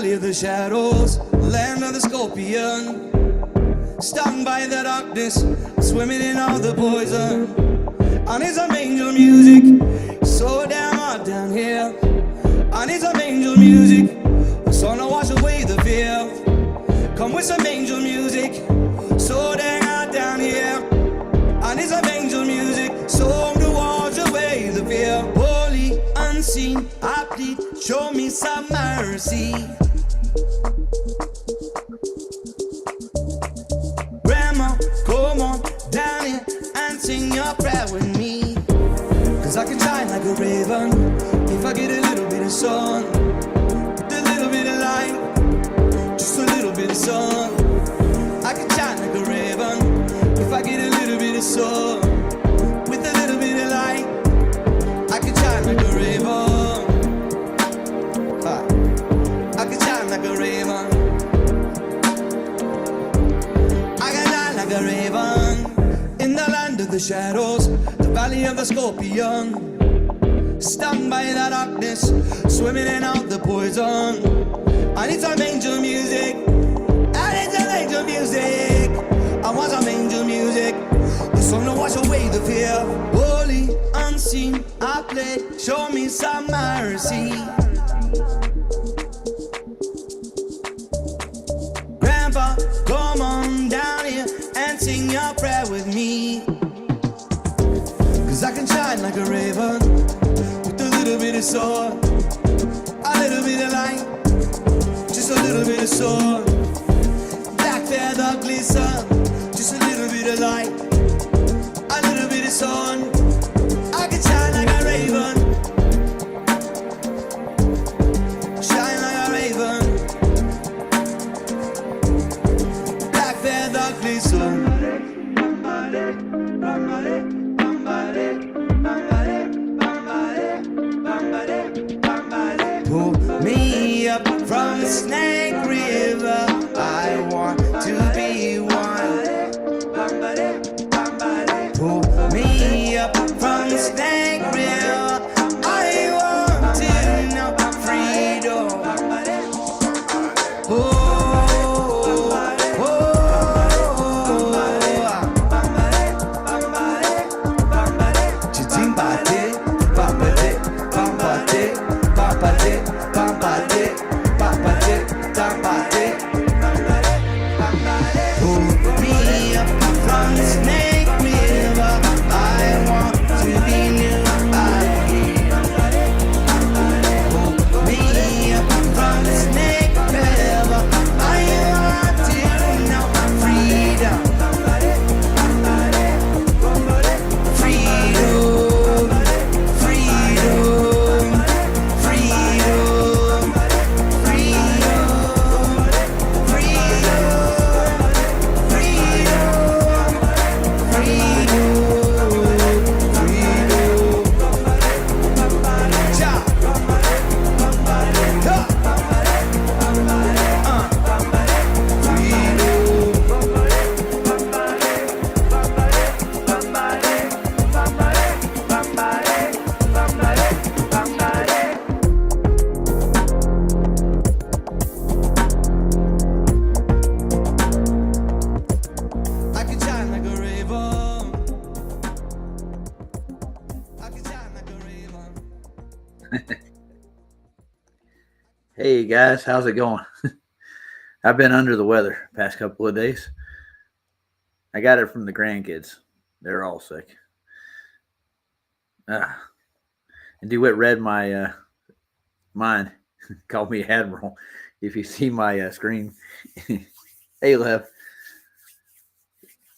valley of the shadows, land of the scorpion. Stung by the darkness, swimming in all the poison. I need some angel music, so damn hot down here. I need some angel music, so to wash away the fear. Come with some angel music, so damn hot down here. I need some angel music, so to wash away the fear. Holy, unseen, I plead, show me some mercy. Grandma, come on down here and sing your prayer with me. Cause I can shine like a raven if I get a little bit of sun. A little bit of light, just a little bit of sun. I can shine like a raven if I get a little bit of sun. With a little bit of light, I can shine like a raven. I can shine like a raven. I can shine like a raven. In the land of the shadows, the valley of the scorpion. Stung by the darkness, swimming in out the poison. I need some angel music. I need some angel music. I want some angel music. The song to wash away the fear. Holy, unseen, I play. Show me some mercy. Grandpa, come on down here and sing your prayer with me. Cause I can shine like a raven with a little bit of sword, a little bit of light, just a little bit of sword. Black feather glisten, just a little bit of light, a little bit of sun. I can shine like a raven, shine like a raven. Black feather glisten. Pull me up from the Snake River. I want to be one. Pull me up from the Snake River. I want to know freedom. Hey guys, how's it going? I've been under the weather past couple of days. I got it from the grandkids. They're all sick. And DeWitt read my mind, called me Admiral. If you see my screen. Hey, Lev.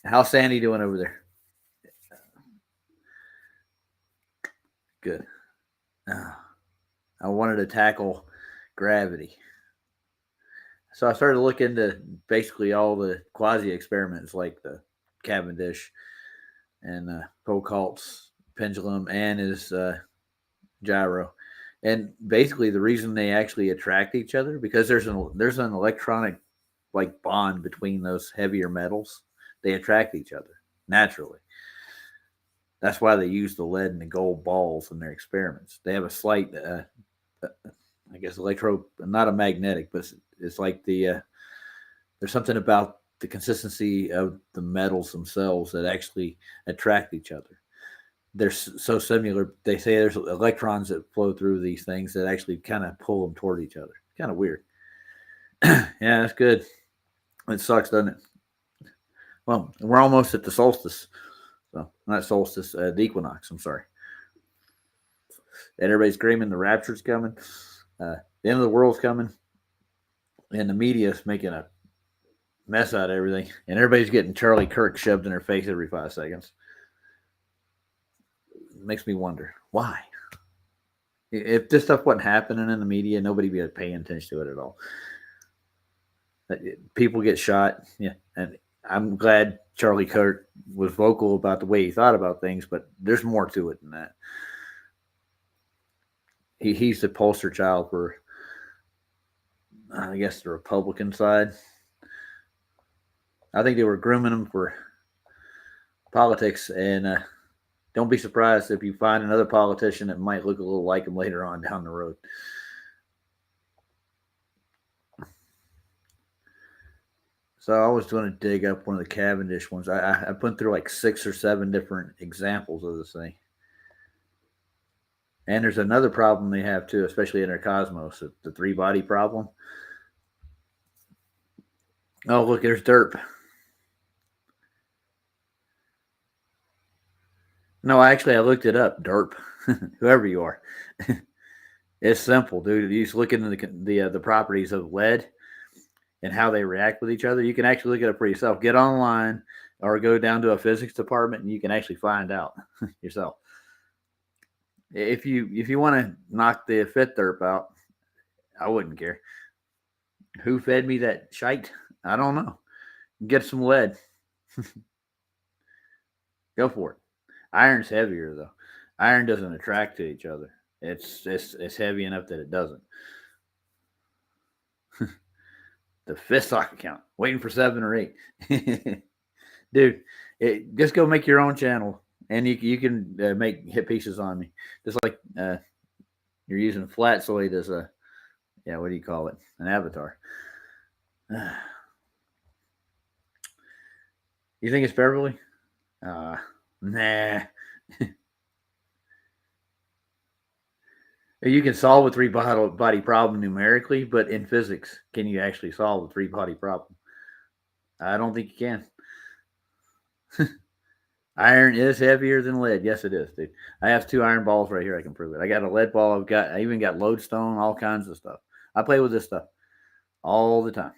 How's Sandy doing over there? Good. I wanted to tackle gravity. So I started looking into basically all the quasi experiments like the Cavendish and Foucault's pendulum and his gyro. And basically the reason they actually attract each other, because there's an electronic like bond between those heavier metals. They attract each other naturally. That's why they use the lead and the gold balls in their experiments. They have a slight I guess not a magnetic, but it's like there's something about the consistency of the metals themselves that actually attract each other. They're so similar. They say there's electrons that flow through these things that actually kind of pull them toward each other. Kind of weird. Yeah, that's good. It sucks, doesn't it? Well, we're almost at the solstice. So not solstice, the equinox. I'm sorry. And everybody's screaming the rapture's coming. The end of the world's coming. And the media's making a mess out of everything. And everybody's getting Charlie Kirk shoved in their face every 5 seconds. It makes me wonder why. If this stuff wasn't happening in the media, nobody would be paying attention to it at all. People get shot. Yeah. And I'm glad Charlie Kirk was vocal about the way he thought about things, but there's more to it than that. He's the poster child for, I guess, the Republican side. I think they were grooming him for politics, and don't be surprised if you find another politician that might look a little like him later on down the road. So I was going to dig up one of the Cavendish ones. I put through like 6 or 7 different examples of this thing. And there's another problem they have too, especially in their cosmos, the 3-body problem. Oh, look, there's Derp. No, actually, I looked it up. Derp, whoever you are. It's simple, dude. You just look into the properties of lead and how they react with each other. You can actually look it up for yourself. Get online or go down to a physics department, and you can actually find out yourself. If you want to knock the 5th Derp out, I wouldn't care. Who fed me that shite? I don't know. Get some lead. Go for it. Iron's heavier though. Iron doesn't attract to each other. It's heavy enough that it doesn't. The 5th sock account, waiting for 7 or 8. Dude, just go make your own channel, and you can make hit pieces on me, just like you're using Flatsoid as a what do you call it? An avatar. You think it's Beverly? Nah. You can solve a 3-body problem numerically, but in physics, can you actually solve a 3-body problem? I don't think you can. Iron is heavier than lead. Yes, it is, dude. I have 2 iron balls right here. I can prove it. I got a lead ball. I even got lodestone, all kinds of stuff. I play with this stuff all the time.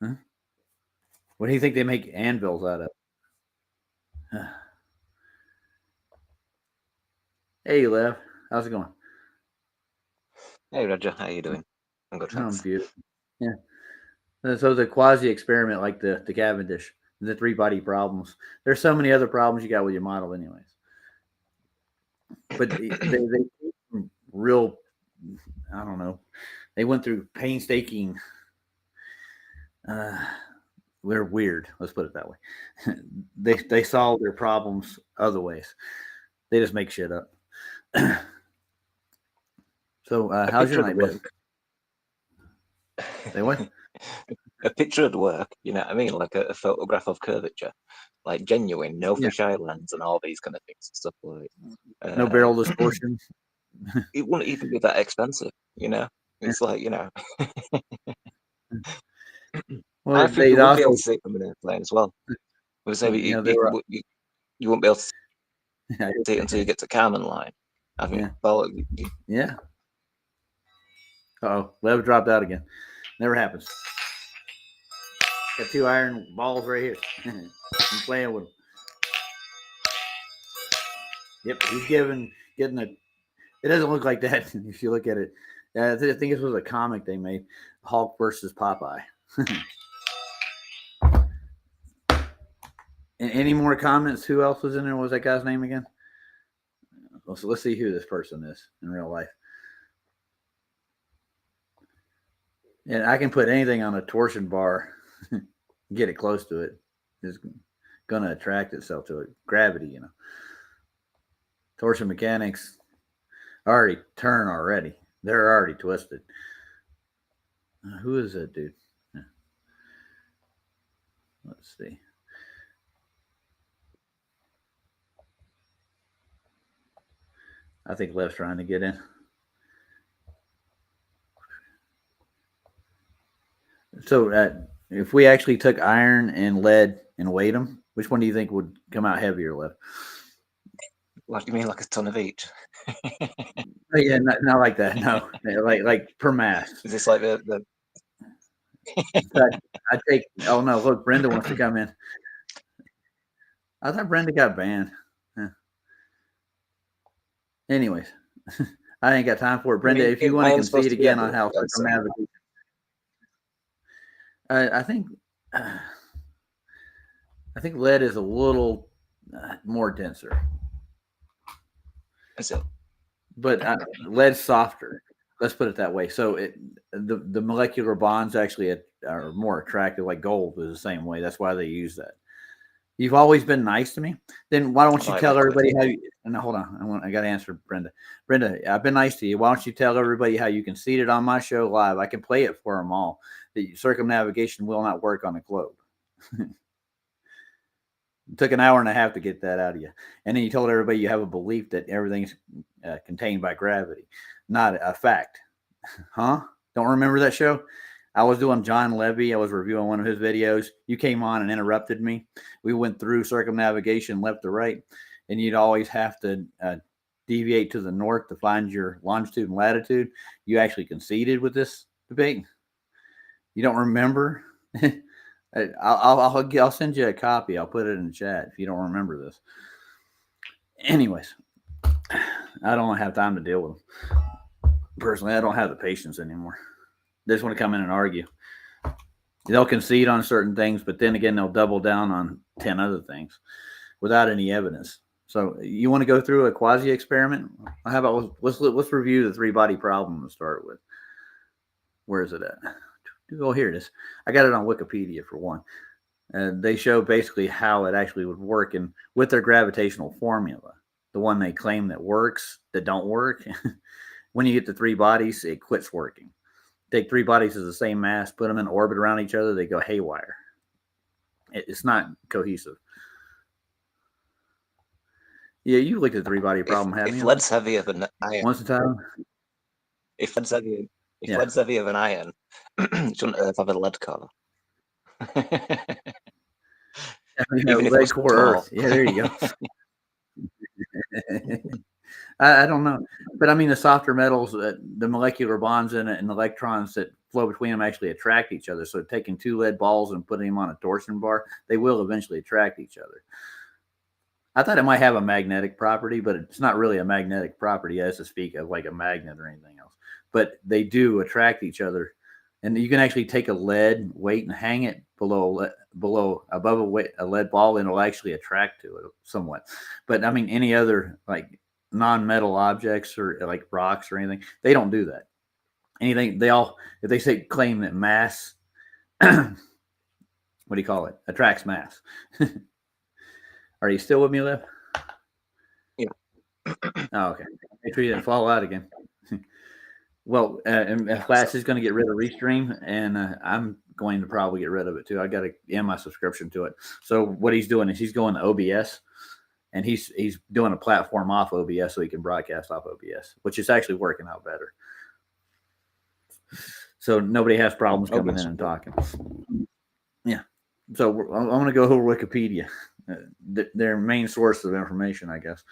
Huh? What do you think they make anvils out of? Hey, Lev. How's it going? Hey Roger, how you doing? I'm good, I'm thanks. beautiful. Yeah. So the quasi experiment, like the Cavendish, the 3-body problems. There's so many other problems you got with your model, anyways. But they real, I don't know. They went through painstaking. We're weird. Let's put it that way. They solve their problems other ways. They just make shit up. So how's your night been? They what? A picture would work, you know what I mean? Like a photograph of curvature, like genuine, no fisheye lens and all these kind of things, stuff like no barrel distortion. It wouldn't even be that expensive, you know. It's like, you know. Well, I think you won't be able to see it from an airplane as well. We'll say you won't be able to see it until you get to Kármán line. I think. Well, yeah. Oh, Lev dropped out again. Never happens. Got 2 iron balls right here. I'm playing with them. Yep, he's getting a. It doesn't look like that if you look at it. I think this was a comic they made, Hulk versus Popeye. And any more comments? Who else was in there? What was that guy's name again? So let's see who this person is in real life. And I can put anything on a torsion bar, get it close to it. It's going to attract itself to it. Gravity, you know. Torsion mechanics. already turn already. They're already twisted. Who is that dude? Yeah. Let's see. I think Left's trying to get in. So if we actually took iron and lead and weighed them, which one do you think would come out heavier, Left? What do you mean, like a ton of each? Yeah, not like that. No, like per mass. Is this like the I take. Oh no! Look, Brenda wants to come in. I thought Brenda got banned. Anyways, I ain't got time for it. Brenda, if you want to concede again on how circumnavigation, I think lead is a little more denser. Is it? But lead's softer. Let's put it that way. So the molecular bonds actually are more attractive. Like gold is the same way. That's why they use that. You've always been nice to me. Then why don't you tell everybody how you? No, hold on. I got to answer Brenda. Brenda, I've been nice to you. Why don't you tell everybody how you conceded on my show live? I can play it for them all. The circumnavigation will not work on a globe. It took an hour and a half to get that out of you. And then you told everybody you have a belief that everything's contained by gravity. Not a fact. Huh? Don't remember that show? I was doing John Levy. I was reviewing one of his videos. You came on and interrupted me. We went through circumnavigation left to right, and you'd always have to deviate to the north to find your longitude and latitude. You actually conceded with this debate. You don't remember? I'll send you a copy. I'll put it in the chat if you don't remember this. Anyways, I don't have time to deal with them. Personally, I don't have the patience anymore. They just want to come in and argue. They'll concede on certain things, but then again, they'll double down on 10 other things without any evidence. So you want to go through a quasi experiment? How about let's review the 3-body problem to start with. Where is it at? Oh, here it is. I got it on Wikipedia for one. They show basically how it actually would work, and with their gravitational formula, the one they claim that works, that don't work. When you get to 3 bodies, it quits working. Take 3 bodies of the same mass, put them in orbit around each other, they go haywire. It's not cohesive. Yeah, you looked at the 3-body problem, haven't you? If lead's heavier than iron. Once a time? If lead's heavier than iron, shouldn't Earth have a lead core? Even if lead core Earth. Yeah, there you go. I don't know. But I mean, the softer metals, the molecular bonds in it and electrons that flow between them actually attract each other. So taking 2 lead balls and putting them on a torsion bar, they will eventually attract each other. I thought it might have a magnetic property, but it's not really a magnetic property as to speak of like a magnet or anything else. But they do attract each other. And you can actually take a lead weight and hang it above a lead ball, and it'll actually attract to it somewhat. But I mean, any other like non-metal objects or like rocks or anything, they don't do that. Anything, if they say claim that mass, what do you call it? Attracts mass. Are you still with me, Liv? Yeah. Oh, okay. Make sure you didn't fall out again. Well, Flash is going to get rid of Restream, and I'm going to probably get rid of it too. I got to end my subscription to it. So what he's doing is he's going to OBS, and he's doing a platform off OBS so he can broadcast off OBS, which is actually working out better. So nobody has problems coming in and talking. Yeah. So I'm going to go over Wikipedia, their main source of information, I guess.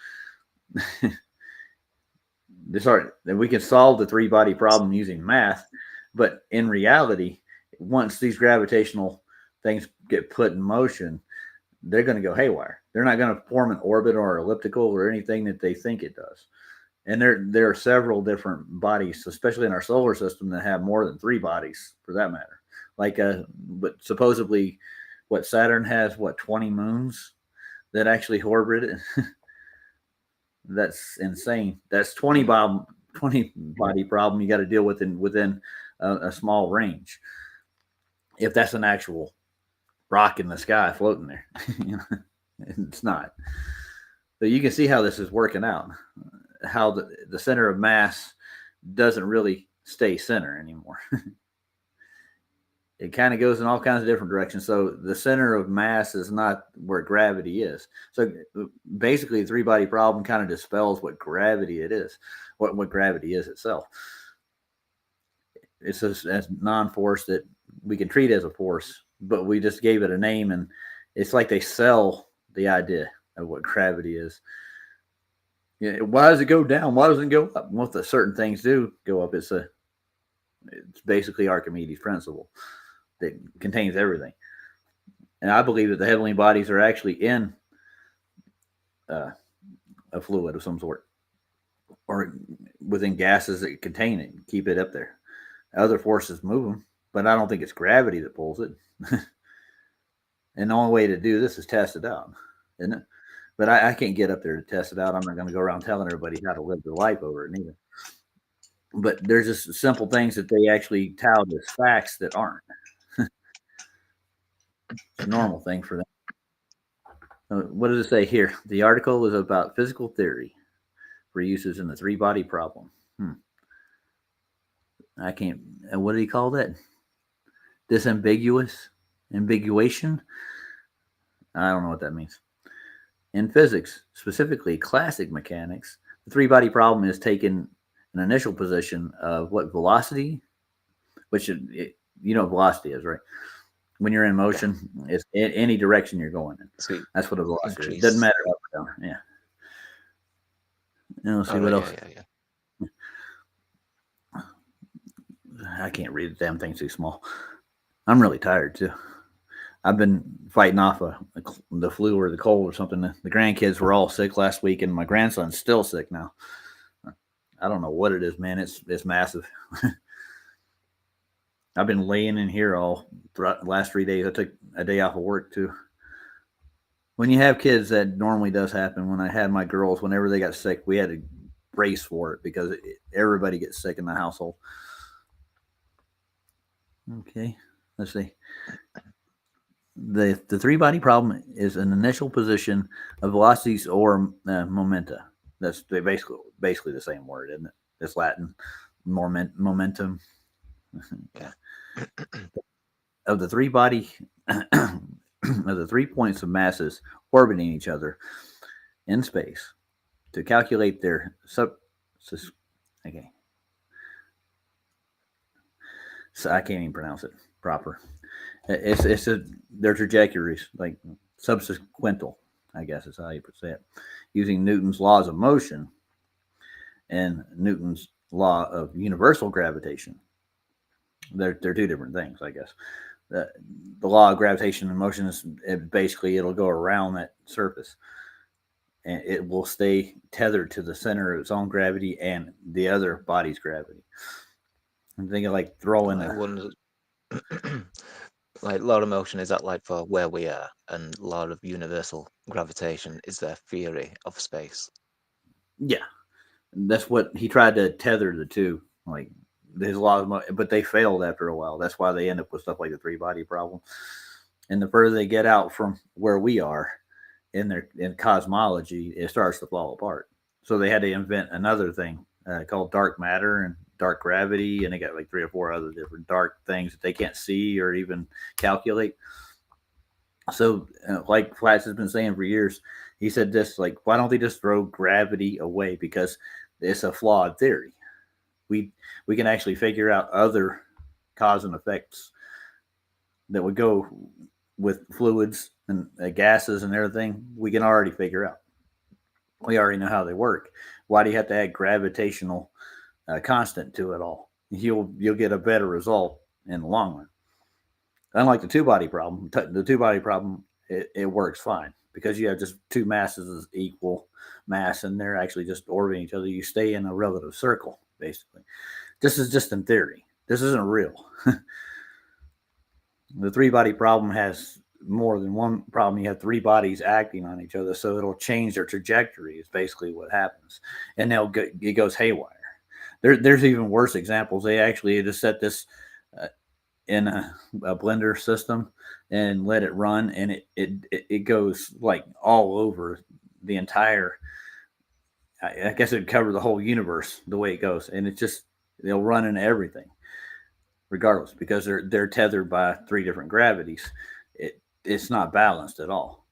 We can solve the 3-body problem using math, but in reality, once these gravitational things get put in motion, they're going to go haywire. They're not going to form an orbit or elliptical or anything that they think it does. And there are several different bodies, especially in our solar system, that have more than 3 bodies, for that matter. Like, but supposedly, Saturn has 20 moons that actually orbit it. That's insane. That's 20 body problem you got to deal with within a small range. If that's an actual rock in the sky floating there, it's not. But you can see how this is working out. how the center of mass doesn't really stay center anymore. It kind of goes in all kinds of different directions. So the center of mass is not where gravity is. So basically, the three body problem kind of dispels what gravity it is, what gravity is itself. It's a non-force that we can treat as a force, but we just gave it a name, and it's like they sell the idea of what gravity is. Yeah, why does it go down? Why doesn't it go up? Well, if certain things do go up, it's basically Archimedes' principle that contains everything. And I believe that the heavenly bodies are actually in a fluid of some sort, or within gases that contain it, keep it up there. Other forces move them, but I don't think it's gravity that pulls it. And the only way to do this is test it out, isn't it? But I can't get up there to test it out. I'm not going to go around telling everybody how to live their life over it neither. But there's just simple things that they actually tout as facts that aren't. It's a normal thing for them. What does it say here? The article is about physical theory for uses in the three body problem. I can't. What did he call that? Ambiguation? I don't know what that means. In physics, specifically classic mechanics, the three body problem is taking an initial position of what velocity, which you know what velocity is, right? When you're in motion, it's in any direction you're going in. Sweet. That's what a velocity is. It doesn't matter up or down. Yeah. And we'll see what else. Yeah. I can't read the damn thing too small. I'm really tired too. I've been fighting off the flu or the cold or something. The grandkids were all sick last week, and my grandson's still sick now. I don't know what it is, man. It's massive. I've been laying in here all throughout the last 3 days. I took a day off of work too. When you have kids, that normally does happen. When I had my girls, whenever they got sick, we had to brace for it because everybody gets sick in the household. Okay, let's see. The three body problem is an initial position of velocities or momenta. That's basically the same word, isn't it? It's Latin, momentum. Yeah. Of the three body of the 3 points of masses orbiting each other in space to calculate their okay. So I can't even pronounce it proper. It's their trajectories, like subsequential, I guess is how you say it, using Newton's laws of motion and Newton's law of universal gravitation. They're two different things, I guess. The law of gravitation and motion is basically it'll go around that surface, and it will stay tethered to the center of its own gravity and the other body's gravity. I'm thinking like throwing like law of motion, is that like for where we are, and law of universal gravitation is their theory of space? Yeah, that's what he tried to tether the two, like there's a lot of, but they failed after a while. That's why they end up with stuff like the three body problem. And the further they get out from where we are in cosmology, it starts to fall apart. So they had to invent another thing called dark matter and dark gravity, and they got like 3 or 4 other different dark things that they can't see or even calculate. So like Flats has been saying for years, he said this, like, why don't they just throw gravity away? Because it's a flawed theory. We can actually figure out other cause and effects that would go with fluids and gases and everything. We can already figure out. We already know how they work. Why do you have to add gravitational constant to it all? You'll get a better result in the long run. Unlike the two-body problem, it works fine because you have just two masses of equal mass and they're actually just orbiting each other. You stay in a relative circle, basically. This is just in theory. This isn't real. The three-body problem has more than one problem. You have 3 bodies acting on each other, so it'll change their trajectory is basically what happens. And it goes haywire. There's even worse examples. They actually just set this in a blender system and let it run, and it goes like all over the entire I guess it'd cover the whole universe the way it goes, and it's just they'll run into everything, regardless, because they're tethered by 3 different gravities. It's not balanced at all,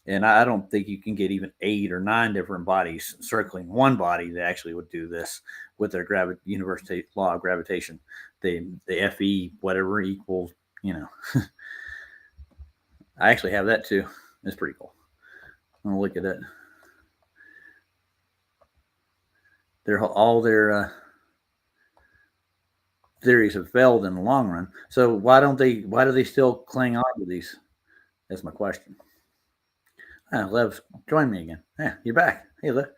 and I don't think you can get even 8 or 9 different bodies circling one body that actually would do this with their universe law of gravitation. The Fe whatever equals, I actually have that too. It's pretty cool. I'm gonna look at it. All their theories have failed in the long run. So why do they still cling on to these? That's my question. Lev, join me again. Yeah, you're back. Hey, Lev.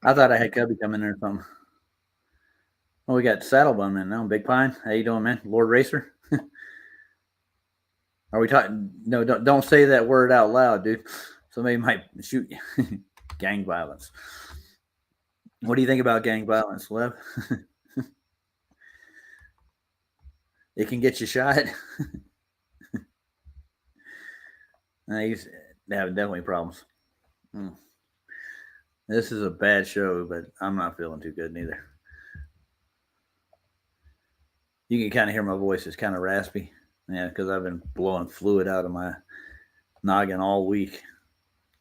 I thought I had Cubby come in there or something. Well, we got Saddlebone in now. Big Pine. How you doing, man? Lord Racer. Are we talking? No, don't say that word out loud, dude. Somebody might shoot you. Gang violence. What do you think about gang violence, Lev? It can get you shot. He's having definitely problems. This is a bad show, but I'm not feeling too good neither. You can kind of hear my voice is kind of raspy. Yeah, because I've been blowing fluid out of my noggin all week.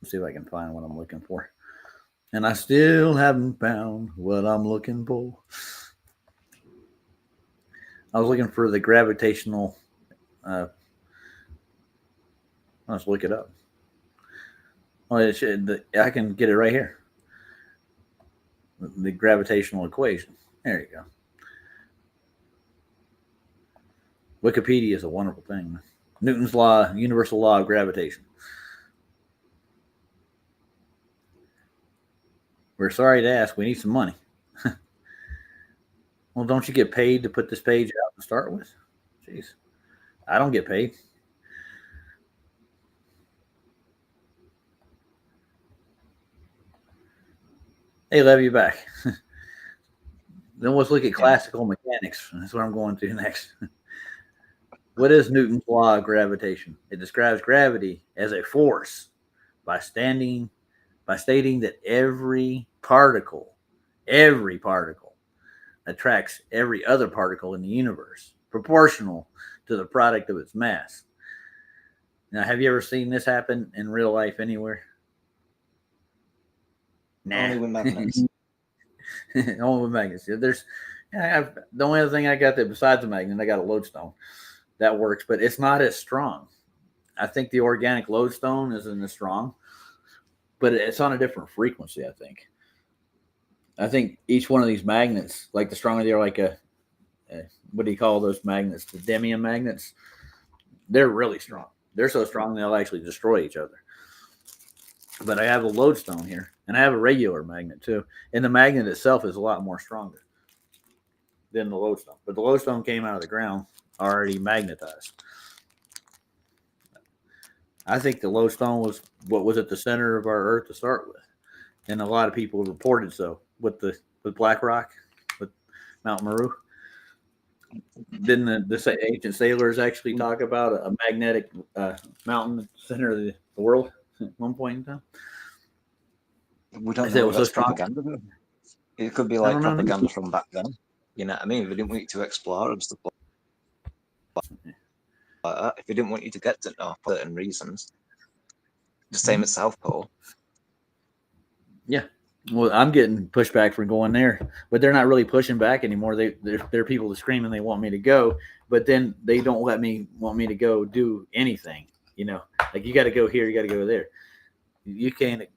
Let's see if I can find what I'm looking for. And I still haven't found what I'm looking for. I was looking for the gravitational. Let's look it up. Oh, I can get it right here. The gravitational equation. There you go. Wikipedia is a wonderful thing. Newton's law, universal law of gravitation. We're sorry to ask. We need some money. Well, don't you get paid to put this page out to start with? Jeez. I don't get paid. Hey, Lev, you back. Then let's look at classical mechanics. That's what I'm going to next. What is Newton's law of gravitation? It describes gravity as a force by stating that every particle attracts every other particle in the universe, proportional to the product of its mass. Now, have you ever seen this happen in real life anywhere? Nah. Only with magnets. Only with magnets. The only other thing I got there besides the magnet, I got a lodestone. That works, but it's not as strong. I think the organic lodestone isn't as strong, but it's on a different frequency, I think each one of these magnets, like the stronger they're, like what do you call those magnets? The Demian magnets. They're really strong. They're so strong they'll actually destroy each other. But I have a lodestone here, and I have a regular magnet too. And the magnet itself is a lot more stronger than the lodestone. But the lodestone came out of the ground already magnetized. I think the lodestone was what was at the center of our Earth to start with, and a lot of people reported so with Black Rock, with Mount Meru. Didn't the ancient sailors actually talk about a magnetic mountain at the center of the world at one point in time? We don't know. It was so propaganda. It could be like propaganda from back then. You know what I mean? If they didn't want you to explore and stuff like that, if they didn't want you to get to know for certain reasons, the same at South Pole. Yeah. Well, I'm getting pushback for going there, but they're not really pushing back anymore. There are people that scream and they want me to go, but then they don't want me to go do anything. Like you got to go here, you got to go there.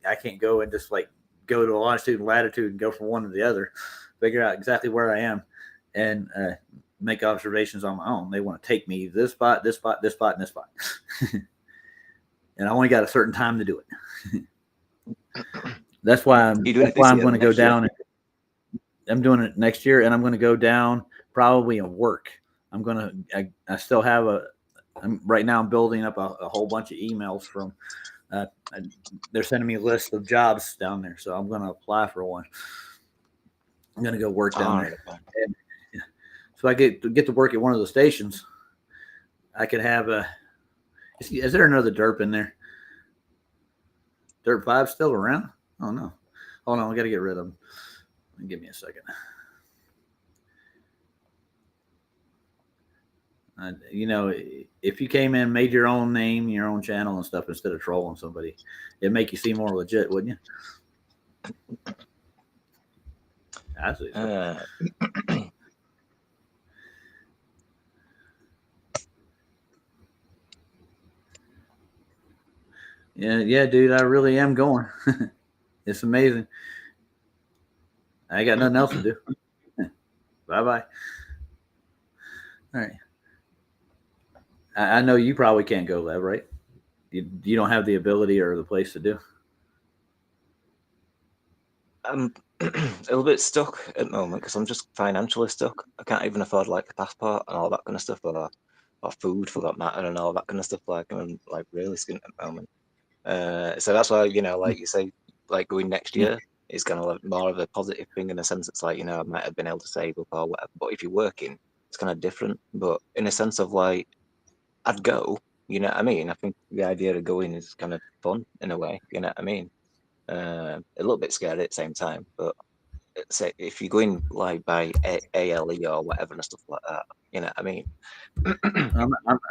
I can't go and just like go to a longitude and latitude and go from one to the other, figure out exactly where I am, and make observations on my own. They want to take me to this spot, this spot, this spot, and this spot, and I only got a certain time to do it. That's why I'm going to go down. I'm doing it next year, and I'm going to go down probably and work. I still have right now I'm building up a whole bunch of emails from. They're sending me a list of jobs down there, so I'm going to apply for one. I'm going to go work down there. And, so I get to work at one of the stations. I could have is there another derp in there? Dirt 5 still around? Oh, no. Hold on. I got to get rid of them. Give me a second. You know, if you came in, made your own name, your own channel and stuff instead of trolling somebody, it'd make you seem more legit, wouldn't you? I see. Yeah, dude, I really am going. It's amazing. I got nothing else to do. Bye-bye. All right. I know you probably can't go, Lev, right? You don't have the ability or the place to do. I'm a little bit stuck at the moment because I'm just financially stuck. I can't even afford like a passport and all that kind of stuff, or food for that matter, and all that kind of stuff. Like I'm like really skint at the moment. So that's why, you know, like you say, like going next year is kind of like more of a positive thing in a sense. It's like, you know, I might have been able to save up or whatever, but if you're working, it's kind of different. But in a sense of like, I'd go, you know what I mean? I think the idea of going is kind of fun in a way, you know what I mean? A little bit scary at the same time, but say if you're going like by ALE or whatever and stuff like that, you know what I mean?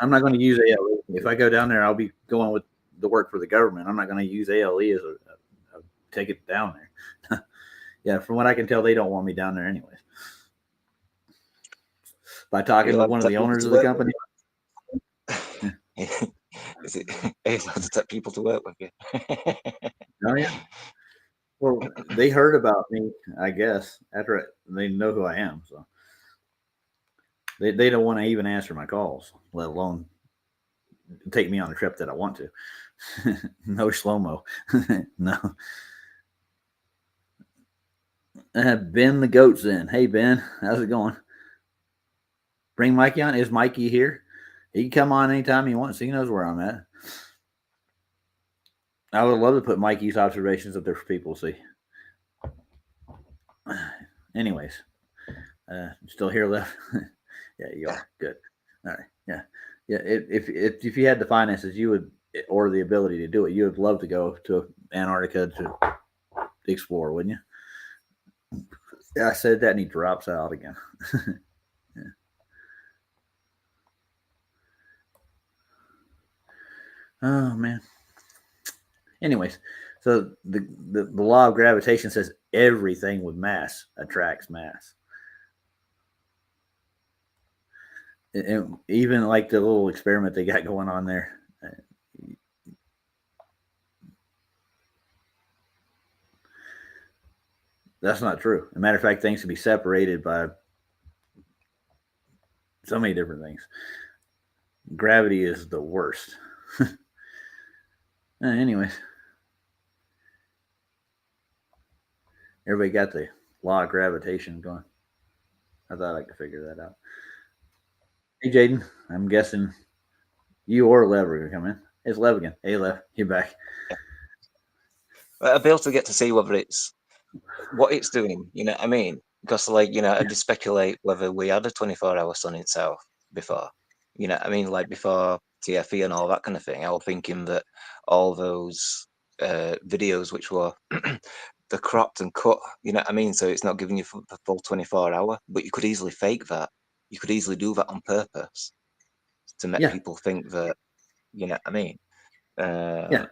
I'm not going to use ALE. If I go down there, I'll be going with the work for the government. I'm not going to use ALE as a ticket down there. Yeah, from what I can tell, they don't want me down there anyways. By talking to one of the owners of the company. Is it allowed to take people to work with you? Oh yeah. Well, they heard about me, I guess, after they know who I am. So they don't want to even answer my calls, let alone take me on a trip that I want to. No slow-mo. No. Ben the Goat's in. Hey, Ben, how's it going? Bring Mikey on. Is Mikey here? He can come on anytime he wants. He knows where I'm at. I would love to put Mikey's observations up there for people to see. Anyways, still here left? Yeah, you are. Good. All right. Yeah. Yeah. If you had the finances, you would, or the ability to do it, you would love to go to Antarctica to explore, wouldn't you? Yeah, I said that and he drops out again. Yeah. Oh man. Anyways, so the law of gravitation says everything with mass attracts mass. And even like the little experiment they got going on there. That's not true. As a matter of fact, things can be separated by so many different things. Gravity is the worst. Anyways, everybody got the law of gravitation going. I thought I could figure that out. Hey, Jaden, I'm guessing you or Lev are going to come in. It's Lev again. Hey, Lev, you're back. I'll be able to get to see whether it's what it's doing, you know what I mean? Because, like, you know, I just speculate whether we had a 24-hour sun in South before, you know what I mean? Like, before TFE and all that kind of thing. I was thinking that all those videos which were the cropped and cut, you know what I mean? So it's not giving you the full 24-hour, but you could easily fake that. You could easily do that on purpose to make people think that, you know what I mean? Yeah.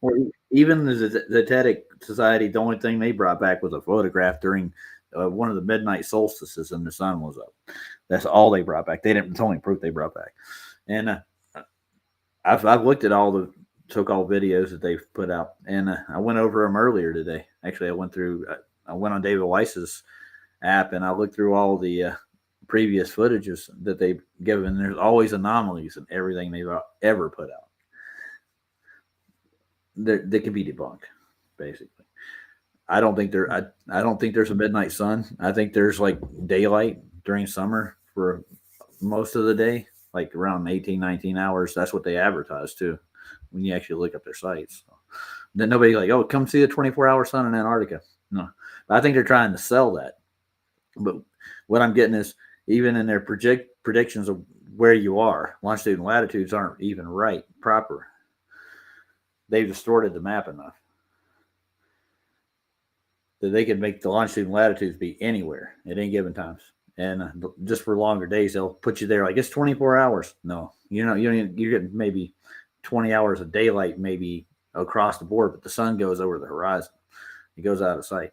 Well, even the Zetetic Society, the only thing they brought back was a photograph during one of the midnight solstices and the sun was up. That's all they brought back. It's only proof they brought back. And I've looked at all the so-called videos that they've put out, and I went over them earlier today. Actually, I went on David Weiss's app and I looked through all the previous footages that they've given. There's always anomalies in everything they've ever put out. They can be debunked, basically. I don't think there's a midnight sun. I think there's like daylight during summer for most of the day, like around 18, 19 hours. That's what they advertise too, when you actually look up their sites. So, then nobody's like, oh, come see the 24-hour sun in Antarctica. No, but I think they're trying to sell that. But what I'm getting is, even in their predictions of where you are, longitude and latitudes aren't even right, proper. they've distorted the map enough that they can make the longitude and latitudes be anywhere at any given times. And just for longer days, they'll put you there like it's 24 hours. No, you're getting maybe 20 hours of daylight, maybe across the board, but the sun goes over the horizon. It goes out of sight.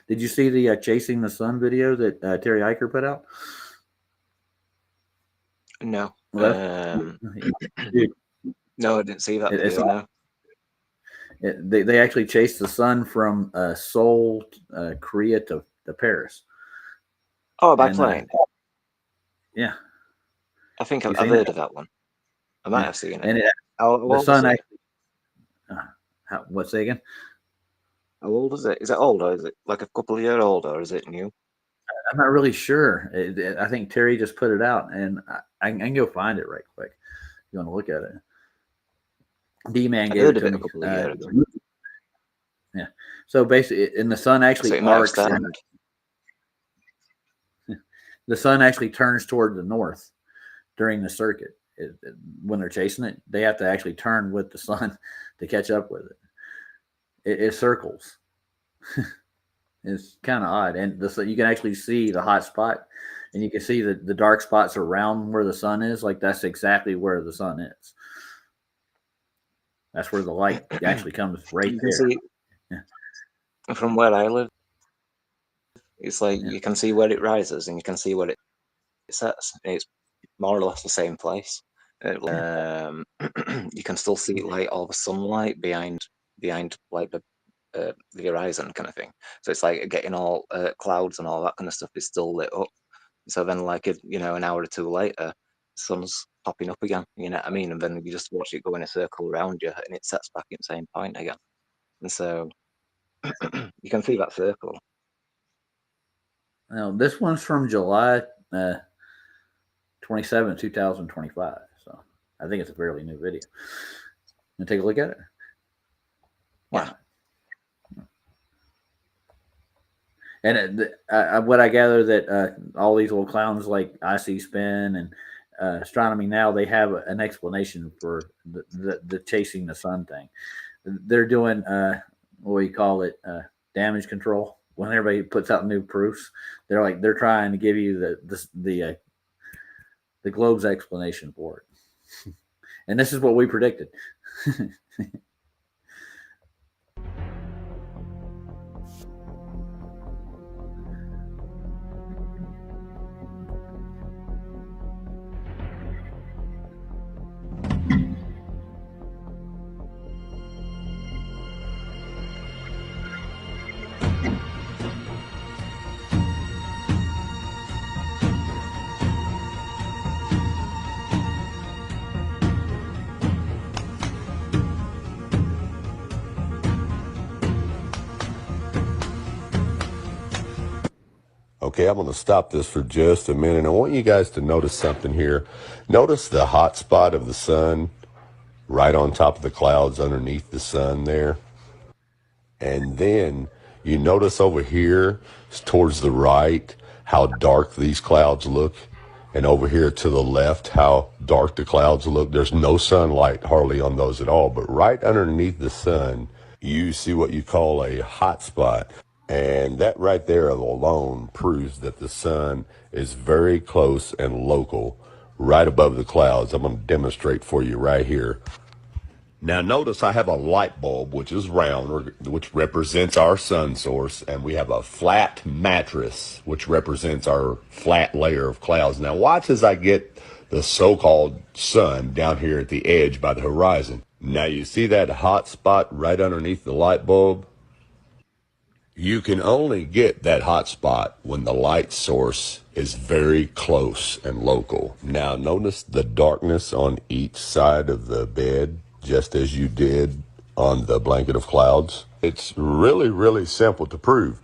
Did you see the Chasing the Sun video that Terry Eicher put out? No. No, I didn't see that video. No. They actually chased the sun from Seoul, Korea to Paris. Oh, by plane. Yeah. I think I've heard of that one. I might have seen it. And the sun actually. What's that again? How old is it? Is it old, or is it like a couple of years old, or is it new? I'm not really sure. I think Terry just put it out, and I can go find it right quick. If you want to look at it. D-Man gave it to me a couple of years ago. Yeah. So basically, and the sun actually arcs. The sun actually turns toward the north during the circuit. When they're chasing it, they have to actually turn with the sun to catch up with it. It circles. It's kind of odd, and you can actually see the hot spot, and you can see the dark spots around where the sun is. Like that's exactly where the sun is. That's where the light actually comes right there. See, from where I live, it's like you can see where it rises and you can see where it sets. It's more or less the same place. You can still see like all the sunlight behind like the horizon kind of thing. So it's like getting all clouds and all that kind of stuff is still lit up. So then like an hour or two later, the sun's popping up again, you know what I mean? And then you just watch it go in a circle around you and it sets back at the same point again. And so you can see that circle. Now, this one's from July 27, 2025. So I think it's a fairly new video. You take a look at it? Yeah. And what I gather that all these little clowns like IC Spin and Astronomy Now, they have an explanation for the chasing the sun thing. They're doing what do you call it, damage control. When everybody puts out new proofs, they're trying to give you the globe's explanation for it. And this is what we predicted. Okay, I'm going to stop this for just a minute. I want you guys to notice something here. Notice the hot spot of the sun right on top of the clouds underneath the sun there. And then you notice over here towards the right how dark these clouds look. And over here to the left how dark the clouds look. There's no sunlight hardly on those at all. But right underneath the sun, you see what you call a hot spot. And that right there alone proves that the sun is very close and local, right above the clouds. I'm going to demonstrate for you right here. Now notice I have a light bulb, which is round, which represents our sun source, and we have a flat mattress, which represents our flat layer of clouds. Now watch as I get the so-called sun down here at the edge by the horizon. Now you see that hot spot right underneath the light bulb? You can only get that hot spot when the light source is very close and local. Now notice the darkness on each side of the bed, just as you did on the blanket of clouds. It's really, really simple to prove.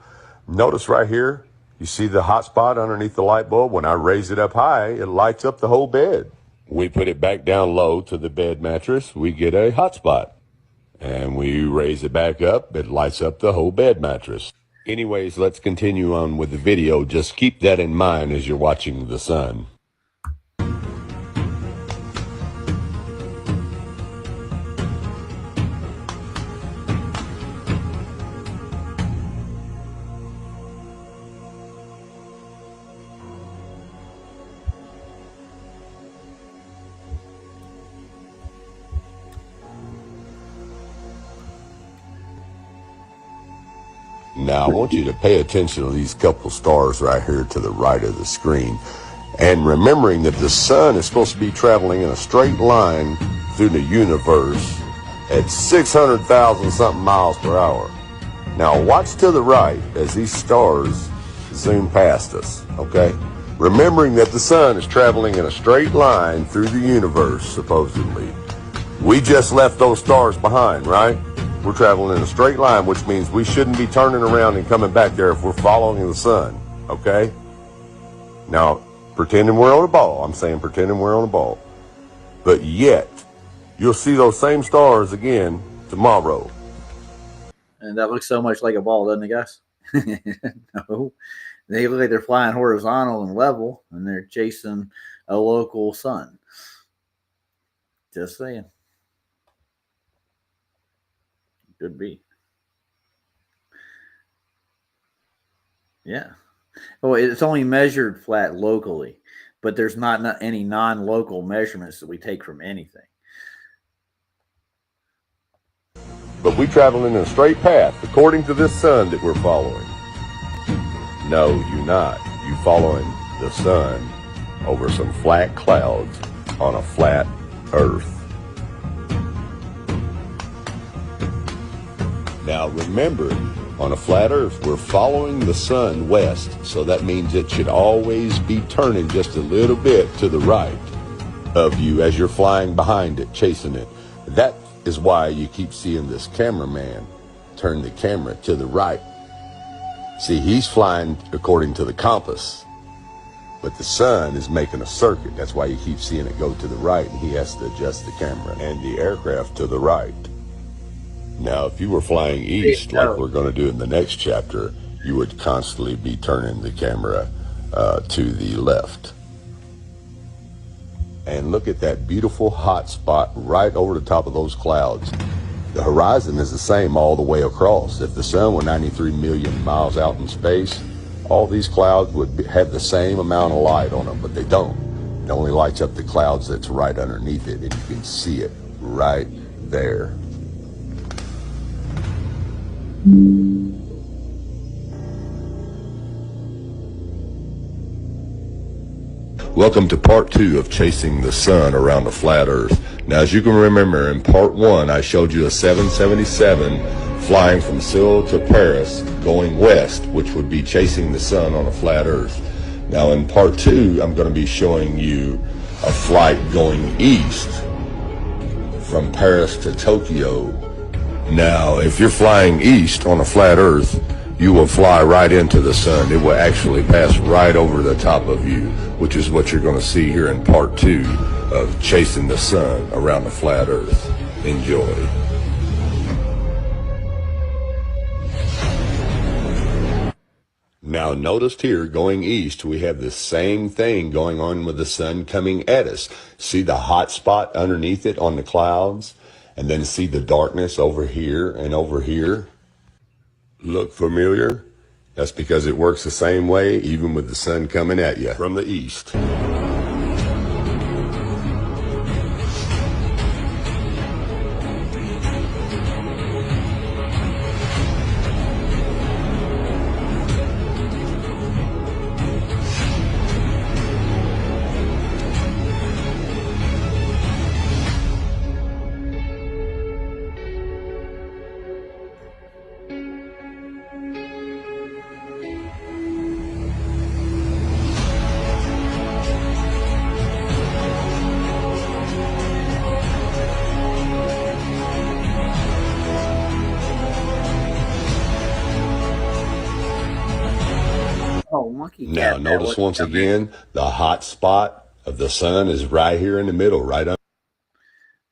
Notice right here, you see the hot spot underneath the light bulb? When I raise it up high, it lights up the whole bed. We put it back down low to the bed mattress, we get a hot spot. And we raise it back up, it lights up the whole bed mattress. Anyways, let's continue on with the video. Just keep that in mind as you're watching the sun. Now, I want you to pay attention to these couple stars right here to the right of the screen. And remembering that the sun is supposed to be traveling in a straight line through the universe at 600,000 something miles per hour. Now, watch to the right as these stars zoom past us, okay? Remembering that the sun is traveling in a straight line through the universe, supposedly. We just left those stars behind, right? We're traveling in a straight line, which means we shouldn't be turning around and coming back there if we're following the sun, okay? Now, pretending we're on a ball. I'm saying pretending we're on a ball. But yet, you'll see those same stars again tomorrow. And that looks so much like a ball, doesn't it, guys? No. They look like they're flying horizontal and level, and they're chasing a local sun. Just saying. Could be. Yeah. Well, it's only measured flat locally, but there's not any non-local measurements that we take from anything. But we traveling in a straight path according to this sun that we're following. No, you're not. You following the sun over some flat clouds on a flat earth. Now remember, on a flat earth, we're following the sun west, so that means it should always be turning just a little bit to the right of you as you're flying behind it, chasing it. That is why you keep seeing this cameraman turn the camera to the right. See, he's flying according to the compass, but the sun is making a circuit. That's why you keep seeing it go to the right, and he has to adjust the camera and the aircraft to the right. Now, if you were flying east, like we're going to do in the next chapter, you would constantly be turning the camera to the left. And look at that beautiful hot spot right over the top of those clouds. The horizon is the same all the way across. If the sun were 93 million miles out in space, all these clouds would have the same amount of light on them, but they don't. It only lights up the clouds that's right underneath it, and you can see it right there. Welcome to part 2 of chasing the sun around the flat earth. Now, as you can remember, in part 1, I showed you a 777 flying from Seoul to Paris, going west, which would be chasing the sun on a flat earth. Now, in part 2, I'm going to be showing you a flight going east from Paris to Tokyo. Now, if you're flying east on a flat earth, you will fly right into the sun. It will actually pass right over the top of you, which is what you're going to see here in part 2 of chasing the sun around the flat earth. Enjoy. Now, notice here, going east, we have the same thing going on with the sun coming at us. See the hot spot underneath it on the clouds? And then see the darkness over here and over here? Look familiar? That's because it works the same way, even with the sun coming at you from the east. Now, notice once again, the hot spot of the sun is right here in the middle, right on.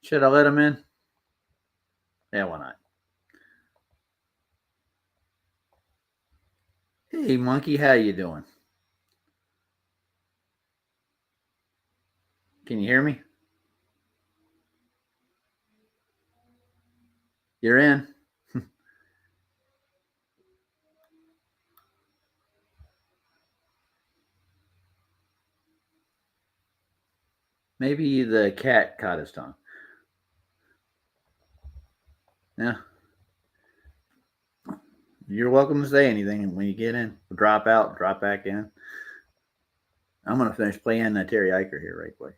Should I let him in? Yeah, why not? Hey, monkey, how you doing? Can you hear me? You're in. Maybe the cat caught his tongue. Yeah. You're welcome to say anything when you get in. Drop out, drop back in. I'm going to finish playing Terry Eicher here right quick.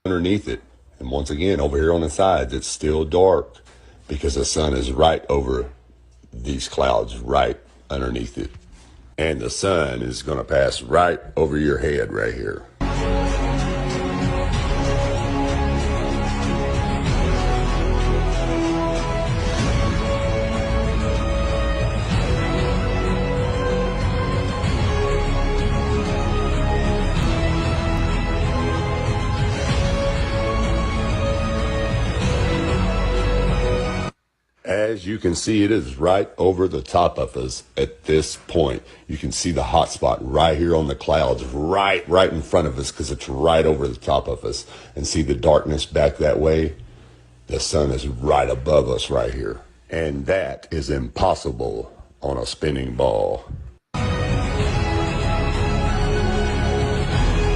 Underneath it. And once again, over here on the sides, it's still dark because the sun is right over these clouds, right underneath it. And the sun is going to pass right over your head right here. As you can see, it is right over the top of us at this point. You can see the hot spot right here on the clouds, right in front of us, because it's right over the top of us. And see the darkness back that way? The sun is right above us right here. And that is impossible on a spinning ball.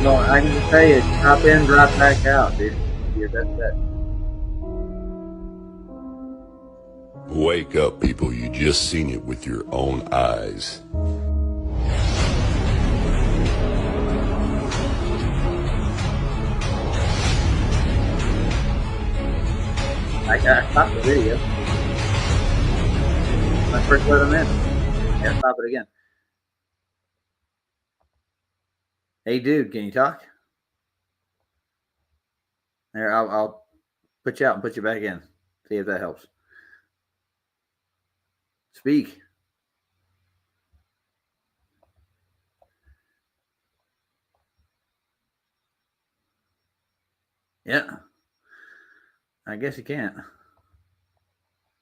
No, I can just tell you, drop in, drop back out, dude. Your best bet. Wake up, people. You just seen it with your own eyes. I stopped the video. I first let him in. Yeah, stop it again. Hey, dude, can you talk? There, I'll put you out and put you back in. See if that helps. Speak. Yeah. I guess you can't.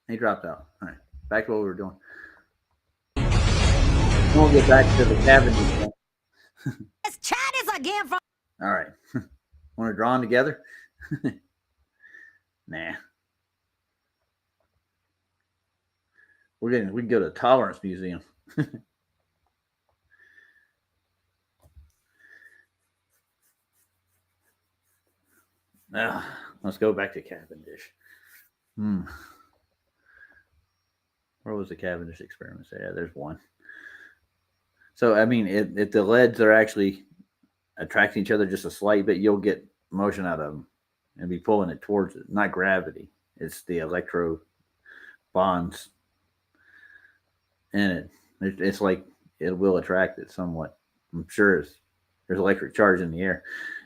He dropped out. All right. Back to what we were doing. We'll get back to the cabin. It's Chinese again from. All right. Want to draw them together? Nah. We can go to the Tolerance Museum. Now, let's go back to Cavendish. Where was the Cavendish experiment? Yeah, there's one. So, I mean, if the leads are actually attracting each other just a slight bit, you'll get motion out of them and be pulling it towards it. Not gravity. It's the electro bonds in it. It's like it will attract it somewhat. I'm sure there's electric charge in the air.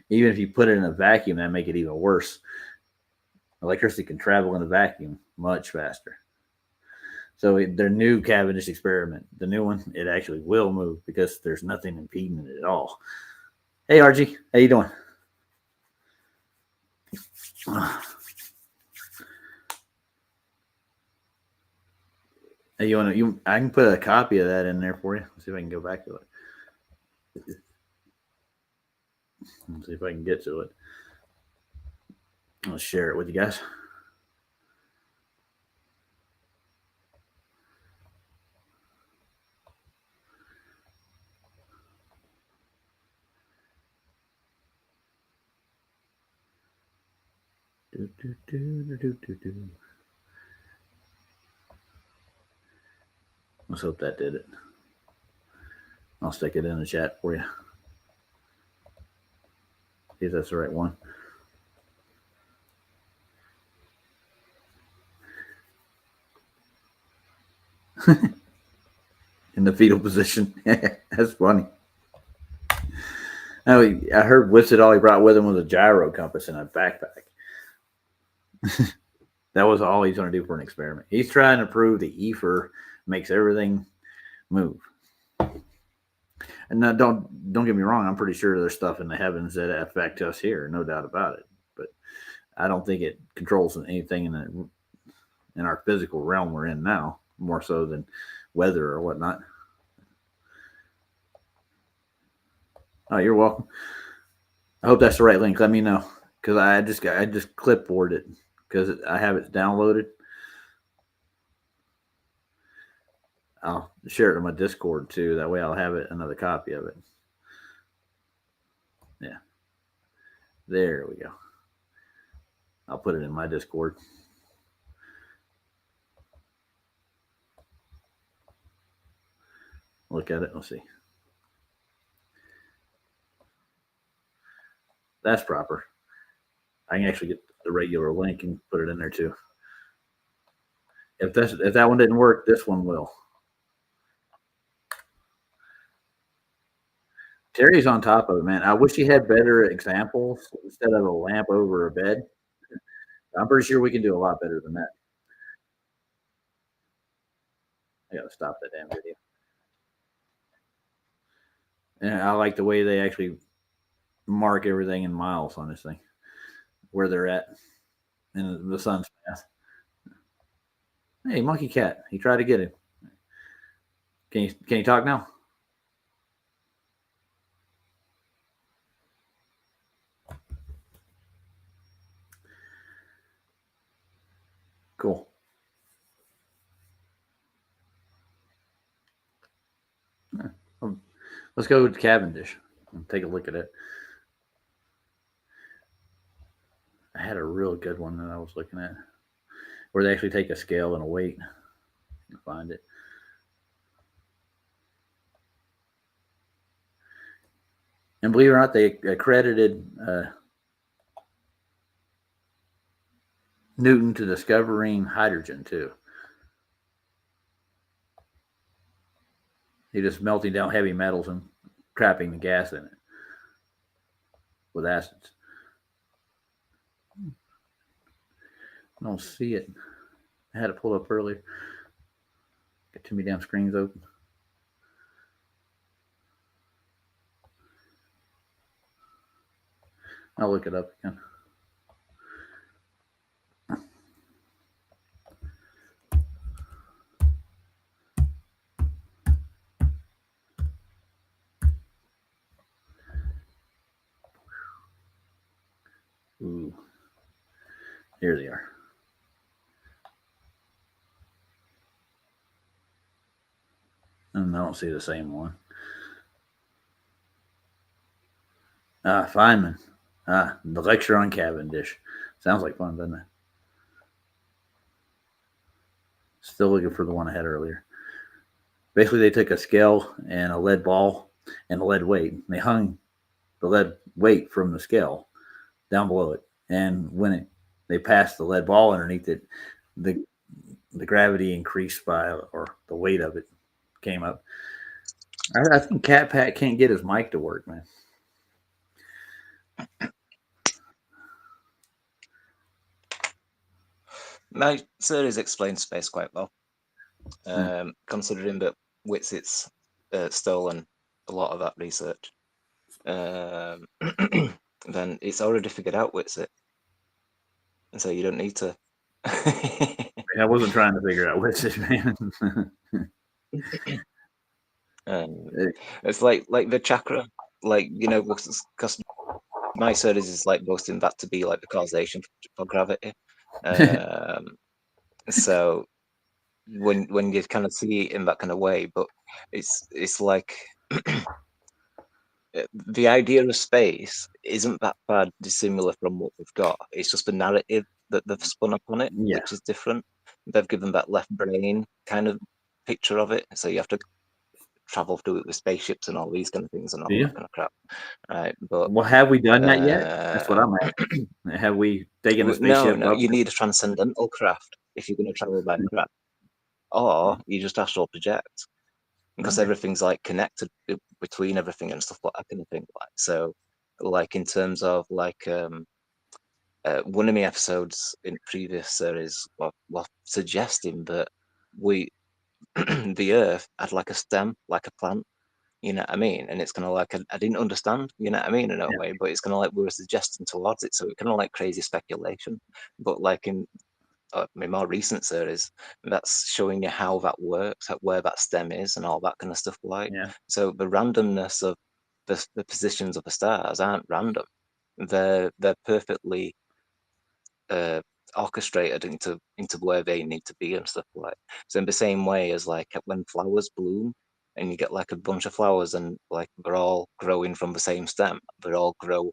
Even if you put it in a vacuum, that make it even worse. Electricity can travel in a vacuum much faster. So their new Cavendish experiment, the new one, it actually will move because there's nothing impeding it at all. Hey, RG, how you doing? Hey, I can put a copy of that in there for you. Let's see if I can go back to it. Let's see if I can get to it. I'll share it with you guys. Let's hope that did it. I'll stick it in the chat for you. See if that's the right one. In the fetal position. That's funny. I heard Whitsett all he brought with him was a gyro compass in a backpack. That was all he's going to do for an experiment. He's trying to prove the ether makes everything move. And now, don't get me wrong. I'm pretty sure there's stuff in the heavens that affect us here, no doubt about it. But I don't think it controls anything in our physical realm we're in now, more so than weather or whatnot. Oh, you're welcome. I hope that's the right link. Let me know, because I just clipboarded it because I have it downloaded. I'll share it in my Discord too. That way I'll have another copy of it. Yeah. There we go. I'll put it in my Discord. look at it. Let's see. That's proper. I can actually get the regular link and put it in there too. If that one didn't work, this one will. Terry's on top of it, man. I wish he had better examples instead of a lamp over a bed. I'm pretty sure we can do a lot better than that. I gotta stop that damn video. And I like the way they actually mark everything in miles on this thing, where they're at in the sun's path. Hey, monkey cat. He tried to get him. Can you talk now? Cool. Let's go to Cavendish and take a look at it. I had a real good one that I was looking at where they actually take a scale and a weight. You find it. And believe it or not, they accredited Newton to discovering hydrogen too. He just melting down heavy metals and trapping the gas in it with acids. I don't see it. I had it pulled up earlier. Got too many damn screens open. I'll look it up again. Ooh. Here they are. And I don't see the same one. Feynman. The lecture on Cavendish. Sounds like fun, doesn't it? Still looking for the one I had earlier. Basically, they took a scale and a lead ball and a lead weight. They hung the lead weight from the scale down below it. And when they passed the lead ball underneath it, the gravity increased by, or the weight of it came up. I think Cat Pat can't get his mic to work, man. My series explains space quite well, considering that Whitsitt's stolen a lot of that research. Then it's already figured out Whitsitt, and so you don't need to. I wasn't trying to figure out Whitsitt, man. It's like the chakra, like, you know, because my series is like boasting that to be like the causation for gravity. So when you kind of see it in that kind of way, but it's like the idea of space isn't that far dissimilar from what we've got. It's just the narrative that they've spun upon it, which is different. They've given that left brain kind of picture of it, so you have to travel through it with spaceships and all these kind of things and all that kind of crap. Right, but well, have we done that yet? That's what I'm asking. Have we taken a spaceship? No, you need a transcendental craft if you're going to travel by craft, or you just astral project, because everything's like connected between everything and stuff like that kind of thing. Like, so, like in terms of like one of my episodes in previous series was suggesting that the Earth had like a stem, like a plant, you know what I mean? And it's kind of like, I didn't understand, you know what I mean, in a way, but it's kind of like we were suggesting towards it. So it's kind of like crazy speculation. But like in my more recent series, that's showing you how that works, where that stem is and all that kind of stuff. Like, so the randomness of the positions of the stars aren't random. They're perfectly orchestrated into where they need to be and stuff like. So in the same way as like when flowers bloom and you get like a bunch of flowers and like they're all growing from the same stem, they all grow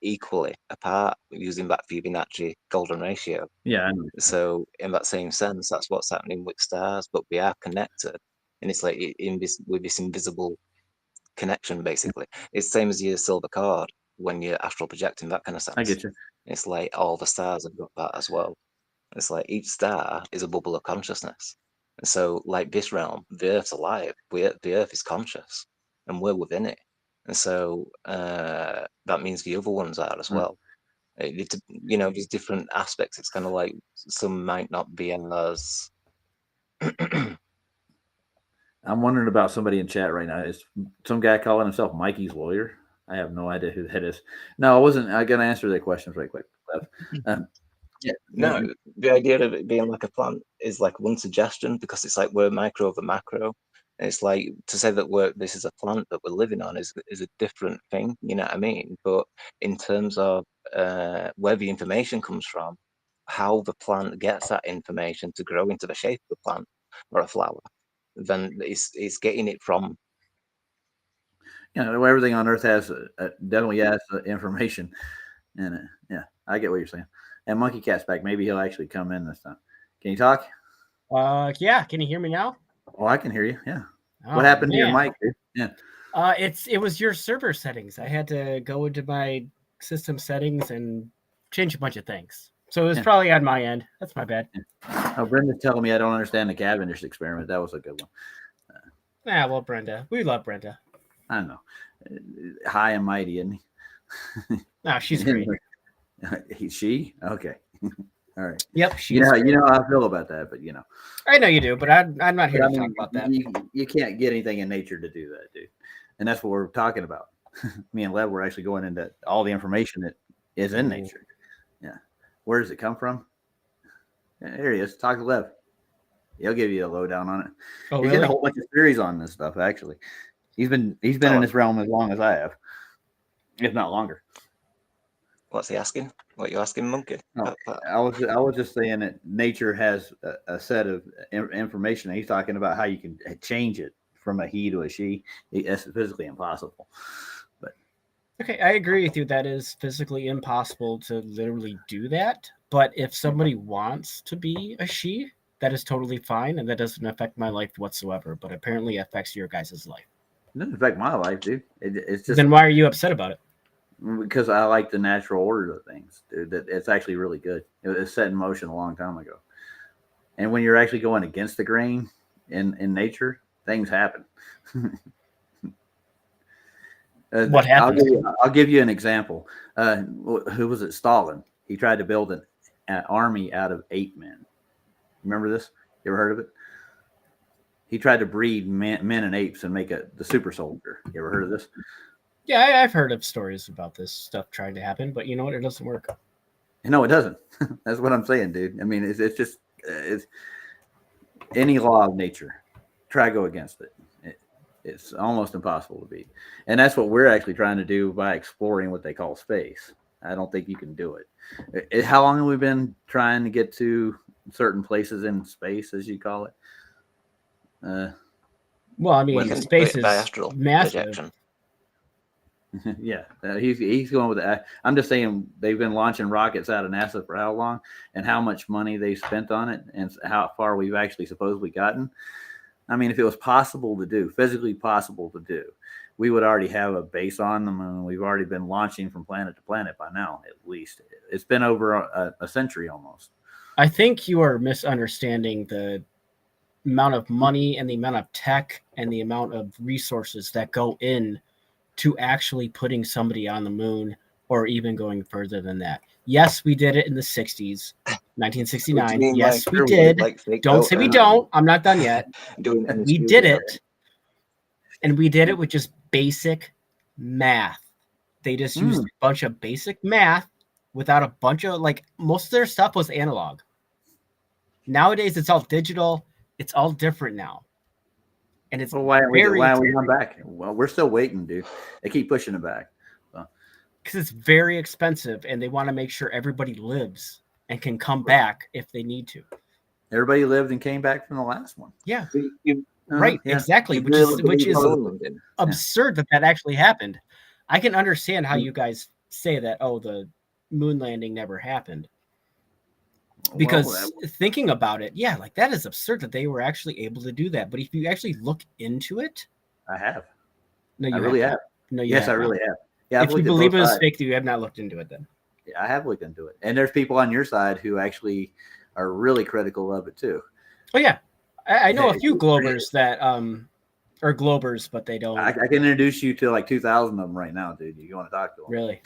equally apart using that Fibonacci golden ratio. Yeah. So in that same sense, that's what's happening with stars, but we are connected and it's like with this invisible connection. Basically, it's the same as your silver card when you're astral projecting, that kind of sense. I get you. It's like all the stars have got that as well. It's like each star is a bubble of consciousness. And so, like this realm, the Earth's alive. The Earth is conscious, and we're within it. And so that means the other ones are as well. There's different aspects. It's kind of like some might not be as. I'm wondering about somebody in chat right now. Is some guy calling himself Mikey's lawyer? I have no idea who that is. No, I wasn't. I got to answer their questions right quick. No, the idea of it being like a plant is like one suggestion, because it's like we're micro over macro. And it's like to say that this is a plant that we're living on is a different thing, you know what I mean? But in terms of where the information comes from, how the plant gets that information to grow into the shape of a plant or a flower, then it's getting it from. Everything on Earth has definitely has information, and yeah, I get what you're saying. And Monkey Cat's back. Maybe he'll actually come in this time. Can you talk? Yeah. Can you hear me now? Oh, I can hear you. Yeah. What happened to your mic, dude? Yeah. It was your server settings. I had to go into my system settings and change a bunch of things. So it was probably on my end. That's my bad. Oh, Brenda's telling me I don't understand the Cavendish experiment. That was a good one. Well, Brenda. We love Brenda. I know. High and mighty, isn't he? No, she's great. She? Okay. All right. Yep. You know how I feel about that, but I know you do, but I'm not here to talk about that. You can't get anything in nature to do that, dude. And that's what we're talking about. Me and Lev were actually going into all the information that is in nature. Yeah. Where does it come from? Yeah, here he is. Talk to Lev. He'll give you a lowdown on it. Oh, He's really? got a whole bunch of theories on this stuff, actually. He's been in this realm as long as I have, if not longer. What's he asking? What you asking, Monkey? No, I was just saying that nature has a set of information. He's talking about how you can change it from a he to a she. It's physically impossible. But okay, I agree with you. That is physically impossible to literally do that. But if somebody wants to be a she, that is totally fine, and that doesn't affect my life whatsoever. But apparently, it affects your guys' life. It doesn't affect my life, dude. It's just. Then why are you upset about it? Because I like the natural order of things, dude. That it's actually really good. It was set in motion a long time ago. And when you're actually going against the grain in nature, things happen. What happened? I'll give you an example. Who was it? Stalin. He tried to build an army out of 8 men. Remember this? You ever heard of it? He tried to breed men and apes and make the super soldier. You ever heard of this? Yeah, I've heard of stories about this stuff trying to happen, but you know what? It doesn't work. No, it doesn't. That's what I'm saying, dude. I mean, it's just it's any law of nature. Try to go against it. It's almost impossible to beat. And that's what we're actually trying to do by exploring what they call space. I don't think you can do it. How long have we been trying to get to certain places in space, as you call it? Well, I mean, space is massive. Projection. Yeah, he's going with that. I'm just saying they've been launching rockets out of NASA for how long, and how much money they spent on it, and how far we've actually supposedly gotten. I mean, if it was possible to do, physically possible to do, we would already have a base on them, and we've already been launching from planet to planet by now. At least it's been over a century almost. I think you are misunderstanding the amount of money and the amount of tech and the amount of resources that go in to actually putting somebody on the moon, or even going further than that. Yes, we did it in the 60s, 1969. Yes, we did. Don't say we don't. I'm not done yet. We did it. And we did it with just basic math. They just used a bunch of basic math without a bunch of, most of their stuff was analog. Nowadays, it's all digital. It's all different now. And it's why are we going back? Well, we're still waiting, dude. They keep pushing it back. Because it's very expensive, and they want to make sure everybody lives and can come back if they need to. Everybody lived and came back from the last one. Yeah, right, yeah. Exactly. Which is absurd that actually happened. I can understand how you guys say that. Oh, the moon landing never happened. Because thinking about it, yeah, like that is absurd that they were actually able to do that. But if you actually look into it, I have. no, you I really have. No, you yes, have I really not. have. Yeah, if you believe it was fake, you have not looked into it then. Yeah, I have looked into it. And there's people on your side who actually are really critical of it too. Oh yeah. I know a few Globers that are Globers, but they don't. I can introduce you to like 2,000 of them right now, dude. You want to talk to them? Really?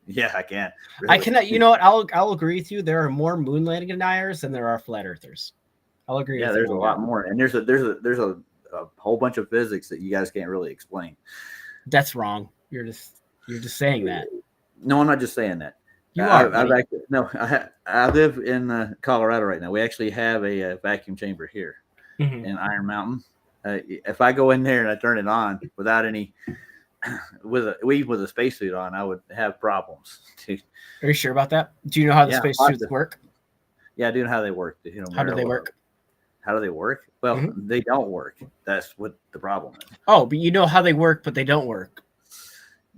Yeah, I can. Really. I cannot. You know what? I'll agree with you. There are more moon landing deniers than there are flat earthers. I'll agree. Yeah, with there's you a lot more, and there's a whole bunch of physics that you guys can't really explain. That's wrong. You're just saying that. No, I'm not just saying that. You are. I live in Colorado right now. We actually have a vacuum chamber here in Iron Mountain. If I go in there and I turn it on without any, with a spacesuit on, I would have problems. Are you sure about that? Do you know how the spacesuits work? Yeah, I do know how they work. How do they work? How do they work? Well, they don't work. That's what the problem is. Oh, but you know how they work, but they don't work.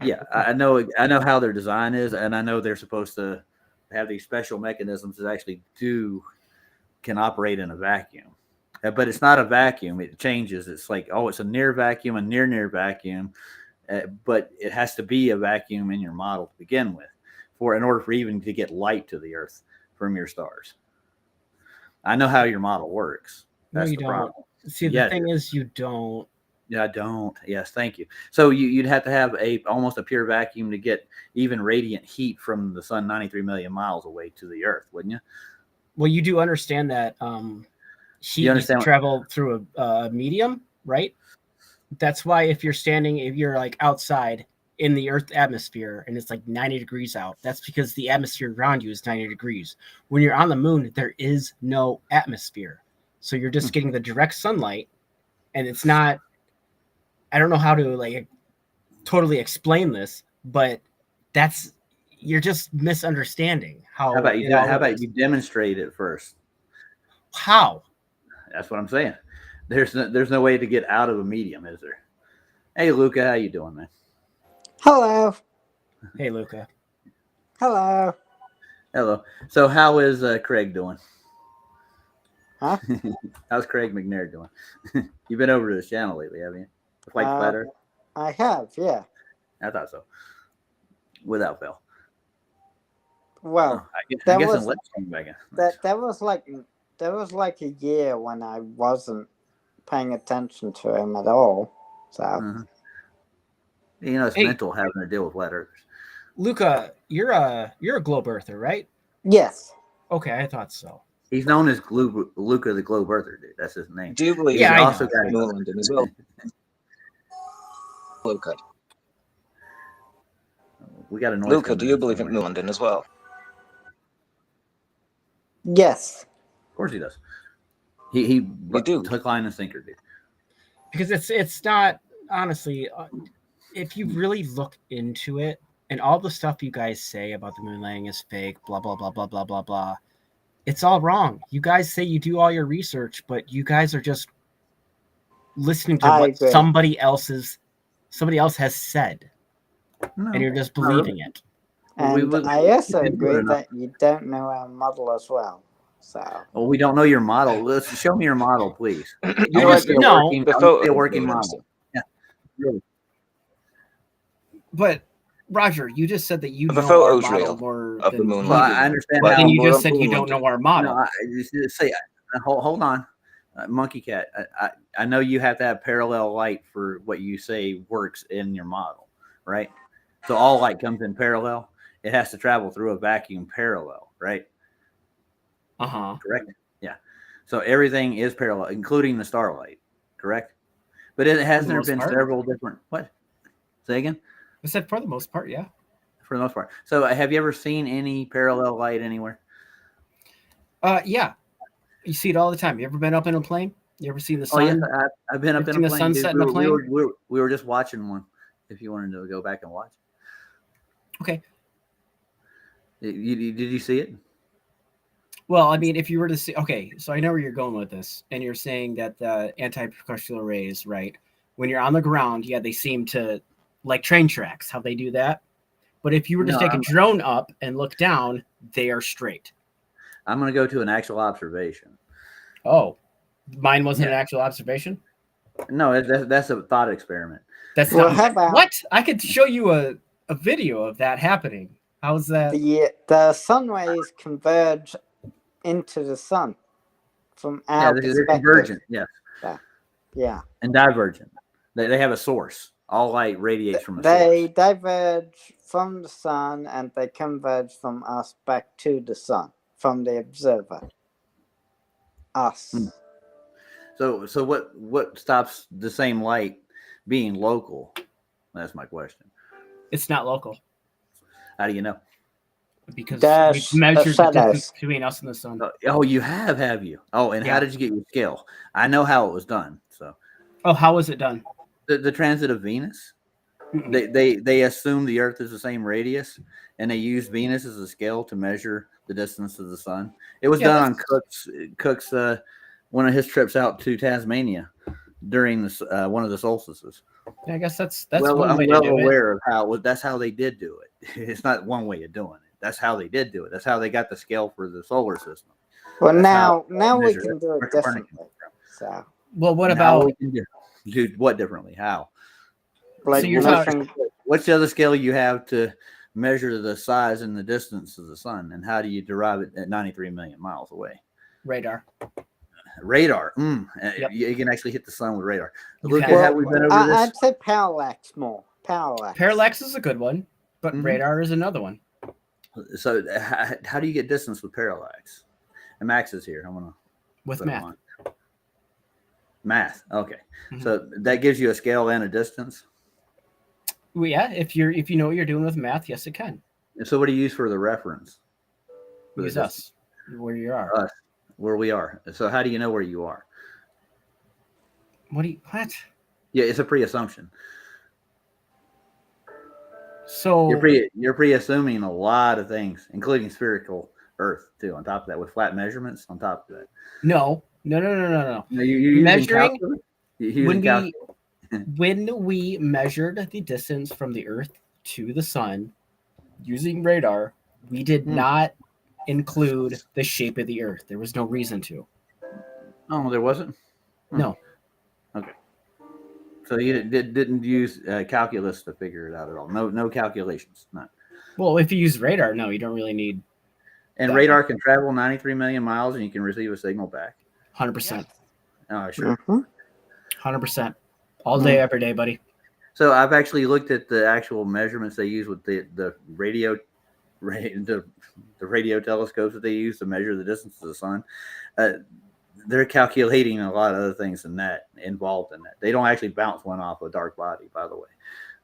Yeah, I know how their design is, and I know they're supposed to have these special mechanisms that actually can operate in a vacuum. But it's not a vacuum. It changes. It's like, it's a near vacuum, a near vacuum. But it has to be a vacuum in your model to begin with in order for even to get light to the Earth from your stars. I know how your model works. That's no, you the don't. problem. See, the thing is, you don't. Yeah, I don't. Yes, thank you. So you'd have to have almost a pure vacuum to get even radiant heat from the sun 93 million miles away to the Earth, wouldn't you? Well, you do understand that heat needs to travel through a medium, right? That's why if you're like outside in the Earth atmosphere and it's like 90 degrees out, that's because the atmosphere around you is 90 degrees. When you're on the moon, there is no atmosphere. So you're just getting the direct sunlight, and it's not, I don't know how to like totally explain this, but you're just misunderstanding how about you demonstrate it first? How? That's what I'm saying. There's no way to get out of a medium, is there? Hey, Luca, how you doing, man? Hello. Hey, Luca. Hello. Hello. So how is Craig doing? Huh? How's Craig McNair doing? You've been over to his channel lately, haven't you? Like Flat I have, yeah. I thought so. Without fail. Well, I guess let's come back in. That was like a year when I wasn't paying attention to him at all. So it's mental having to deal with flat earthers. Luca, you're a globe earther, right? Yes. Okay, I thought so. He's known as Luca the Globe Earther, dude. That's his name. Do you believe he's also got moon landing as well? Luca. We got a noise. Luca, do you believe in moon landing as well? Yes. Of course he does. He do. Hook, line, and sinker, dude. Because it's not, honestly, if you really look into it, and all the stuff you guys say about the moon landing is fake, blah, blah, blah, blah, blah, blah, blah, it's all wrong. You guys say you do all your research, but you guys are just listening to what somebody else has said, and you're just believing it. And I also agree that you don't know our model as well. So. Well, we don't know your model. Let's show me your model, please. The working model. Yeah. Really. But Roger, you just said that you know our model more of the moon. Well, I understand. And you just said you don't know our model. No, I just say, hold on, Monkey Cat. I know you have to have parallel light for what you say works in your model, right? So all light comes in parallel. It has to travel through a vacuum parallel, right? Correct. Yeah. So everything is parallel, including the starlight. Correct. But hasn't there been several different? What? Say again. I said for the most part, yeah. For the most part. So have you ever seen any parallel light anywhere? Yeah. You see it all the time. You ever been up in a plane? You ever seen the sun? Oh, yes, I've been up in a plane. The sunset in a plane? We were just watching one. If you wanted to go back and watch. Okay. Did you see it? Well, I mean, if you were to see, okay, so I know where you're going with this, and you're saying that the anti-percussional rays, right? When you're on the ground, yeah, they seem to, like train tracks, how they do that. But if you were to take a drone up and look down, they are straight. I'm going to go to an actual observation. Oh, mine wasn't an actual observation? No, that's a thought experiment. That's Well, not how about what? I could show you a video of that happening. How's that? the sun rays converge into the sun from Yeah, our they're perspective? convergent. Yes. Yeah. And divergent. They have a source. All light radiates from a They source. diverge from the sun and they converge from us back to the sun, from the observer. Us. So what stops the same light being local? That's my question. It's not local How do you know? because Dash we've measured the shadows. distance between us and the sun. Oh, you have you? Oh, and how Yeah. did you get your scale? I know how it was done. So Oh, how was it done? the transit of Venus, Mm-mm. they assume the Earth is the same radius, and they use Venus as a scale to measure the distance to the sun. It was done on Cook's one of his trips out to Tasmania during this one of the solstices. I guess that's Well, one I'm way well to do it. aware of how that's how they did do it. It's not one way of doing it. That's how they did do it. That's how they got the scale for the solar system. Well, That's now we measure can it. do it Where Copernicus differently. came So, Well, what from. Now about we can do what differently? How? like, So you're measuring- What's the other scale you have to measure the size and the distance of the sun, and how do you derive it at 93 million miles away? radar? Radar. Yep. You can actually hit the sun with radar. You Look at can. how we've been over I'd this. say parallax more. Parallax. Parallax is a good one, but Mhm. radar is another one. So how do you get distance with parallax? And Max is here. I want to With put him math. on. Math. Okay. Mhm. So that gives you a scale and a distance. Well, yeah, if you know what you're doing with math, yes, it can. And so what do you use for the reference? For the Use distance? us where you are. Us, where we are. So how do you know where you are? What? Yeah, it's a pre-assumption. So You're pre-assuming a lot of things, including spherical Earth too. On top of that, with flat measurements on top of that. no. No, you're using Measuring- calculus? You're using calculus. When we measured the distance from the Earth to the sun using radar, we did not include the shape of the Earth. There was no reason to. Oh, there wasn't. No. Okay. So you didn't use calculus to figure it out at all. No calculations. None. Well, if you use radar, no, you don't really need And That- radar can travel 93 million miles, and you can receive a signal back. 100%. Oh, sure. Mhm. 100%. All day, every day, buddy. So I've actually looked at the actual measurements they use with the radio telescopes that they use to measure the distance to the sun. They're calculating a lot of other things than that involved in that. They don't actually bounce one off a dark body, by the way.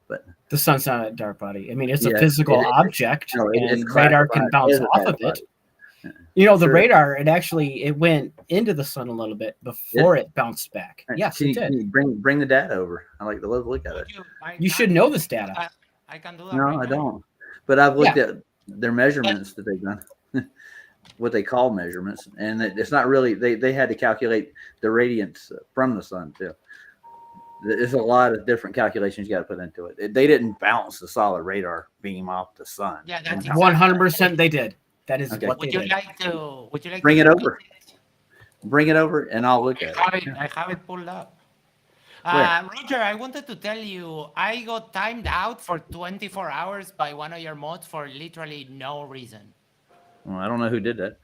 But The sun's not a dark body. I mean, it's a Yeah, physical it is. object, No, it's and radar can classified bounce as a off dark of it. body. You know, the Sure. radar, it went into the sun a little bit before it bounced back. Yes, Can it you did. bring the data over? I like to look at it. You should know this data. I can do that. No, right I now. don't. But I've looked at their measurements that they've done, what they call measurements, and it's not really. They had to calculate the radiance from the sun too. There's a lot of different calculations you got to put into it. They didn't bounce the solid radar beam off the sun. Yeah, that's And 100% they did. That is Okay. what they Would you did. like to? Would you like Bring to it repeat over. it? Bring it over, and I'll look at it. I have it pulled up. Where? Roger, I wanted to tell you, I got timed out for 24 hours by one of your mods for literally no reason. Well, I don't know who did that.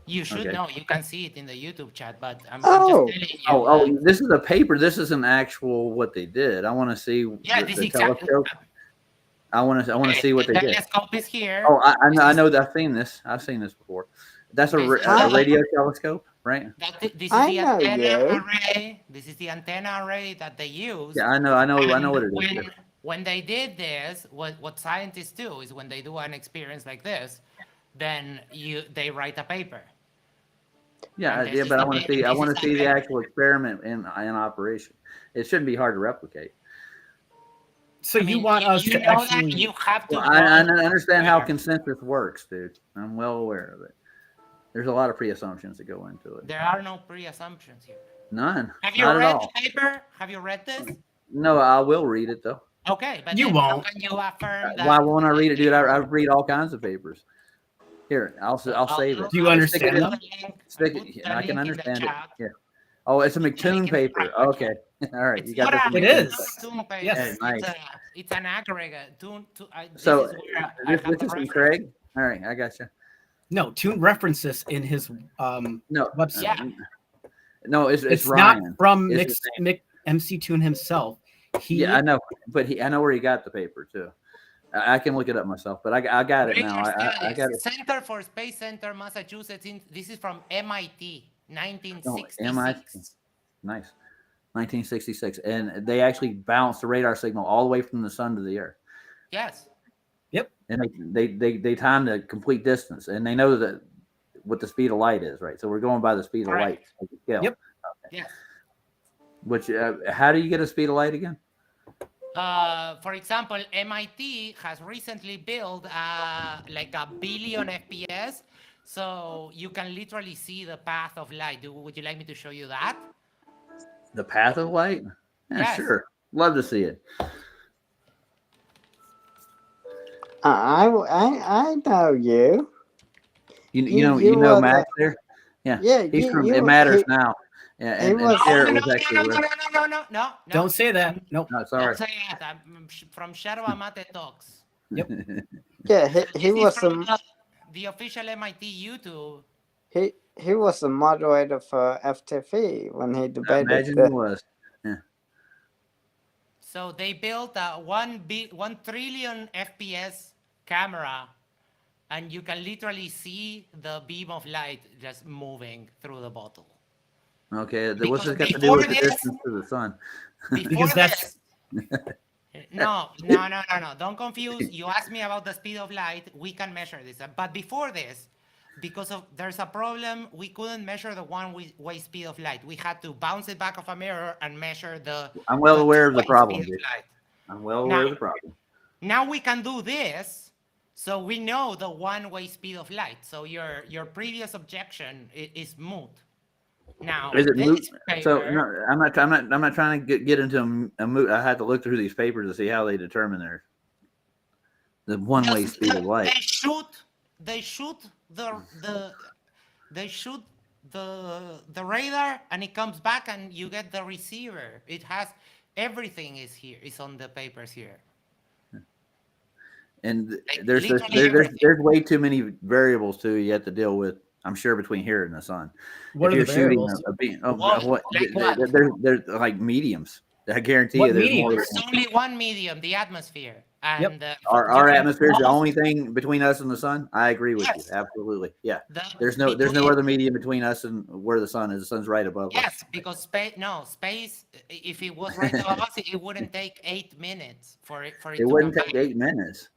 You should Okay. know. You can see it in the YouTube chat, but I'm Oh. just telling you. Oh, this is a paper. This is an actual what they did. I want to see. yeah, the this is exactly. telescope. I want to see what they the did. telescope is here. Oh, I know that I've seen this. I've seen this before. That's a radio telescope, right? This is I the know antenna you. array. This is the antenna array that they use. Yeah, I know what it And is. when they did this, what scientists do is when they do an experience like this, then they write a paper. Yeah, and this yeah, is but I the want ma- to see. I this want is to see the the ma- actual experiment in operation. It shouldn't be hard to replicate. So I you mean, want us you to know actually. that you have to. Well, I go understand how there. consensus works, dude. I'm well aware of it. There's a lot of pre-assumptions that go into it. There are no pre-assumptions here. None. Have you Not at read all. the paper? Have you read this? No, I will read it though. Okay, but You then how won't. can you affirm that? Why won't I read it, dude? I read all kinds of papers. Here, I'll save it. Do you understand them? Stick it. I can understand it. Yeah. Oh, it's a McToon paper. Okay. All right. You got this. It is. Yes. Nice. It's an aggregate. So this is where I have this the is from reference. Craig. All right, I got you. No, Toon references in his No website. Yeah. No, it's It's Ryan. not from It's MC Toon himself. Yeah, I know, but I know where he got the paper too. I can look it up myself, but I got it now. I got it. Center for Space Center, Massachusetts. This is from MIT, 1966. MIT. Nice. 1966, and they actually bounced the radar signal all the way from the sun to the earth. Yes. And they time the complete distance, and they know that what the speed of light is, right? So we're going by the speed of light. Scale. Yep. Okay. Yes. Which how do you get a speed of light again? For example, MIT has recently built like 1 billion FPS, so you can literally see the path of light. Would you like me to show you that? The path of light? Yeah, Yes. sure. Love to see it. I know you. You know Max there? Yeah. Yeah, He's from you- It Matters he- Now. Yeah, he and was- Garrett no, was actually no. Don't say that. Nope. No, sorry. Don't say that. I'm from Shadow Amate Talks. Yeah, he This is was from the official MIT YouTube. he was the moderator for FTV when he I debated. imagine he was. So they built a 1 trillion FPS camera, and you can literally see the beam of light just moving through the bottle. Okay, what's this got to do before with the this- distance to the sun? Before that's- this, no. Don't confuse. You asked me about the speed of light. We can measure this, but before this, because there's a problem, we couldn't measure the one-way speed of light. We had to bounce it back off a mirror and measure the. I'm well aware of the two-way problem. speed of dude. light. I'm well aware of the problem. Now we can do this, so we know the one-way speed of light. So your previous objection is moot. Now Is it this moot? So paper- no, I'm not trying to get into a moot. I had to look through these papers to see how they determine the one-way Yes, speed of light. They shoot the radar, and it comes back, and you get the receiver. It has everything is here. It's on the papers here. And Like, there's literally everything. there's way too many variables too you have to deal with. I'm sure between here and the sun. What if are you're the shooting variables? a beam, What? Like what? There's like mediums. I guarantee What you, there's medium? more. There's only one medium, the atmosphere. And Our you can atmosphere is the both- only thing between us and the sun. I agree with Yes. you. Absolutely. Yeah. the- There's no between- other medium between us and where the sun is. The sun's right above us. Yes, because space. If it was right above us, it wouldn't take 8 minutes for it It to wouldn't come take back. 8 minutes.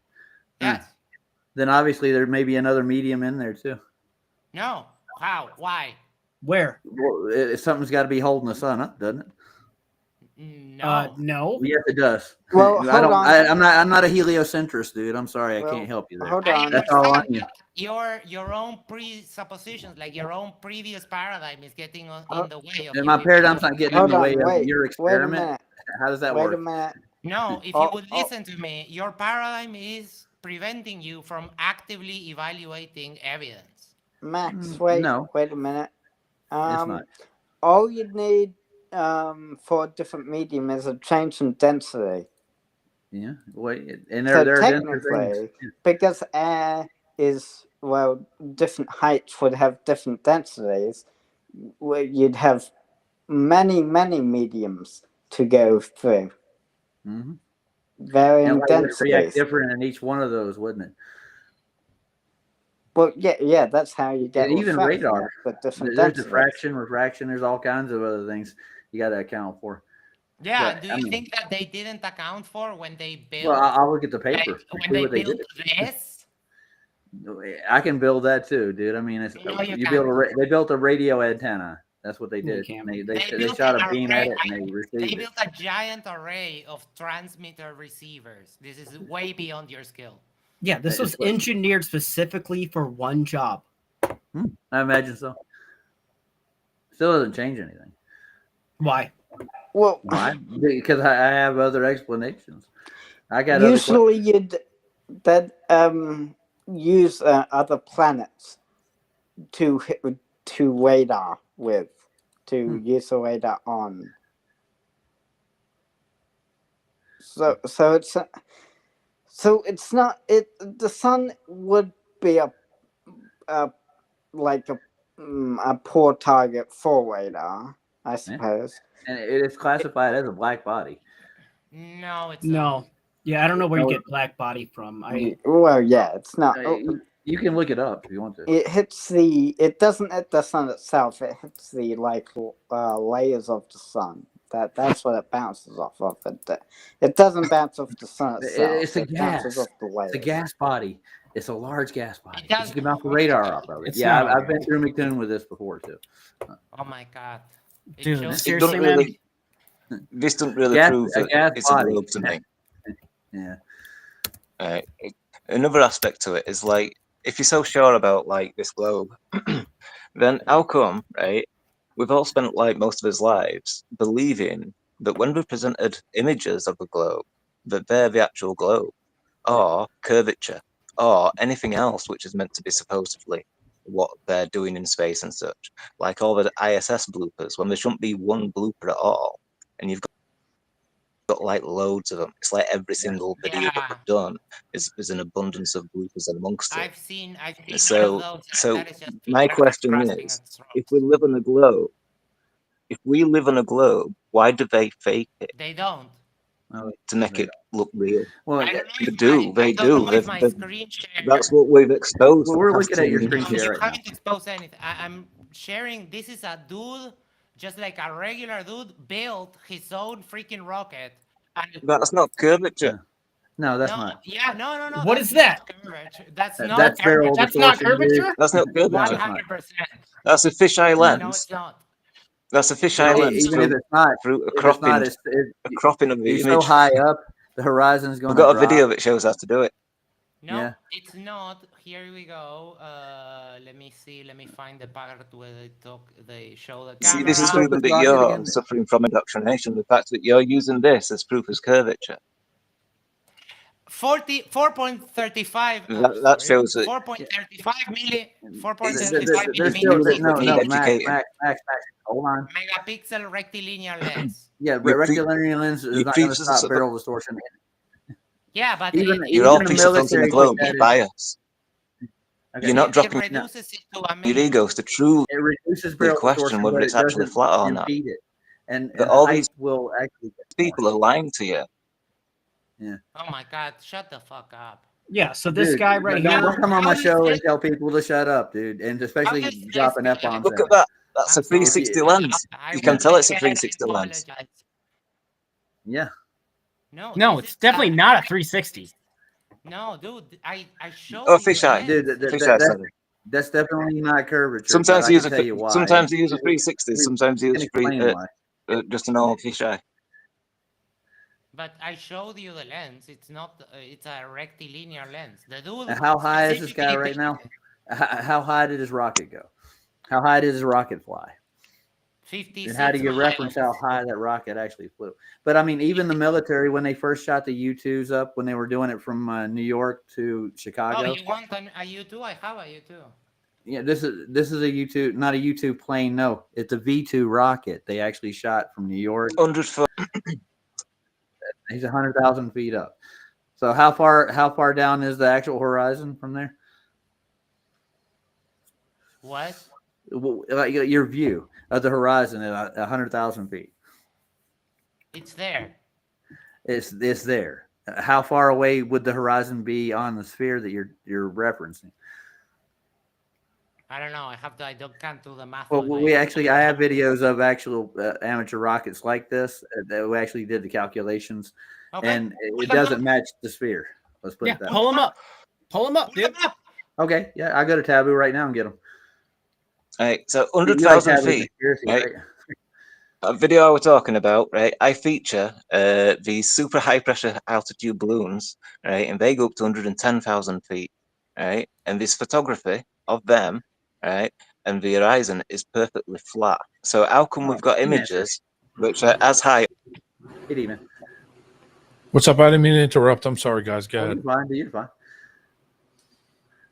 Yes. Then obviously there may be another medium in there too. No. How? Why? Where? Well, something's got to be holding the sun up, doesn't it? No. No. Yes, it does. Well, I don't. hold on. I'm not a heliocentrist, dude. I'm sorry, Well, I can't help you there. Hold I on. That's all on you. understand your own presuppositions, like your own previous paradigm, is getting in the way of. And my you. paradigm's not getting in Hold the on. way of Wait. your Wait a experiment. minute. How does that Wait a work? minute. No, if Oh, you would oh. listen to me, your paradigm is preventing you from actively evaluating evidence. Max, wait. no. Wait a minute. It's not. All you need for a different medium is a change in density. Yeah. Wait. And So there are denser technically, things. because air is, well, different heights would have different densities, where you'd have many, many mediums to go through, Mm-hmm. varying And like, it would react densities. different in each one of those, wouldn't it? Well, yeah, that's how you get And even refraction radar. with different There's densities. diffraction, refraction. There's all kinds of other things you got to account for. Yeah, But, do I you mean- think that they didn't account for when they built? Well, I'll look at the like, paper. when See they what they built did. this? I can build that too, dude. I mean, it's No, you you build can't. they built a radio antenna. That's what they No, you did. can't. They They they built shot an a beam at array- it and they They received it. built a giant array of transmitter receivers. This is way beyond your skill. Yeah, this It's was what- engineered specifically for one job. I imagine so. Still doesn't change anything. Why? Well, Why? Because I have other explanations. I got other usually you'd that use other planets to radar with, to use the radar on. So it's not it. The sun would be a poor target for radar, I suppose. And it is classified as a black body. No, it's No. not. Yeah, I don't know where you get black body from. Well, yeah, it's not. You can look it up if you want to. It hits the. It doesn't hit the sun itself. It hits the layers of the sun. That's what it bounces off of. It doesn't bounce off the sun itself. It's a gas. Off the It's a gas body. It's a large gas body. It does- You can bounce the radar off of it. It's Yeah, not I've been through McToon with this before too. Oh my god. It Dude, shows- seriously, It man? doesn't this doesn't really Gas- prove a that gas it's a body. globe to me. Yeah. Another aspect to it is like, if you're so sure about like this globe, then how come, right? We've all spent like most of our lives believing that when we're presented images of the globe, that they're the actual globe, or curvature, or anything else which is meant to be supposedly what they're doing in space and such. Like all the ISS bloopers, when there shouldn't be one blooper at all, and you've got like loads of them. It's like every single video that Yeah. we've done is an abundance of bloopers amongst it. I've seen So- all of those. so That is just my people question grasping is, at straws. If we live on a globe, why do they fake it They don't. to make it look real? Well, I don't know They if do. I They don't do. know if They've- my they've- screen share. That's what we've exposed. Well, we're the past looking at your 2 screen years. share You right now. haven't exposed anything. I'm sharing. This is a dude, just like a regular dude, built his own freaking rocket. And That's not curvature. No, that's no, not. yeah, no. What that's is that? not curvature. That's not That's barrel curvature. That's not distortion, dude. curvature? That's not curvature. 100%. That's a fisheye No, lens. it's not. That's a fisheye lens Even if through, it's not, through a if it's cropping, not, a cropping of the you're so image. high up, the horizon is going We've to got a video that shows how to do it. No, Yeah. it's not. Here we go. Let me see. Let me find the part where they show the camera. See, this is camera. proving that Rocket you're again. suffering from indoctrination. The fact that you're using this as proof as curvature. 4.35. That shows that- 4.35 million. There's 4.35 still millimeters no, Educated. Max. Hold on. megapixel rectilinear lens. Yeah, You pre- rectilinear lens is you not going to preach stop this- barrel distortion. Yeah, but Even- it, You're Even all the preaching something in the military globe. like that You're is- biased. Okay. You're not it dropping reduces it to a your minimum. egos to truly It reduces barrel question distortion, whether but it's it actually doesn't flat or not. impede it. And But all height these will actually get people are lying to you. Oh my god, shut the fuck up. Yeah, so this Dude, guy right don't- here. Don't come on my How show is and this- tell people to shut up, dude, and especially How is this- dropping F bombs. Look at that. That's I'm a 360 sorry. lens. I You can will tell it's a again 360 lens. apologize. Yeah, No, this it's is definitely not a 360. No, dude, I showed Oh, you the fisheye. dude, lens. Fisheye, sorry. that's definitely not curvature. Sometimes but they I use can a tell you why. sometimes they use a 360. We Sometimes they can use explain why. just a normal fisheye. But I showed you the lens. It's not. It's a rectilinear lens. The dude. And how high is this guy specifically right now? How high did his rocket go? How high did his rocket fly? 56 And how do you miles. reference how high that rocket actually flew? But I mean, even the military, when they first shot the U-2s up, when they were doing it from New York to Oh, Chicago, you want a U2? I have a U2. yeah, this is a U-2, not a U-2 plane. No, it's a V-2 rocket. They actually shot from New York. 100 foot. He's 100,000 feet up. So how far down is the actual horizon from there? What? Like your view of the horizon at 100,000 feet. It's there. It's there. How far away would the horizon be on the sphere that you're referencing? I don't know. I can't do the math. Well, on my- I have videos of actual amateur rockets like this that we actually did the calculations, Okay. and it Put them doesn't up. match the sphere. Let's put Yeah, it that way. pull him up. Pull him up, Put them dude. up. Okay, yeah, I go to Taboo right now and get them. Right, so 100,000 feet. Right. A video I was talking about, right? I feature these super high pressure altitude balloons, right? And they go up to 110,000 feet, right? And this photography of them, right? And the horizon is perfectly flat. So how come we've got images which are as high? Good evening. What's up? I didn't mean to interrupt. I'm sorry, guys. Go Oh, ahead. you're fine. You're fine.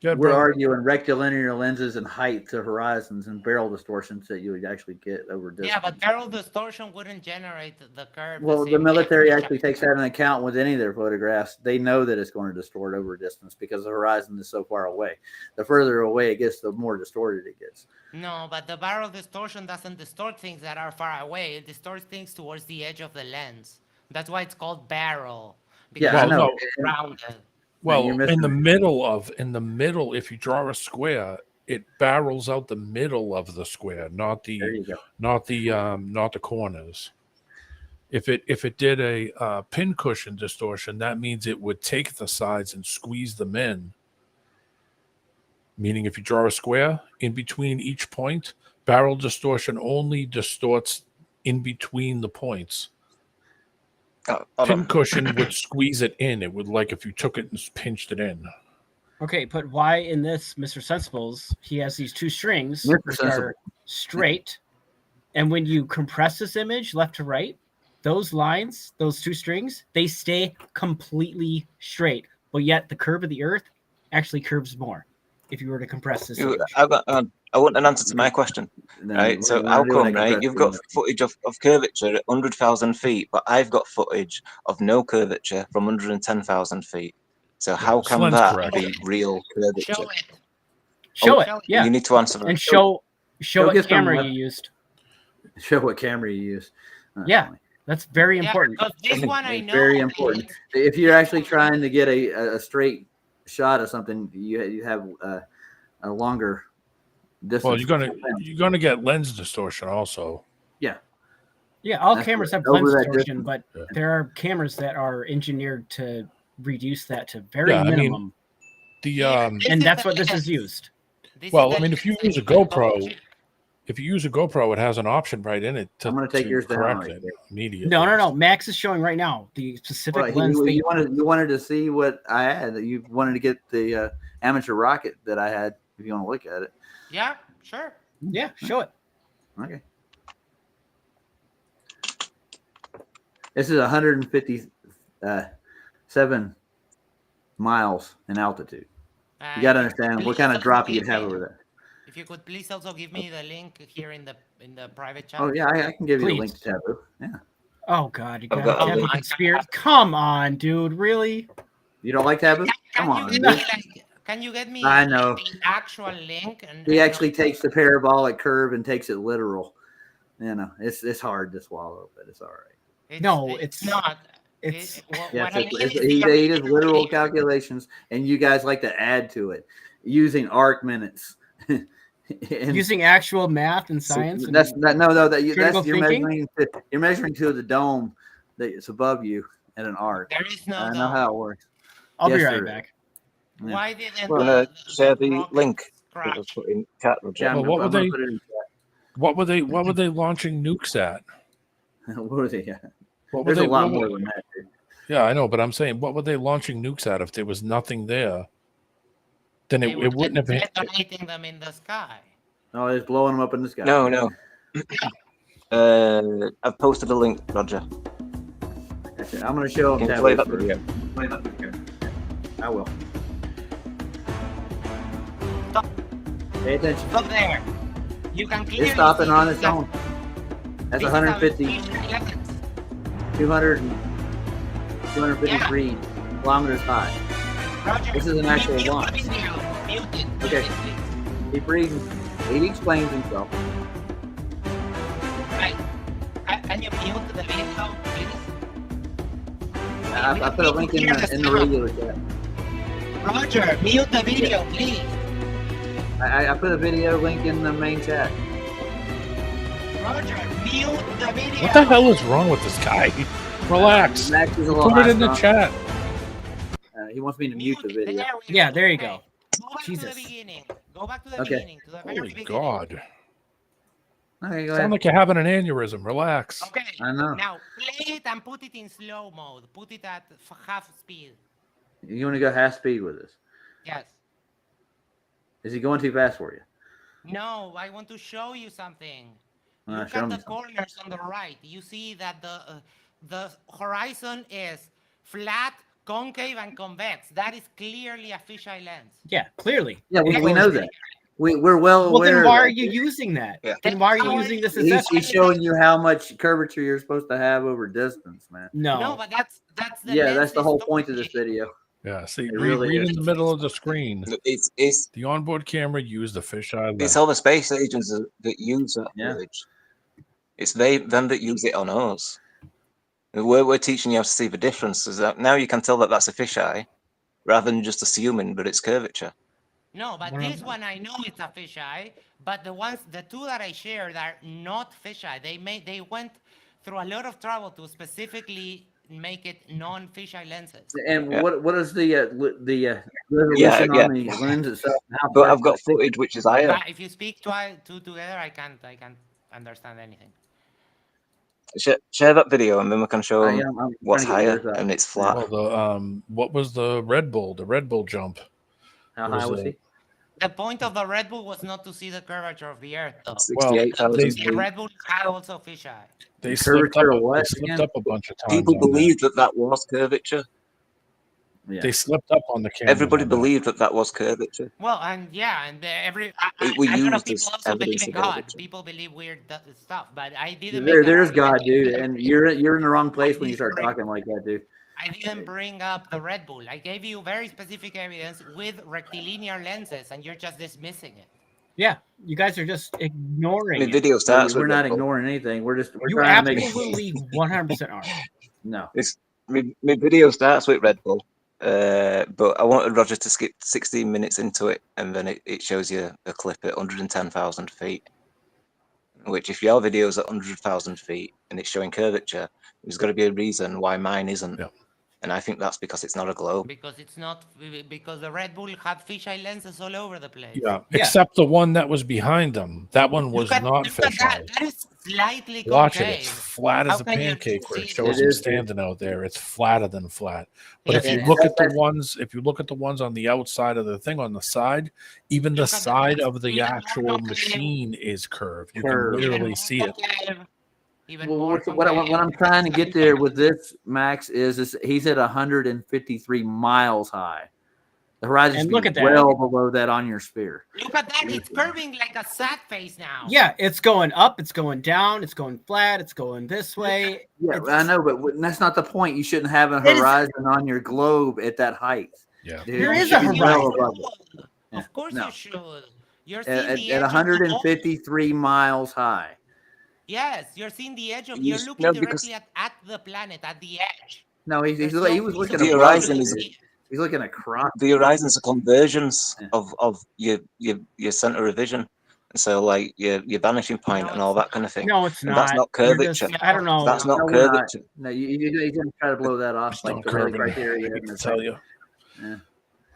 Good, We're bro. arguing rectilinear lenses and height to horizons and barrel distortions that you would actually get over distance. Yeah, but barrel distortion wouldn't generate the curve. Well, the same way military as actually takes that into account with any of their photographs. They know that it's going to distort over distance because the horizon is so far away. The further away it gets, the more distorted it gets. No, but the barrel distortion doesn't distort things that are far away. It distorts things towards the edge of the lens. That's why it's called barrel. Because Yeah, I it's know. rounded. Well, you're in the missing middle, if you draw a square, it barrels out the middle of the square, not There you go. not the corners. If it did a pincushion distortion, that means it would take the sides and squeeze them in. Meaning, if you draw a square in between each point, barrel distortion only distorts in between the points. Pincushion would squeeze it in. It would, like if you took it and pinched it in. Okay, but why in this Mr. Sensibles, he has these two strings Mr. which Sensible. are straight, and when you compress this image left to right, those lines, those two strings, they stay completely straight, but yet the curve of the Earth actually curves more if you were to compress this image. I want an answer to my question. Right, so how come, right? You've got footage of curvature at 100,000 feet, but I've got footage of no curvature from 110,000 feet. So how can Slen's that correct. be real curvature? Show it. Show it, yeah. You need to answer that. And show Go what get some camera web- you used. Show what camera you use. Yeah, that's very Yeah, important. because this one I It's know. very important. If you're actually trying to get a straight shot of something, you have a longer distance. Well, you're gonna get lens distortion also. Yeah. Yeah, all That's cameras right. have lens Over that distortion, distance. but there are cameras that are engineered to reduce that to very Yeah, I mean, minimum. And that's what this is used. Well, I mean, if you use a GoPro, it has an option right in it to, I'm gonna take yours down correct right it there. immediately. No. Max is showing right now the specific Right, lens. you wanted to see what I had. You wanted to get the amateur rocket that I had. If you want to look at it. Yeah, sure. Yeah, show it. Okay. This is 157 miles in altitude. You got to understand what kind of drop you'd have over there. If you could please also give me the link here in the private chat. Oh yeah, I can give you Please. the link to Taboo. Yeah. Oh God, you I've got got a Taboo link. Conspiracy. Come on, dude, really? You don't like Taboo? Come on. dude. Can you get me I know. the actual link? He actually takes the parabolic curve and takes it literal. You know, it's hard to swallow, but it's all right. It's not. It's Yes, what I need is he the does literal calculations, and you guys like to add to it using arc minutes. And using actual math and science. That's critical you're thinking? measuring to the dome that's above you at an arc. There is no I know dome. how it works. I'll Yes, be there right is. back. Yeah. Why didn't Want to share the rocket link that crash? was put in chat, Roger? Yeah, Well, I'm gonna put it in what were they launching nukes at? chat. What was it? Yeah. What were There's a lot what more were- than that. Dude. Yeah, I know, but I'm saying, what were they launching nukes at if there was nothing there? Then They it were wouldn't have been. detonating them in the sky. Oh, it's blowing them up in the sky. No. I've posted a link, Roger. That's it. I'm going to show You them can play that Taboo video. I will. Stop. Pay attention. Stop there. You can clearly It's stopping see on its that own. That's this is 150, a station 200, 253 kilometers high. Roger, This is an actual mute launch. the video. Mute it. Okay. Mute it, please. He breathes. He explains himself. Right. Can you mute the video, please? I put a link in the regular chat. Roger, mute the video, please. I put a video link in the main chat. Roger, mute the video. What the hell is wrong with this guy? Relax. Max is a little Put it in the hostile. chat. He wants me to mute the video. There we Yeah, go. there you Okay. go. Go back Jesus. to the beginning. Go back to the Okay. beginning, to the very Holy beginning. God. Okay, go Sound ahead. like you're having an aneurysm. Relax. Okay. I know. Now play it and put it in slow mode. Put it at half speed. You want to go half speed with this? Yes. Is he going too fast for you? No, I want to show you something. Look Show at me the something. corners on the right. You see that the horizon is flat, concave and convex. That is clearly a fisheye lens. Yeah, clearly. Yeah, we know that. We're well Well, aware. then why of are that, you dude. using that? Yeah. Then why are you using this as He's showing you how much curvature you're supposed to have over distance, man. No, but that's the Yeah, that's lens the whole is point of this totally- video. Yeah, see, It read, really read is. in the middle of the screen. It's The onboard camera used the fisheye lens. it's all the space agents that use that Yeah. footage. It's them that use it on us. We're teaching you how to see the difference. Is that now you can tell that that's a fisheye, rather than just assuming that it's curvature. No, but this one I know it's a fisheye. But the two that I shared are not fisheye. They went through a lot of trouble to specifically make it non-fisheye lenses. And Yeah. what is the resolution on the lens itself? How But I've far- got footage which is higher. But if you speak two together, I can't understand anything. Share that video and then we can show I them am- I'm what's trying to get higher yours up. and it's flat. Well, what was the Red Bull? The Red Bull jump. How was high was it? he? The point of the Red Bull was not to see the curvature of the Earth, though. 68,000 they- feet. The Red Bull had also fisheye. They slipped Curvature up. of what They slipped again? up a bunch of times. People on that. believed that was curvature. Yeah. They slipped up on the camera. Everybody believed that was curvature. Well, and yeah, and We a lot of used people as also believe evidence in of God. curvature. People believe weird stuff, but I didn't. There's God, dude, and you're in the wrong place when you start talking like that, dude. I didn't bring up the Red Bull. I gave you very specific evidence with rectilinear lenses, and you're just dismissing it. Yeah, you guys are just ignoring The it. video starts We're with not Red Bull. ignoring anything. We're You trying to make absolutely 100% are. no. My video starts with Red Bull, but I wanted Roger to skip 16 minutes into it, and then it shows you a clip at 110,000 feet. Which, if your video is at 100,000 feet and it's showing curvature, there's got to be a reason why mine isn't. Yep. And I think that's because it's not a globe. Because it's not because the Red Bull had fisheye lenses all over the place. Yeah, except the one that was behind them. That one was not Look at fisheye. that is slightly Watch it. concave. It's flat How as a can you pancake where it see shows that? him It is, standing out there. It's flatter than flat. But Yeah, if you and look at the that's- ones, if you look at the ones on the outside of the thing on the side, even the Look at the side ones of the even more actual concave. machine is curved. You Curved. can Even literally more see it. concave, Even Well, more what I'm concave. trying to get there with this, Max, is he's at 153 miles high. The horizon And speed look is at that. well below that on your sphere. Look at that. It's curving like a sad face now. Yeah, it's going up, it's going down, it's going flat, it's going this way. Yeah, It's- I know, but that's not the point. You shouldn't have a It is- horizon on your globe at that height. Yeah. Dude, There you is should a be well horizon. above it. Yeah, Of course no. you should. You're seeing At, the at edge of the ball. 153 miles high. Yes, you're seeing the edge of. You You're s- looking no, because- directly at the planet, at the edge. No, he There's was no looking The above horizon it, is- dude. He's looking across. The horizons are conversions Yeah. of your center of vision. And so like your vanishing point No, and all it's that kind of thing. No, it's And not. that's not You're just- curvature. I don't know. That's not No, we're not. curvature. No, you're going to try to blow that off It's like not the really curving. criteria. I can tell you. Yeah.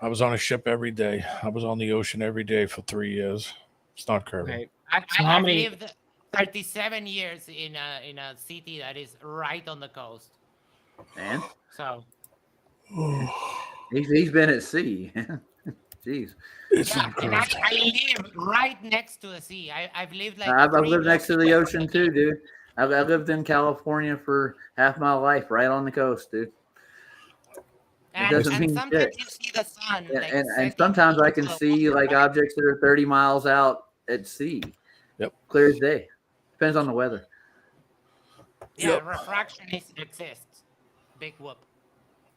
I was on a ship every day. I was on the ocean every day for 3 years. It's not curving. Okay. I So how many- lived 37 years in a city that is right on the coast. And So he's been at sea. Jeez. It's yeah, not and curved. I live right next to the sea. I've lived like. I've 3 lived next to blocks the away ocean from too, dude. I lived in California for half my life, right on the coast, dude. And, doesn't and mean sometimes shit. you see the sun. Yeah, like, and setting sometimes I can into the see water, like right? objects that are 30 miles out at sea. Yep. Clear as day. Depends on the weather. Yeah, Yep. refraction exists. Big whoop.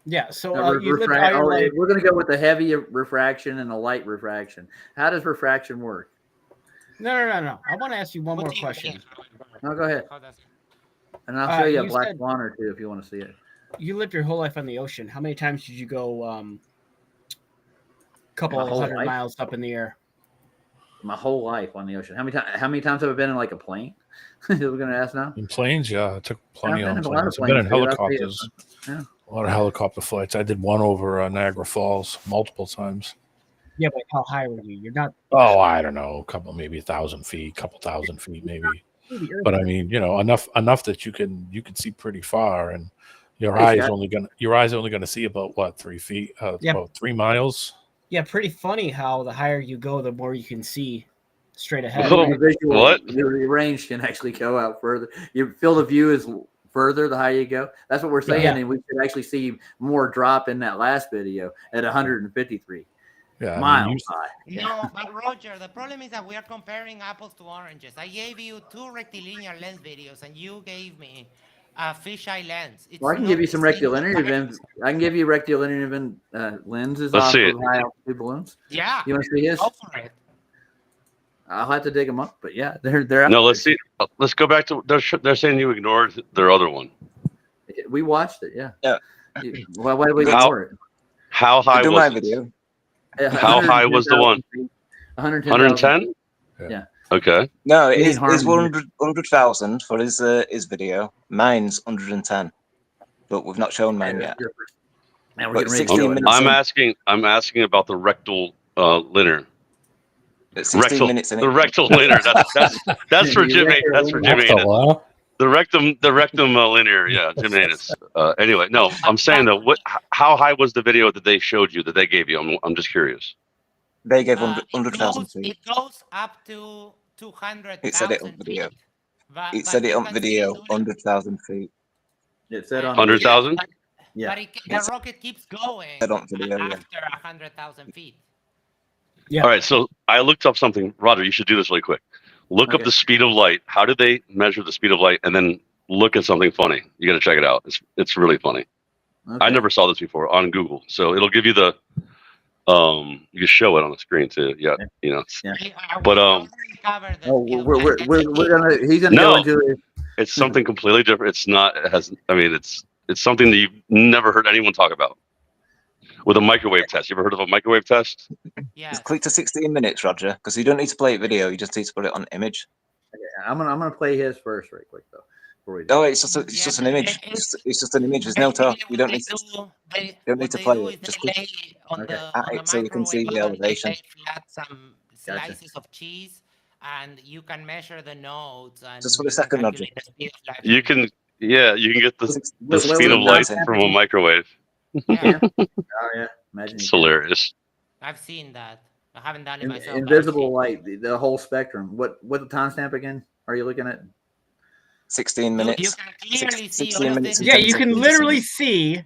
Yeah, so Now, you lived all your life. we're going to go with the heavy refraction and the light refraction. How does refraction work? No. I want to ask you one What more do you question. think? No, go ahead. How does- And I'll show you a you black said- swan or two if you want to see it. You lived your whole life on the ocean. How many times did you go couple My whole hundred life? miles up in the air? My whole life on the ocean. How many times have I been in like a plane? We're going to ask now. In planes, yeah, I took plenty I've on been in a lot of planes. I've been in planes, dude. I'll tell you. helicopters. Yeah. A lot of helicopter flights. I did one over Niagara Falls multiple times. Yeah, but how high were you? You're not. Oh, I don't know, a couple, maybe 1,000 feet, couple thousand feet, maybe. But I mean, enough that you can see pretty far, and your Hey, eyes Scott. only gonna see about what 3 feet, Yeah. about 3 miles. Yeah, pretty funny how the higher you go, the more you can see straight ahead. Oh, Your visual- what? Your range can actually go out further. Your field of view is further, the higher you go. That's what we're saying, Yeah. and we should actually see more drop in that last video at 153 miles high. No, but Roger, the problem is that we are comparing apples to oranges. I gave you 2 rectilinear lens videos, and you gave me a fisheye lens. It's Well, I can not give you the some same rectilinear comparison. event. I can give you rectilinear event lenses Let's off see of it. high altitude balloons. Yeah, You want to see his? go for it. I'll have to dig them up, but yeah, they're out No, there. let's see. Let's go back to. They're saying you ignored their other one. We watched it. Yeah. Yeah. Well, why did we How- ignore it? How high Do my was it? video. How high was the one? 110? Yeah. Okay. No, You it need is harmony. 100,000 for his video. Mine's 110, but we've not shown mine yet. Now we're But getting ready to 16 show it. minutes. I'm asking about the rectal linear. It's 16 Rectal, minutes in the it. rectal linear. That's for Jim. That's for Jim Anus. The rectum linear. Yeah, Jim Anus. Anyway, no, I'm saying though, how high was the video that they showed you that they gave you? I'm just curious. They gave It 100,000 goes- feet. It goes up to 200,000 It said it on video. feet. But, It but said it you on can see video, during- 100,000 feet. It said on 100,000? But, Yeah. but the rocket keeps going Said on video, yeah. after 100,000 feet. Yeah. All right, so I looked up something. Roger, you should do this really quick. Look up Okay. the speed of light. How do they measure the speed of light? And then look at something funny. You got to check it out. It's really funny. Okay. I never saw this before on Google, so it'll give you the you can show it on the screen too. Yeah, you know. But, Oh, we're gonna. He's gonna No. go into it. It's something completely different. It's not. It has. I mean, it's something that you've never heard anyone talk about. With a microwave test. You ever heard of a microwave test? Yes. Just click to 16 minutes, Roger, because you don't need to play it video. You just need to put it on image. Okay, I'm gonna play his first, right quick though. Before we do. Oh, it's just an image. It's just an image. There's no talk. You don't need to. Don't need to play it. Just click. So you can see the elevation. Add some Gotcha. slices of cheese, and you can measure the nodes. And Just for a you can second, Roger. calculate the speed of light. You can. Yeah, you can get the Wait, speed wait, of light wait. from a microwave. Yeah, Oh yeah. Imagine It's you can. hilarious. I've seen that. I haven't done it myself. but I've Invisible seen light, the whole spectrum. What the timestamp again? Are you looking at? 16 it. minutes. You can clearly see 16 all of minutes this. and Yeah, you can 10 literally seconds. see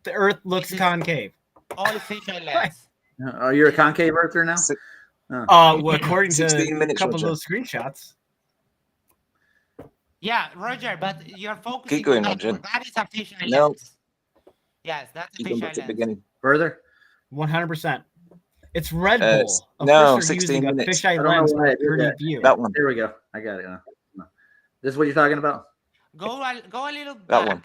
the Earth looks This is- concave. All fisheye lens. Oh, you're a concave earther now. Si- Well, according to 16 a minutes, couple of Roger. those screenshots. Yeah, Roger, but you're focusing. Keep going, on Roger. that is a fisheye No. lens. Yes, that's a You can go fisheye to the lens. beginning. Further. 100%. It's Red Uh, Bull. Of no, course they're 16 using minutes. a I fisheye don't know lens why I for did 30 that. view. That one. There we go. I got it. No. This is what you're talking about. Go a little That back. one.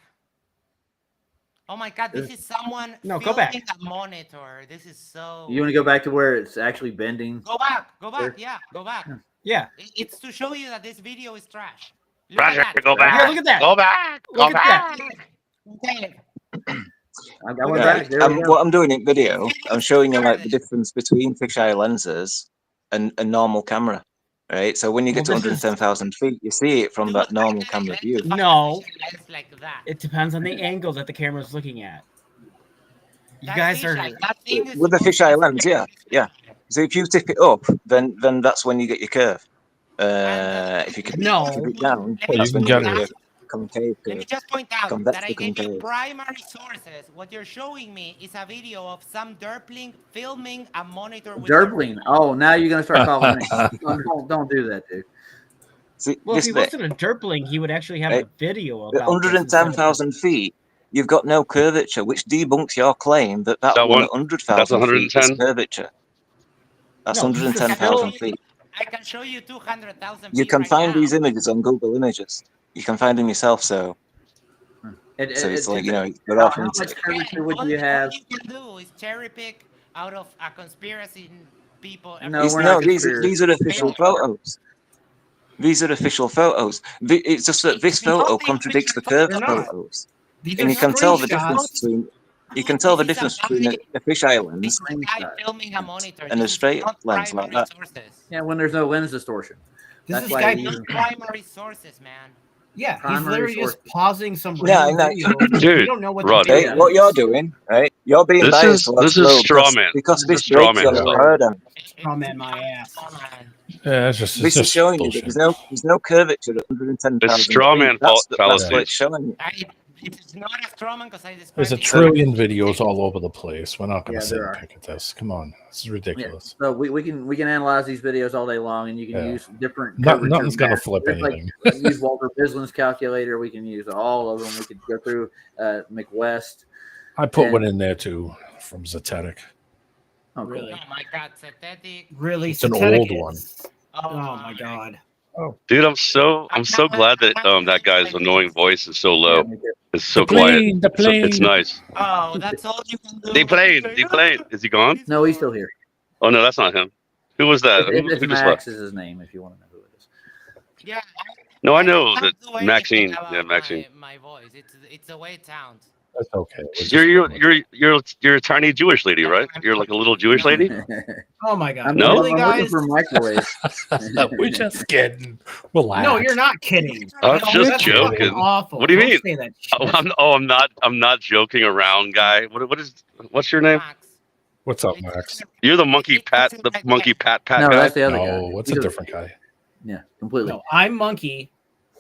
Oh my God, this is someone No, go back. filming a monitor. This is so. You want to go back to where it's actually bending? Go back. Go There. back. Yeah, go back. Yeah. It's to show you that this video is trash. Look Roger, at that. go back. Yeah, look at that. Go back. Look at that. Okay. I went Right. back. There we go. What I'm doing in video, I'm showing you like the difference between fisheye lenses and a normal camera. Right. So when you get to Well, this is- 110,000 feet, you see it from that normal camera view. No. Lens like that. It depends on the angle that the camera's looking at. You That's guys are. fisheye. That thing is With the supposed fisheye to lens, yeah, yeah. So if you tip it up, then that's when you get your curve. If you can No. tip it down, Let me that's when you get get it. your concave Let me curve. just point out Convex that I to gave you concave. primary sources. What you're showing me is a video of some derpling filming a monitor with Derbling. Oh, now you're gonna start calling me. Don't do that, dude. See, Well, if this he bit, wasn't a derpling, he would actually have Right. a video at about this instead of- 110,000 feet, you've got no curvature, which debunks your claim that That one one- at 100,000 that's feet 110? is curvature. That's No, 110,000 still- feet. I can show you 200,000 You feet can right find now. these images on Google Images. You can find them yourself, so it's like, you know, they're how off into much it. curvature would all you have? All you can do is cherry pick out of a conspiracy people. No, These, we're no, not these conspiracy. are official photos. These are official photos. It's just that this It's not photo the contradicts the official curved They're not. photos. These And are you can tell the screenshots. difference between the This is difference a between a fisheye This lens is a guy filming a monitor. and a This is straight not lens like primary that. Sources. Yeah, when there's no lens distortion. This That's is why guy. you- Not primary sources, man. Yeah, he's Primary literally source. just pausing some Yeah, random I know. video. Dude, You don't know what Rod. to do. Right? What you're doing, right, You're being This biased. is straw man. Because This is this straw breaks man your stuff. paradigm. Oh man, my ass. Yeah, it's just This is showing bullshit. you there's no curvature at 110,000 It's straw degrees. man That's fallacies. what it's showing you. It's not a straw man because I described There's a it. trillion videos all over the place. We're not going to Yeah, sit there and are. pick at this. Come on, this is ridiculous. So we can analyze these videos all day long, and you can use different. Nothing's going to math. flip There's anything. we can use Walter Bislin's calculator. We can use all of them. We could go through McWest. I put and- one in there too from Zetetic. Oh, Really? Oh my god, synthetic. Really? It's an Synthetic old one. is- Oh my god. Dude, I'm so glad that that guy's annoying voice is so low. It's so plane, quiet. the plane. It's nice. Oh, that's all you can do. They played. Is he gone? No, he's still here. Oh no, that's not him. Who was that? It's Who just Max left? is his name. If you want to know who it is. Yeah. No, I know don't that do anything Maxine. about Yeah, Maxine. My voice. It's the way it sounds. That's okay. You're a tiny Jewish lady, right? You're like a little Jewish lady. Oh my god. I'm No? Really, I'm looking guys? for microwave. We're just kidding. Relax. No, you're not kidding. I was No, just that's joking. fucking Awful. What do you Don't mean? say that shit. I'm not joking around, guy. What's your name? Max. What's up, Max? You're the monkey pat No, guy. that's the other guy. No, what's a He's different guy? Yeah, completely. No, I'm Monkey.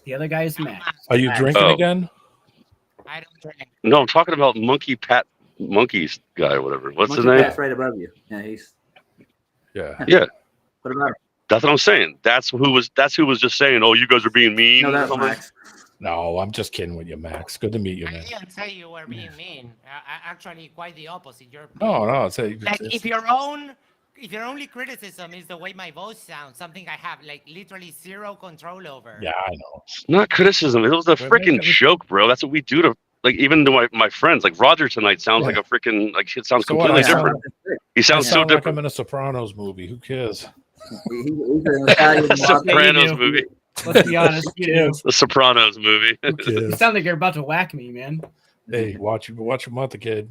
The other guy is Max. Are you drinking Oh. again? I don't drink. No, I'm talking about monkeys guy or whatever. What's his Monkey name? Pat's right above you. Yeah, he's. Yeah. Yeah, What about him? that's what I'm saying. That's who was just saying, oh, you guys are being mean. No, or that's something. Max. No, I'm just kidding with you, Max. Good to meet you, I man. didn't say you were being mean. Actually, quite the opposite. You're No, it's like if your only criticism is the way my voice sounds, something I have like literally zero control over. yeah, I know. It's not criticism. It was a We're freaking making- joke, bro. That's what we do to even to my friends. Like Roger tonight sounds like a freaking it sounds So what, completely I different. He I sounds so sound like different. I'm in a Sopranos movie. Who cares? He's an Italian mafia. Sopranos do. movie. Let's be honest, you do. The Sopranos movie. Who You cares? sound like you're about to whack me, man. Hey, watch your mother, kid.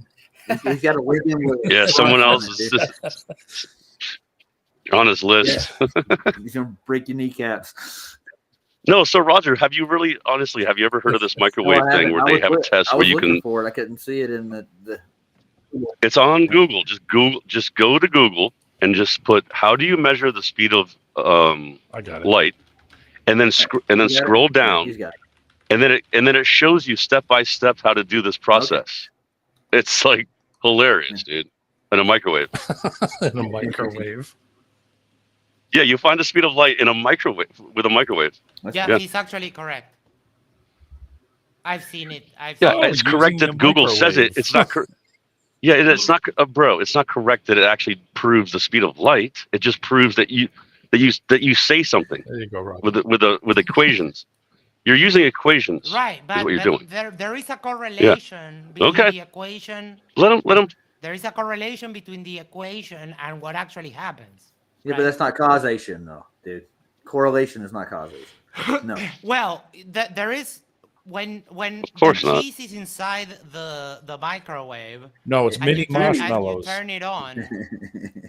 He's got a wig in with Yeah, someone else is on his list. He's gonna break your kneecaps. No, so Roger, have you ever heard of this microwave No, I thing haven't. where I they was have a look- test I where was you looking can? for it. I couldn't see it in the. It's on Google. Just go to Google and just put how do you measure the speed of I got it. light, and then scroll down, He's got it. and then it shows you step by step how to do this process. It's like hilarious, dude. In a microwave. In a microwave. Yeah, you find the speed of light in a microwave with a microwave. Yeah, Yeah. he's actually correct. I've seen it. Yeah, Oh, it's correct using that the Google says it. microwave. It's not correct. Yeah, it's not, bro. It's not correct that it actually proves the speed of light. It just proves that you say something There you go, Rob. with equations. You're using equations. Right, but, what you're but doing. there is a correlation between Okay. the equation. Let them. There is a correlation between the equation and what actually happens. Yeah, but that's not causation, though, dude. Correlation is not causation. No. Well, there is when course the not. cheese is inside the microwave. No, it's and mini you turn- and marshmallows. you turn it on.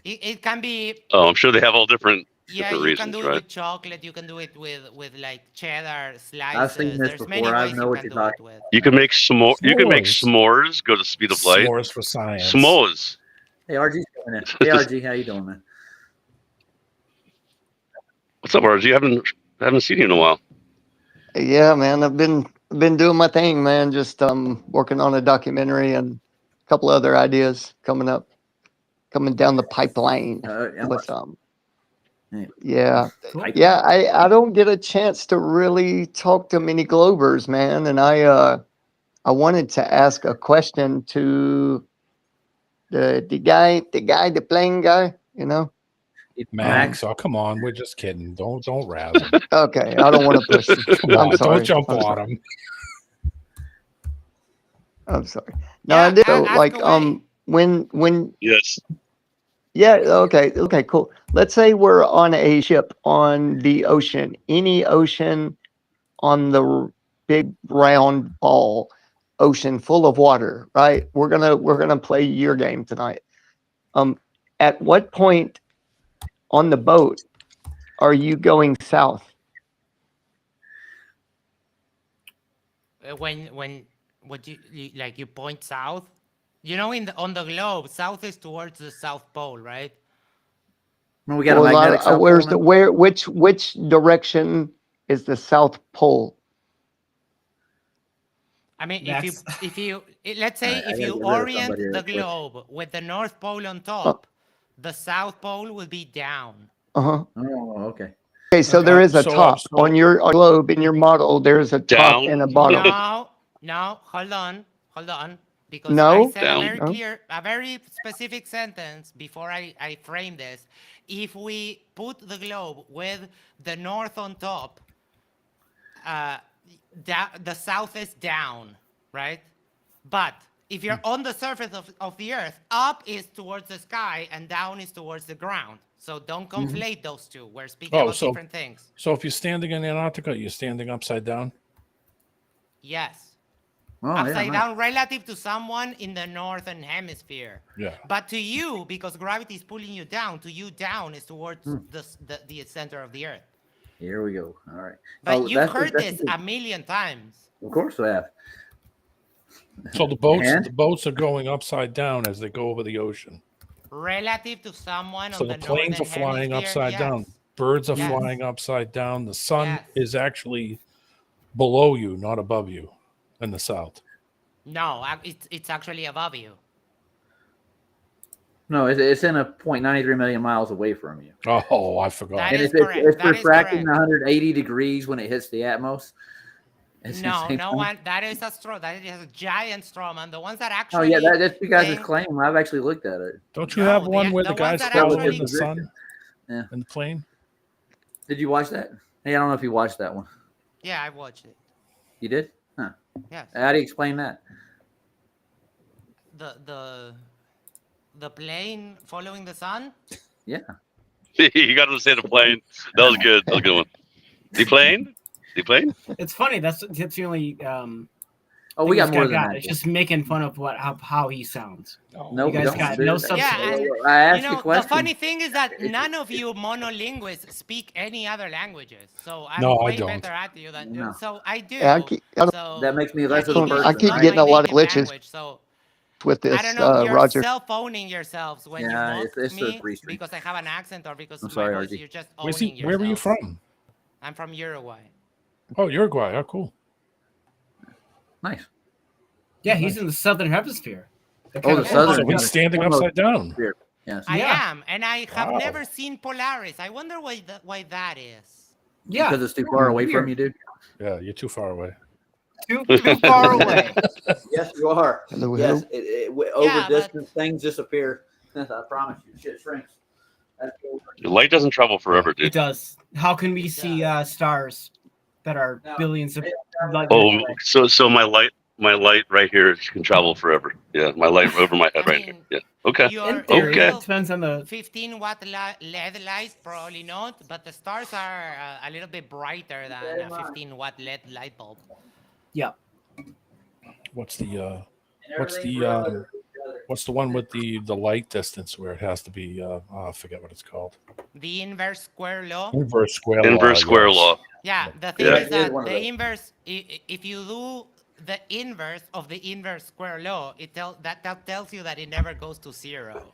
it can be. Oh, I'm sure they have all different Yeah, different you can reasons, do it right? with chocolate. You can do it with like cheddar slices. I've seen this There's many before. I ways know you what can you're do it talking with. You can make You can make S'mores. s'mores. Go to speed of light. S'mores for science. S'mores. Hey, RG's coming in. Hey, RG, how you doing, man? What's up, RG? Haven't seen you in a while. Yeah, man, I've been doing my thing, man. Just working on a documentary and a couple other ideas coming down the pipeline. But yeah, yeah, I don't get a chance to really talk to many Globers, man, and I wanted to ask a question to the plane guy, you know. Max, oh come on, we're just kidding. Don't razz him. Okay, I don't want to push him. Come on, I'm sorry. don't jump I'm on sorry. him. I'm sorry. No, I did. So, like, when Yes. yeah, okay, cool. Let's say we're on a ship on the ocean, any ocean on the big round ball ocean full of water, right? We're gonna play your game tonight. At what point on the boat are you going south? When what you like you point south. You know, on the globe, south is towards the South Pole, right? Well, we got a magnetic South where's Pole the which direction is the South Pole? I mean, let's say if you orient the globe with the North Pole on top, the South Pole will be down. Uh-huh. Oh, okay. Okay, so there is a top on your globe in your model. There's a top and a bottom. No, hold on, because No? I said a very specific sentence before I frame this. If we put the globe with the north on top, the south is down, right? But if you're on the surface of the earth, up is towards the sky and down is towards the ground. So don't conflate those two. We're speaking about different things. So if you're standing in Antarctica, you're standing upside down? Yes. Oh, upside down relative to someone in the northern hemisphere. Yeah. But to you, because gravity is pulling you down, down is towards the center of the earth. Here we go. All right. But you've heard this a million times. Of course we have. So the boats are going upside down as they go over the ocean. Relative to someone So on the planes are flying upside down. Birds are flying upside down. The sun is actually below you, not above you in the south. No, it's actually above you. No, it's in a 0.93 million miles away from you. Oh, I forgot. That and is it's correct. refracting 180 degrees when it hits the atmos. That is a giant straw, man. The ones that actually. Oh yeah, that's you guys' claim. I've actually looked at it. Don't you have one where the guy's following the sun? Yeah. In the plane. Did you watch that? Hey, I don't know if you watched that one. Yeah, I watched it. You did? Huh. Yes. How do you explain that? The plane following the sun? Yeah. You got to say the plane. That was good. That was a good one. The plane? The plane? It's funny. That's the only. We got more than that. It's just making fun of how he sounds. No, you guys got no substance. I asked you a question. The funny thing is that none of you monolinguists speak any other languages. So I'm way better at you than you. So I do. That makes me less of a person. I keep getting a lot of glitches with this, I don't know, you're Roger. cell phoning yourselves when you mock me because I have an accent or because I'm sorry, you're just owning yourself. Where were you from? I'm from Uruguay. Oh, Uruguay. Oh, cool. Nice. Yeah, he's in the southern hemisphere. The southern. So he's standing upside down. Yes. I am, and I have never seen Polaris. I wonder why that is. Yeah, because it's too far away from you, dude. Yeah, you're too far away. Too far away. Yes, you are. Hello, Yes, hello. over distance, things disappear. I promise you, shit shrinks. The light doesn't travel forever, dude. It does. How can we see stars that are billions of light? Oh, so my light right here can travel forever. Yeah, my light over my head right here. Yeah. Okay. Okay. It depends on the 15-watt LED light, probably not, but the stars are a little bit brighter than a 15-watt LED light bulb. Yeah. What's the one with the light distance where it has to be? I forget what it's called. The inverse square law. Inverse square law. Yeah, the thing is that the inverse. If you do the inverse of the inverse square law, that tells you that it never goes to zero.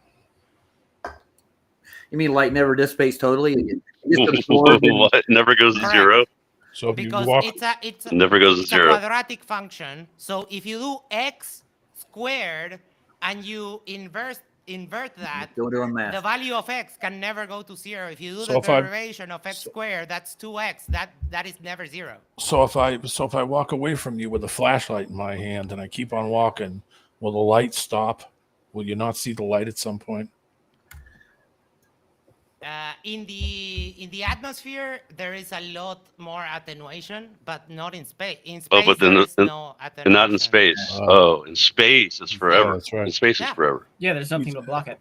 You mean light never dissipates totally? What? Never goes to zero? So if because you walk, it's never goes to zero. A quadratic function. So if you do x squared and you invert that, the value of x can never go to zero. If you do the derivation of x squared, that's 2x. That is never zero. So if I walk away from you with a flashlight in my hand and I keep on walking, will the light stop? Will you not see the light at some point? In the atmosphere, there is a lot more attenuation, but not in space. In space, there is no attenuation. Not in space. Oh, in space, it's forever. Yeah, that's right. In space, it's forever. Yeah, there's nothing to block it.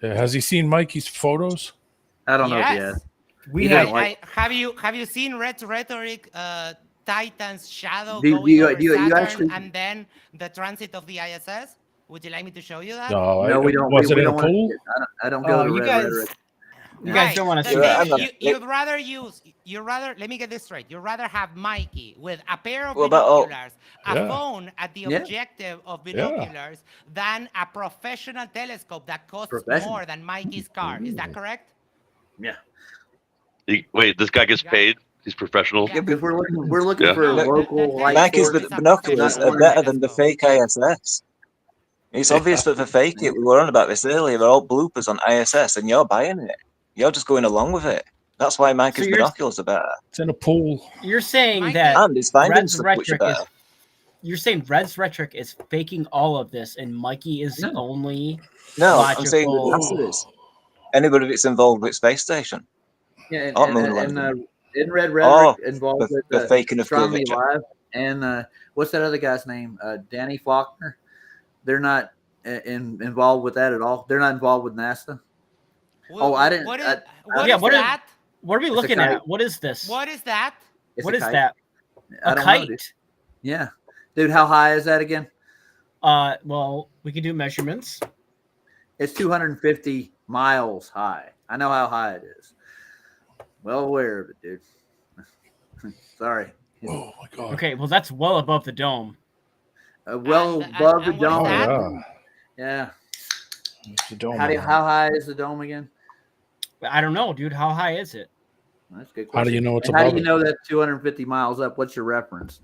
Yeah, has he seen Mikey's photos? I don't know if he has. Have you seen Red's Rhetoric? Titan's shadow do going you over Saturn, actually, and then the transit of the ISS? Would you like me to show you that? No, we don't. Was it we in don't a pool? I don't go to you Red guys. Rhetoric. You guys don't want to see that. You'd rather, let me get this straight. You'd rather have Mikey with a pair of binoculars, a phone at the objective of binoculars, than a professional telescope that costs more than Mikey's car. Is that correct? Yeah. Wait, this guy gets paid? He's professional? Yeah, because we're looking for local light Mikey's sources. binoculars are better than the fake ISS. It's obvious that they fake it. We were on about this earlier. They're all bloopers on ISS, and you're buying it. You're just going along with it. That's why Mikey's binoculars are better. It's in a pool. You're saying that and it's finding Red's stuff which are rhetoric better. is. You're saying Red's rhetoric is faking all of this, and Mikey is the only. No, I'm saying that NASA is. Anybody that's involved with space station. Yeah, and in Red Rhetoric involved with the faking of Astronomy curvature. Live, and what's that other guy's name? Danny Faulkner. They're not involved with that at all. They're not involved with NASA. I didn't. What is that? What are we looking at? What is this? What is that? What is that? A kite? Know, yeah, dude. How high is that again? Well, we can do measurements. It's 250 miles high. I know how high it is. Well aware of it, dude. Sorry. Oh my god. Okay, well that's well above the dome. Well above the dome. Yeah. The dome. How high is the dome again? I don't know, dude. How high is it? That's a good question. How do you know it's above? How do you know that's 250 miles up? What's your reference?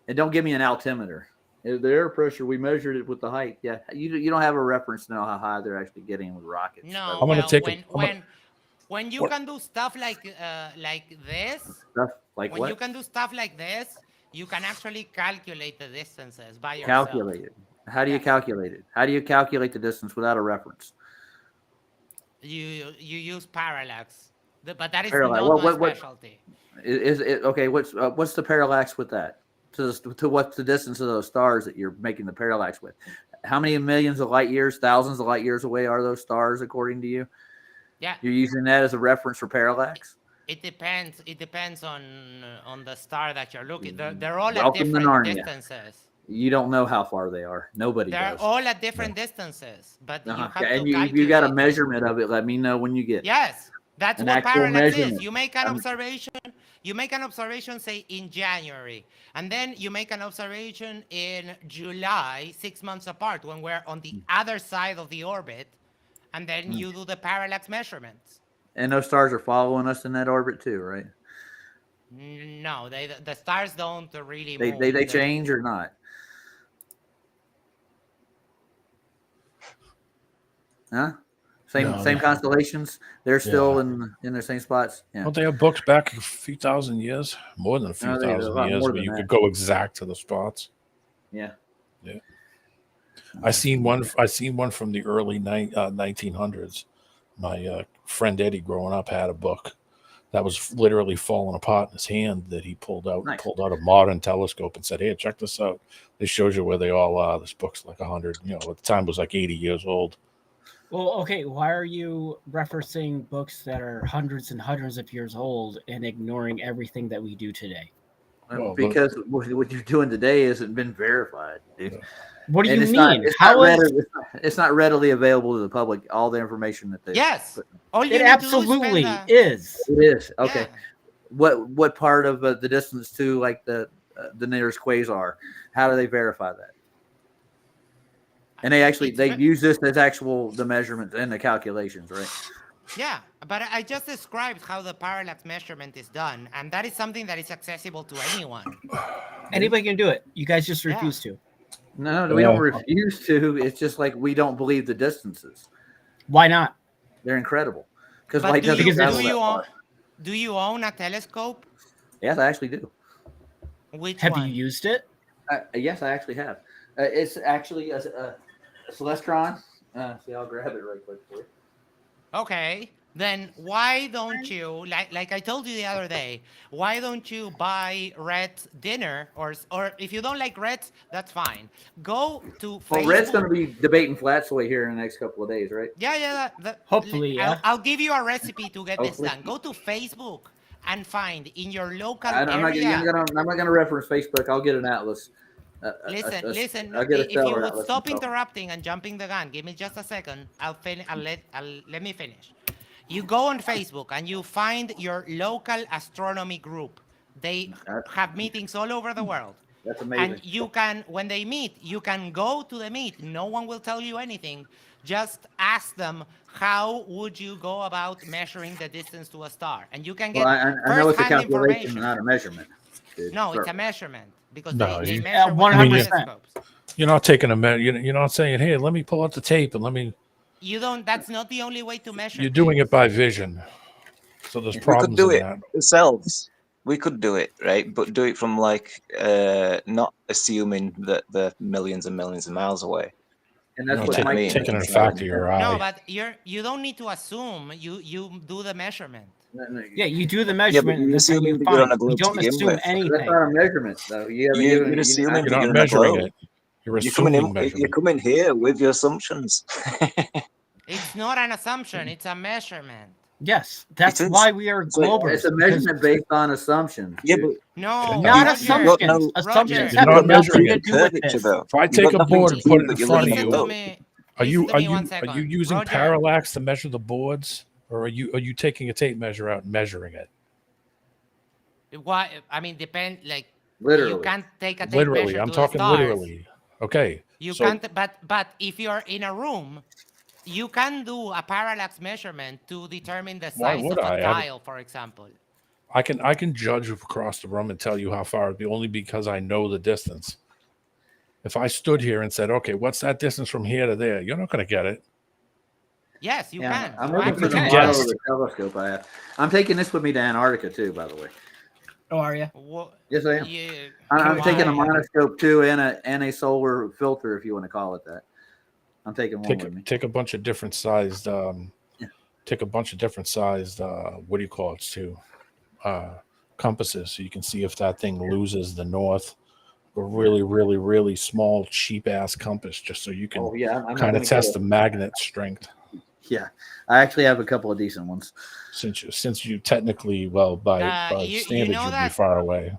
And don't give me an altimeter. The air pressure, we measured it with the height. Yeah, you don't have a reference to know how high they're actually getting with rockets. No, I'm gonna take when you can do stuff like this, when you can do stuff like this, you can actually calculate the distances by yourself. Calculate it. How do you calculate it? How do you calculate the distance without a reference? You use parallax, but that is parallax. not my specialty. Is it okay? What's the parallax with that? To what's the distance of those stars that you're making the parallax with? How many millions of light years, thousands of light years away are those stars according to you? Yeah. You're using that as a reference for parallax? It depends. It depends on the star that you're looking. They're all at different distances. You don't know how far they are. Nobody does. They're all at different distances, but you have to and you got a measurement of it. Let me know when you get it. Yes, that's what parallax is. You make an observation. You make an observation, say, in January, and then you make an observation in July, 6 months apart, when we're on the other side of the orbit, and then you do the parallax measurements. And those stars are following us in that orbit too, right? No, the stars don't really move. They change or not? Huh? Same constellations. They're still in their same spots. Yeah. Don't they have books back a few thousand years? More than a few thousand years, where you could go exact to the spots. Yeah. Yeah. I seen one from the early 1900s. My friend Eddie, growing up, had a book that was literally falling apart in his hand that he pulled out. Nice. Pulled out a modern telescope and said, "Here, check this out. This shows you where they all are." This book's like 100. At the time it was like 80 years old. Well, okay, why are you referencing books that are hundreds and hundreds of years old and ignoring everything that we do today? Because what you're doing today hasn't been verified, dude. What do you mean? It's not readily available to the public, all the information that they... Yes. It absolutely is. It is. Okay. Yeah. What part of the distance to like the nearest quasar, how do they verify that? And they use this as the measurements and the calculations, right? Yeah, but I just described how the parallax measurement is done, and that is something that is accessible to anyone. Anybody can do it. You guys just refuse to. No, we don't refuse to. It's just like we don't believe the distances. Why not? They're incredible. Because light doesn't travel that far. Do you own a telescope? Yes, I actually do. Which have one? you used it? Yes, I actually have. It's actually a Celestron. See, I'll grab it right quick for you. Okay, then why don't you, like I told you the other day, why don't you buy Red's dinner, or if you don't like Red's, that's fine. Go to Facebook. Well, Red's going to be debating Flatsway here in the next couple of days, right? Yeah. Hopefully, yeah. I'll give you a recipe to get this done. Go to Facebook and find in your local area. I'm not going to reference Facebook. I'll get an atlas. Listen. If you would stop interrupting and jumping the gun, give me just a second. Let me finish. You go on Facebook and you find your local astronomy group. They have meetings all over the world. That's amazing. And you can, when they meet, you can go to the meet. No one will tell you anything. Just ask them, how would you go about measuring the distance to a star? And you can get I know it's a first-hand calculation, information. not a measurement. Dude. No, it's a measurement because No, they you- measure with 100%. telescopes. You're not taking you're not saying, hey, let me pull out the tape and let me. You don't. That's not the only way to measure. You're doing it by vision. So there's We could problems do in it that. ourselves. We could do it, right? But do it from like not assuming that they're millions and millions of miles away. And that's No, what take- Mike taking a factor your eye. No, but you don't need to assume. You do the measurement. Yeah, you do the measurement. you and that's how assume you that you're on find. a globe You to don't begin assume with. That's anything. not a measurement, though. You're assuming You're that not you're in a measuring globe. it. You're You're coming assuming in. measurement. You're coming here with your assumptions. It's not an assumption. It's a measurement. Yes, that's It is. why we are It's like- globers. It's a because- measurement based on assumptions. Yeah, dude. but No, Not Roger, assumptions. no, Assumptions You're have not nothing measuring to it. do with curvature this. though. If I You've take got a nothing board to and put prove it that in you front live of in a listen to you, globe. me. are you Listen to me one are second. you using Roger, parallax to measure the boards, or are you taking a tape measure out and measuring it? Why? I mean, depend. Like Literally. you can't take a tape Literally, measure I'm to talking the stars. literally. Okay. You so can't. But if you're in a room, you can do a parallax measurement to determine the Why size would of a I? tile, for example. I can judge across the room and tell you how far it'd be only because I know the distance. If I stood here and said, okay, what's that distance from here to there? You're not going to get it. Yes, you Yeah, can. I'm You looking for the actually model Yes. of the telescope I have. I'm taking this with me to Antarctica too, by the way. Oh, are you? Yes, I am. Yeah. I'm taking a Why? monoscope too and a solar filter, if you want to call it that. I'm taking one with me. Take a bunch of different sized take a bunch of different sized what do you call it too compasses, so you can see if that thing loses the north. A really, really, really small, cheap ass compass, just so you can Oh yeah, I'm not kind of gonna test get the magnet strength. Yeah, I actually have a couple of decent ones. Since you technically, well, by You standards, know you'd be that- far away.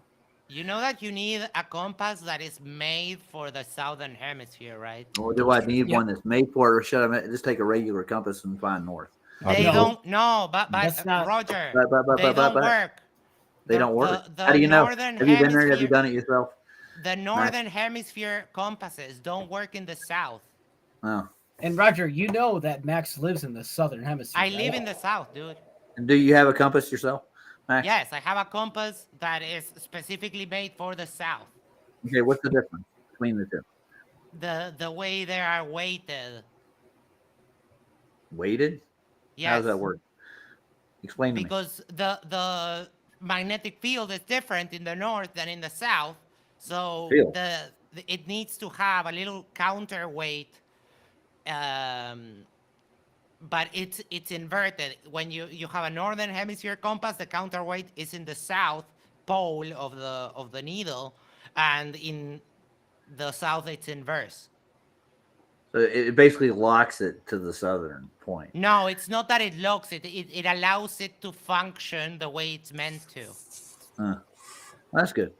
You know that you need a compass that is made for the southern hemisphere, right? Or do I need Yep. one that's made for it, or should I just take a regular compass and find north? They No. don't. No, but That's not- Roger, But they don't work. They The- don't work. the How do you know? northern Have you been there? Have you hemisphere- done it yourself? The northern hemisphere compasses don't work in the south. No. And Roger, you know that Max lives in the southern hemisphere. I live in the south, dude. And do you have a compass yourself, Max? Yes, I have a compass that is specifically made for the south. Okay, what's the difference between the two? The way they are weighted. Weighted? Yes. How does that work? Explain to me. Because the magnetic field is different in the north than in the south, so Field. it needs to have a little counterweight, but it's inverted. When you have a northern hemisphere compass, the counterweight is in the south pole of the needle, and in the south it's inverse. So it basically locks it to the southern point. No, it's not that it locks it. It allows it to function the way it's meant to. That's good.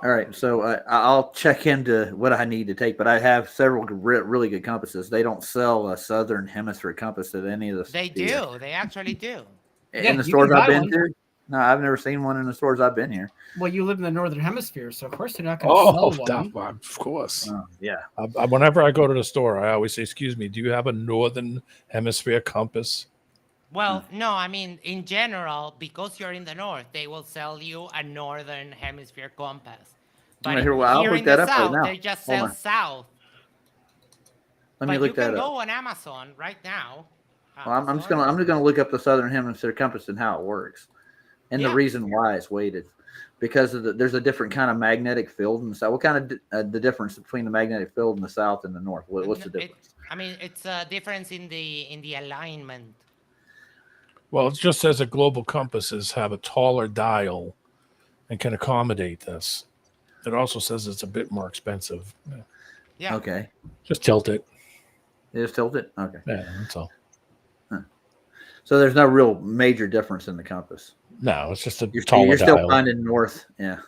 All right, so I'll check into what I need to take, but I have several really good compasses. They don't sell a southern hemisphere compass at any of the. They do. They actually do. In the stores I've been to. No, I've never seen one in the stores I've been here. Well, you live in the northern hemisphere, so of course they're not going to Oh, sell one. of course. Yeah. Whenever I go to the store, I always say, "Excuse me, do you have a northern hemisphere compass?" Well, no, I mean, in general, because you're in the north, they will sell you a northern hemisphere compass. But Here, well, I'll here look in that the up right south, now. they just Hold sell on. south. Let me But look you can that up. go on Amazon right now. Well, I'm just gonna look up the southern hemisphere compass and how it works, and the Yeah. reason why it's weighted, because of there's a different kind of magnetic field in the south. What kind of the difference between the magnetic field in the south and the north? What's the difference? I mean, it's a difference in the alignment. Well, it just says that global compasses have a taller dial and can accommodate this. It also says it's a bit more expensive. Yeah. Okay. Just tilt it. Just tilt it. Okay. Yeah, that's all. So there's no real major difference in the compass. No, it's just a You're taller still dial. finding north. Yeah.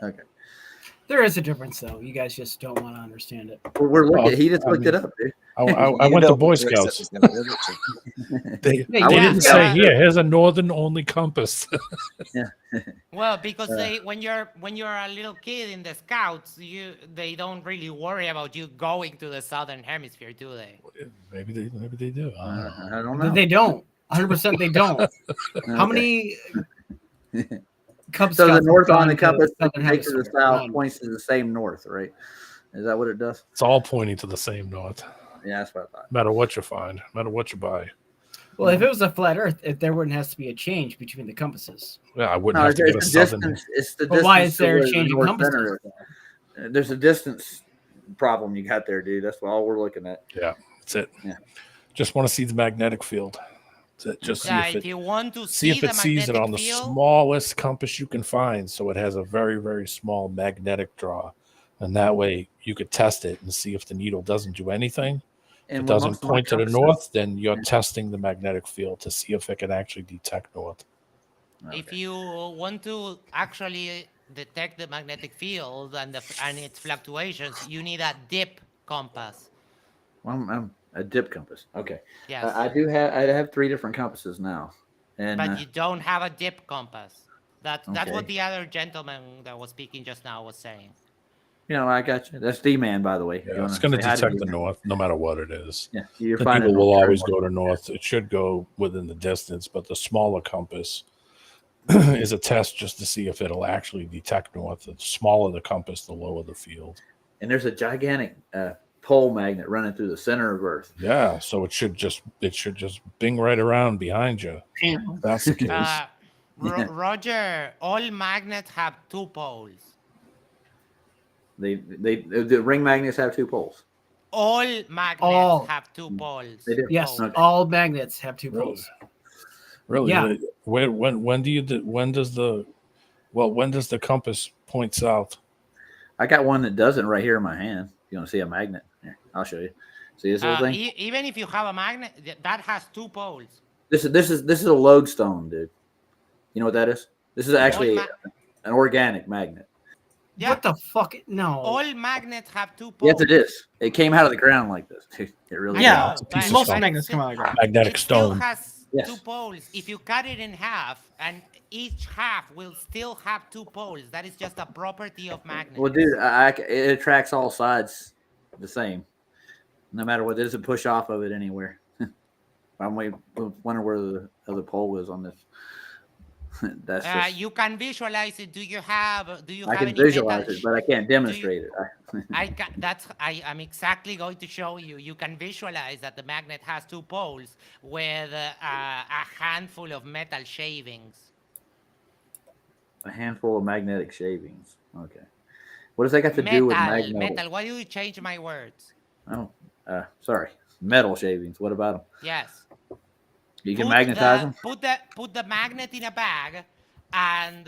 Okay. There is a difference, though. You guys just don't want to understand it. We're looking. He just looked it up, dude. I went to Boy Scouts. They didn't say, here's a northern only compass. Yeah. Well, because when you're a little kid in the Scouts, they don't really worry about you going to the southern hemisphere, do they? Maybe they do. I don't know. They don't. 100% they don't. How many Cub So the Scouts north have on the gone to compass Southern takes to the Hemisphere? south None. points to the same north, right? Is that what it does? It's all pointing to the same north. Yeah, that's what I thought. No matter what you find, no matter what you buy. Well, if it was a flat Earth, there wouldn't have to be a change between the compasses. Yeah, I wouldn't have to get a southern. It's the But why distance is there to a where the change in north compasses? center is. There's a distance problem you got there, dude. That's all we're looking at. Yeah, that's it. Yeah. Just want to see the magnetic field. That's it. Just Yeah, see if you want to see if the it sees it on the magnetic field, smallest compass you can find. So it has a very, very small magnetic draw. And that way you could test it and see if the needle doesn't do anything. If it And doesn't most of my point to the compasses- north, then you're testing the magnetic field to see if it can actually detect north. if you want to actually detect the magnetic field and its fluctuations, you need a dip compass. Well, I'm a dip compass. Okay. Yes. I have 3 different compasses now, and But you don't have a dip compass. That's Okay. what the other gentleman that was speaking just now was saying. I got you. That's D-Man, by the way. You Yeah, wanna it's going to say hi to detect the D-Man? north no matter what it is. Yeah, you're The finding people will north always Carolina. go to north. It should go within the distance, but the smaller compass is a test just to see if it'll actually detect north. The smaller the compass, the lower the field. And there's a gigantic pole magnet running through the center of Earth. Yeah, so it should just bing right around behind you. If that's the case. Roger, all magnets have 2 poles. The ring magnets have 2 poles. All magnets All. have 2 poles. They do. Yes, Okay. all magnets have 2 Really? poles. Really? Yeah. When does the compass point south? I got one that doesn't right here in my hand. You want to see a magnet? Here, I'll show you. See this little thing? Even if you have a magnet, that has 2 poles. This is a lodestone, dude. You know what that is? This is actually an organic magnet. Yeah. What the fuck? No. All magnets have 2 poles. Yes, it is. It came out of the ground like this. Dude, it really Yeah, is. piece of most stone. magnets come out of the ground. Magnetic It still stone. has Yes. 2 poles. If you cut it in half, and each half will still have 2 poles, that is just a property of magnets. Well, dude, it attracts all sides the same. No matter what, it doesn't push off of it anywhere. I'm wondering where the other pole is on this. That's just, You can visualize it. Do you have I can any visualize metal it, but I can't demonstrate it. I'm exactly going to show you. You can visualize that the magnet has 2 poles with a handful of metal shavings. A handful of magnetic shavings. Okay. What does that got to do with magnetic? Metal. Why do you change my words? Oh, sorry. Metal shavings. What about them? Yes. You can magnetize them? Put the magnet in a bag and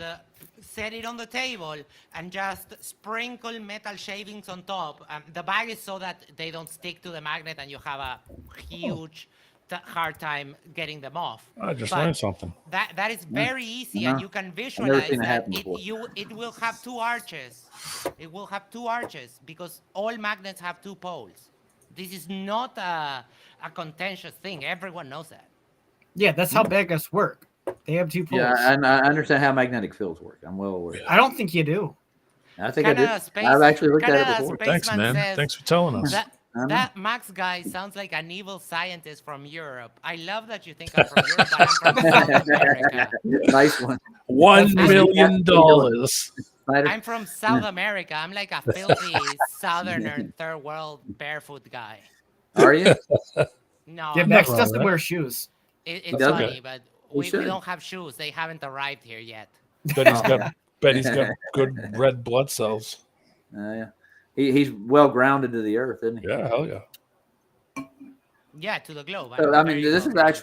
set it on the table and just sprinkle metal shavings on top. The bag is so that they don't stick to the magnet and you have a huge hard time getting them off. I just But learned something. That is very easy, No, and you can I've never visualize seen it that happen before. it will have 2 arches. It will have 2 arches because all magnets have 2 poles. This is not a contentious thing. Everyone knows that. Yeah, that's how magnets work. They have 2 poles. Yeah, and I understand how magnetic fields work. I'm well aware. I don't think you do. I think I did. Canada Space- I've actually looked at Canada it before. Space- Thanks, man. says Thanks for telling us. That Max guy sounds like an evil scientist from Europe. I love that you think I'm from Europe, but I'm from South America. Nice one. $1 million. I'm from South America. I'm like a filthy southerner, third world barefoot guy. Are you? No, Yeah, I'm Max not. doesn't wear shoes. It's doesn't. funny, but we should. don't have shoes. They haven't arrived here yet. Bet he's got good red blood cells. Yeah. He's well grounded to the earth, isn't he? Yeah, hell yeah. Yeah, to the globe. So, I'm I mean, very this is grounded.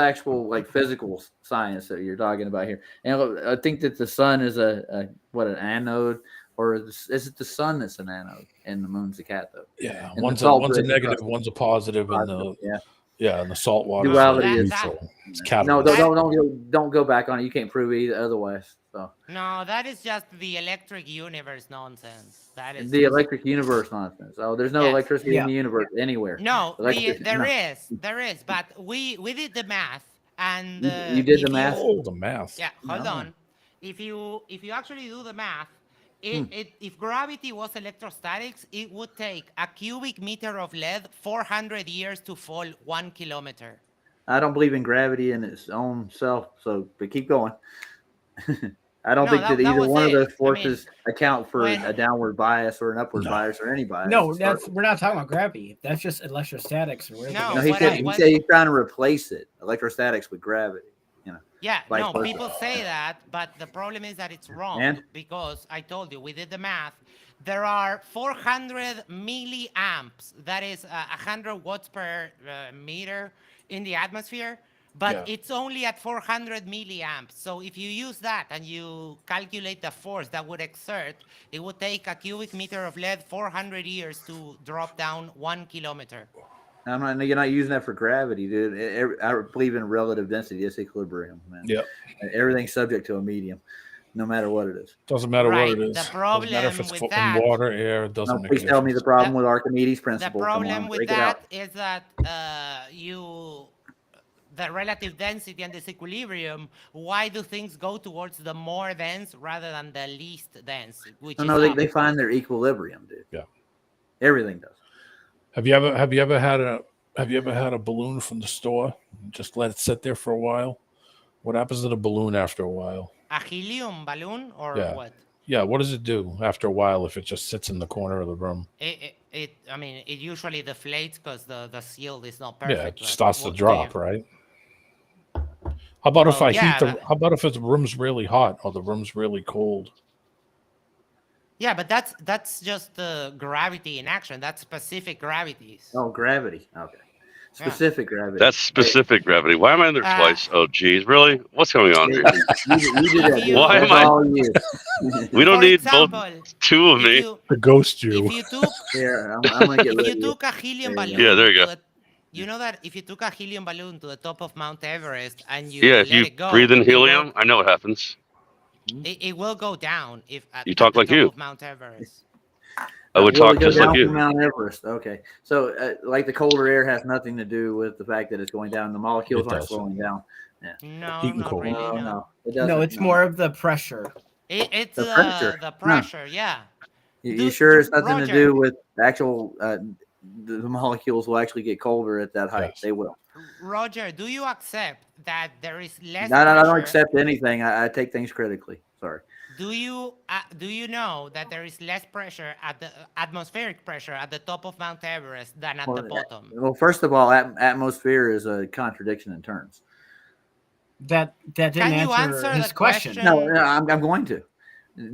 actual like physical science that you're talking about here. And I think that the sun is an anode, or is it the sun that's an anode and the moon's a cathode? Yeah, And one's the salt a is negative, positive. one's a positive, and Yeah. Yeah, and the salt water Duality is is lethal. It's no, catalyst. don't go back on it. You can't prove it either otherwise. So No, that is just the electric universe nonsense. That is the just... electric universe nonsense. Oh, there's no electricity in the universe anywhere. No, there no. is, but we did the math, and You did the math. Oh, the math. Yeah, hold on. If you actually do the math, if gravity was electrostatics, it would take a cubic meter of lead 400 years to fall 1 kilometer. I don't believe in gravity in its own self, but keep going. I don't think that either one of those forces account for a downward bias or an upward bias or any bias. No, we're not talking about gravity. That's just electrostatics. No, he said he's trying to replace it, electrostatics with gravity. Yeah, no, people say that, but the problem is that it's wrong because I told you, we did the math. There are 400 milliamps, that is 100 watts per meter in the atmosphere, but it's only at 400 milliamps. So if you use that and you calculate the force that would exert, it would take a cubic meter of lead 400 years to drop down 1 kilometer. You're not using that for gravity, dude. I believe in relative density, disequilibrium, man. Yep. Everything's subject to a medium, no matter what it is. Doesn't matter what it is. The problem doesn't matter if it's with that, in water, air. It doesn't make please tell me the problem with Archimedes' principle. The problem with that is that the relative density and disequilibrium, why do things go towards the more dense rather than the least dense? They find their equilibrium, dude. Yeah. Everything does. Have you ever had a balloon from the store? Just let it sit there for a while. What happens to the balloon after a while? A helium balloon or what? Yeah, what does it do after a while if it just sits in the corner of the room? It usually deflates because the seal is not perfect. Yeah, it starts to drop, right? How about if how about if the room's really hot or the room's really cold? Yeah, but that's just the gravity in action. That's specific gravities. Oh, gravity. Okay. Specific gravity. That's specific gravity. Why am I in there twice? Oh, geez. Really? What's going on here? Why am I? We don't need both two of me. The ghost you. If you took, if you took a helium balloon. Yeah, there you go. You know that if you took a helium balloon to the top of Mount Everest and you if you breathe in helium, I know what happens. It will go down if you talk like you. Mount Everest. I would talk just like you. Mount Everest. Okay, so like the colder air has nothing to do with the fact that it's going down. The molecules aren't slowing down. Yeah. No, not really. No, it's more of the pressure. It's the pressure. Yeah. You sure it's nothing to do with actual? The molecules will actually get colder at that height. Yes. They will. Roger, do you accept that there is less? No, I don't accept anything. I take things critically. Sorry. Do you know that there is less pressure at the atmospheric pressure at the top of Mount Everest than at the bottom? Well, first of all, atmosphere is a contradiction in terms. That didn't answer his question. No, I'm going to.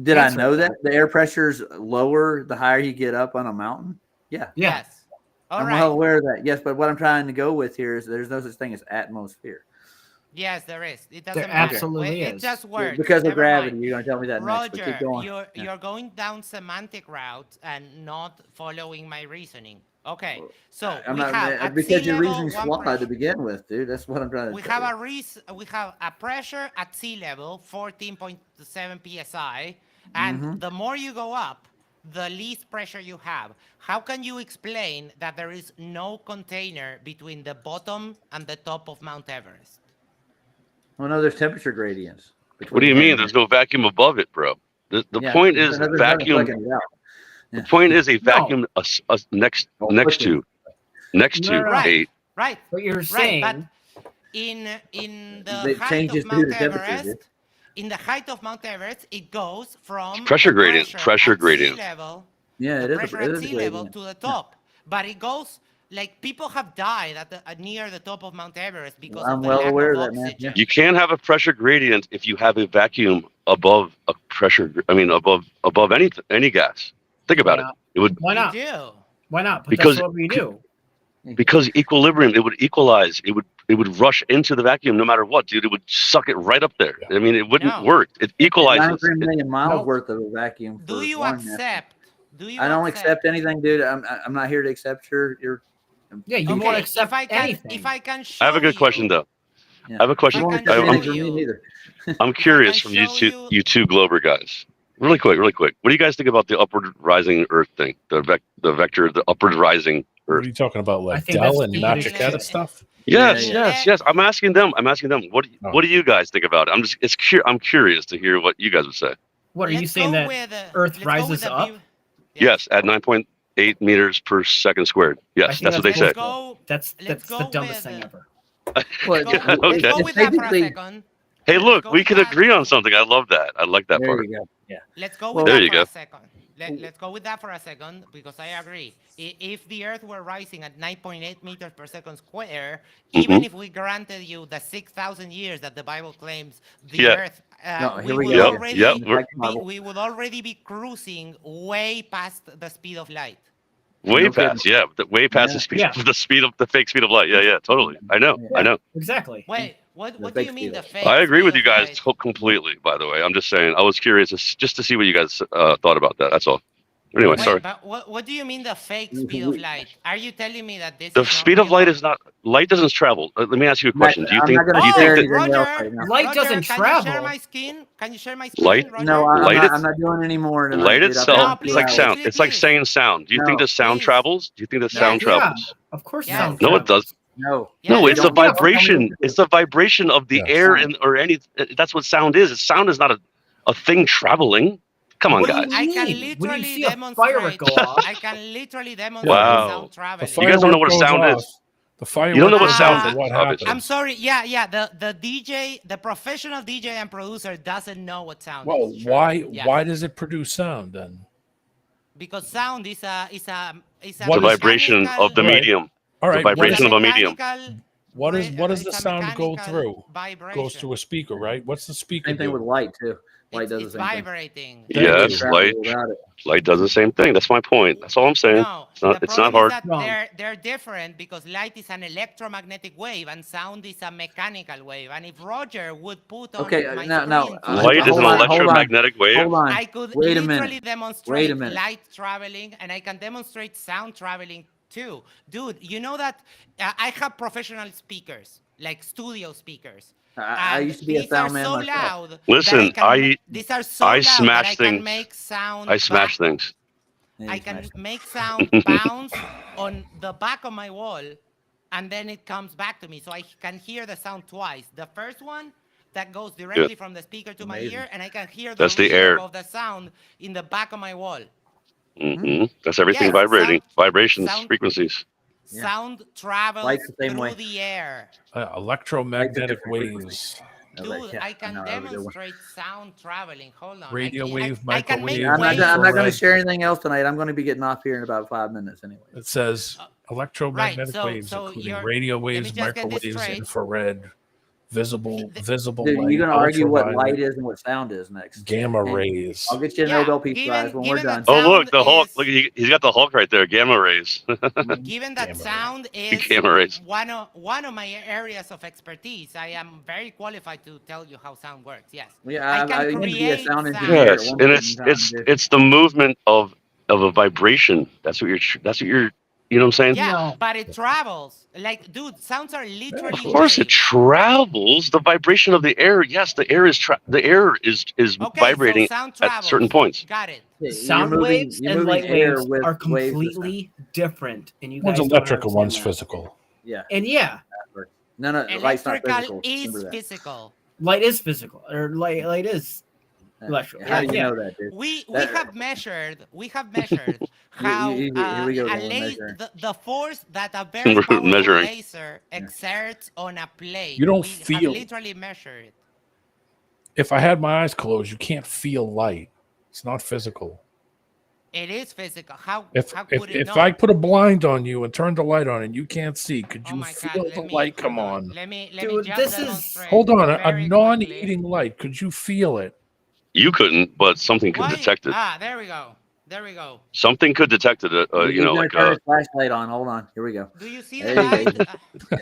Did I know that the air pressure is lower the higher you get up on a mountain? Yeah. Yes. I'm well aware of that. Yes, but what I'm trying to go with here is there's no such thing as atmosphere. Yes, there is. It doesn't matter. Absolutely is. It's just words. Because of gravity. You're going to tell me that Roger, next, but keep going. You're going down semantic routes and not following my reasoning. Okay, so because your reasoning's flawed to begin with, dude. That's what I'm trying to tell you. We have a pressure at sea level, 14.7 psi, and the more you go up, the least pressure you have. How can you explain that there is no container between the bottom and the top of Mount Everest? Well, no, there's temperature gradients. What do you mean? There's no vacuum above it, bro. The point is vacuum. The point is a vacuum next to right. Right. What you're saying. But in the height of Mount Everest, it goes from pressure gradient. Sea level, it is pressure at sea level to the top. But it goes like people have died at near the top of Mount Everest because I'm of the well lack aware of of that, oxygen. man. You can't have a pressure gradient if you have a vacuum above a pressure. I mean, above any gas. Think about it. It would. Why not? Why not? But because that's what we do. Because equilibrium, it would equalize. It would rush into the vacuum no matter what, dude. It would suck it right up there. I mean, it wouldn't work. It equalizes. 93 million miles worth of a vacuum. Do you accept? I don't accept anything, dude. I'm not here to accept your Yeah, you Okay, won't accept if I can, anything. if I can show I have a good question though. Yeah. I have a question. I can Doesn't show answer me you. neither. I'm curious from you show two, you two Glober guys. Really quick. What do you guys think about the upward rising Earth thing? The vector, the upward rising What are Earth. you talking about, I like think Dell that's and being Nachiketa extreme. stuff? Yes, Yeah. yes. I'm asking them. What Oh. do you guys think about it? I'm curious to hear what you guys would say. What are you Let's saying go that with, Earth let's go with rises the up? view- Yes, at 9.8 meters per second squared. I Yes, think that's what they Let's said. go. That's Let's the go dumbest with, thing ever. Well, Let's go, Okay. let's go with that for a Technically- second. Hey, Let's look, go we with could that. agree on something. I love that. I like that there part. you go. Yeah. Let's go Well, with There that you for go. a second. Let's go with that for a second because I agree. If the Earth were rising at 9.8 meters per second square, even if we granted you the 6,000 years that the Bible claims the Yeah. Earth, No, we here we would go. already Yep, we would already be cruising way past the speed of light. Way No kidding. past, yeah, way past Yeah. the speed, Yeah. the fake speed of light. Yeah, totally. I know. Exactly. Wait, what do fake you mean speed the of fake? I agree speed with you of guys light? completely. By the way, I'm just saying. I was curious just to see what you guys thought about that. That's all. Anyway, Wait, sorry. but what do you mean the fake speed of light? Are you telling me that this The is not speed of real? light is not. Light doesn't travel. Let me ask you a question. Do you I'm think? not gonna Do you share think that anything else Roger, right now. Light Roger, doesn't can you share travel. my screen? Can you share my screen, Light- Roger? No, I'm Light not, is- I'm not doing any more tonight. light dude. itself? No, It's please, like please, sound. please, It's like please. saying sound. Do you think No. the sound Please. travels? Do you think the sound Yeah. travels? Of course, Yes. sound No, it travels. does. No. No, Yes. it's a don't have to vibration. It's the vibration of the Yes. air or any. That's what sound is. Sound is not a thing traveling. Come on, What do guys. you I can mean? When you literally see a demonstrate. firework go off, I can literally demonstrate Wow. sound The traveling. You guys don't know firework what a goes sound off. is. The firework You don't know what goes sound off, is, What obviously. I'm happens? sorry. Yeah. The DJ, the professional DJ and producer doesn't know what sound Well, is. why Yeah. why does it produce sound then? Because sound is a The What is- vibration of the Right. medium. All The right, what vibration is, of a medium. what does the sound go through? Vibration. Goes through a speaker, right? What's the speaker Same thing do? with light too. Light does It's the same thing. vibrating. Thank Yes, you. Travel light. without it. Light does the same thing. That's my point. That's all I'm saying. No, It's not problem hard. is that Wrong. they're different because light is an electromagnetic wave and sound is a mechanical wave. And if Roger would put on Okay, my now- screen, Light is hold an on, hold on. electromagnetic wave. Hold on. I could Wait a literally minute. demonstrate Wait a minute. light traveling and I can demonstrate sound traveling too. Dude, you know that I have professional speakers, like studio speakers. I And used to be a these are sound man so myself. loud. that Listen, these are so I loud smash that I can things. make sound. I smash back- things. Yeah, I you can smashed it. make sound bounce on the back of my wall, and then it comes back to me, so I can hear the sound twice. The first one that goes directly from the speaker to my Amazing. ear, and I can hear the That's the reverb air. of the sound in the back of my wall. That's everything Yes, vibrating. Vibrations, sound- frequencies. Yeah. Sound travels Light's the same through way. the air. Electromagnetic different waves. I was like, Dude, yeah, I can know, that was a good one. demonstrate sound traveling. Hold on. Radio I wave, I can make microwave, I'm waves. not going to infrared. share anything else tonight. I'm going to be getting off here in about 5 minutes anyway. It says electromagnetic right, so- waves, so including you're- radio let me waves, just get this microwaves, straight. infrared, visible Dude, light, you're going to argue what light ultraviolet, is and what sound is next. gamma And rays. I'll get you a Yeah, Nobel Peace given- Prize when we're given done. that Oh, look, sound the Hulk. is- Look, he's got the Hulk right there. Gamma rays. Given that Gamma ray. sound is Gamma rays. one of my areas of expertise, I am very qualified to tell you how sound works. Yes. Yeah, I can I used to be a create sound sound. engineer. Yes, at one and point it's in time, it's dude. it's the movement of a vibration. That's what you're. You know what I'm saying? Yeah, No. but it travels. Like, dude, sounds are literally. Of course, it waves. travels. The vibration of the air. Yes, the air is Okay, vibrating so sound at travels. certain points. Got it. Yeah, you're sound moving- waves you're and moving light air waves with are waves of sound. completely different, and you One's guys don't electric and understand one's that. physical. Yeah. And yeah, No, light's not Electrical physical. is Remember that. physical. light is physical, or light is electrical. How do you Yeah. know that, dude? We That- have measured how here we go, a we're measuring. the force that a very We're powerful measuring. laser exerts on a plate. You don't we have feel- literally measured. If I had my eyes closed, you can't feel light. It's not physical. It is physical. How If how if, could it if not? I put a blind on you and turn the light on and you can't see, could Oh you my feel God, the let me- light come hold on? Let me Dude, just this is- demonstrate Hold on, a very quickly. non-eating light. Could you feel it? You couldn't, but something could Why? detect it. Ah, there we go. There we go. Something could detect it. He's You know, gonna like turn his flashlight on. Hold on. Here we go. Do you see There the you light? go.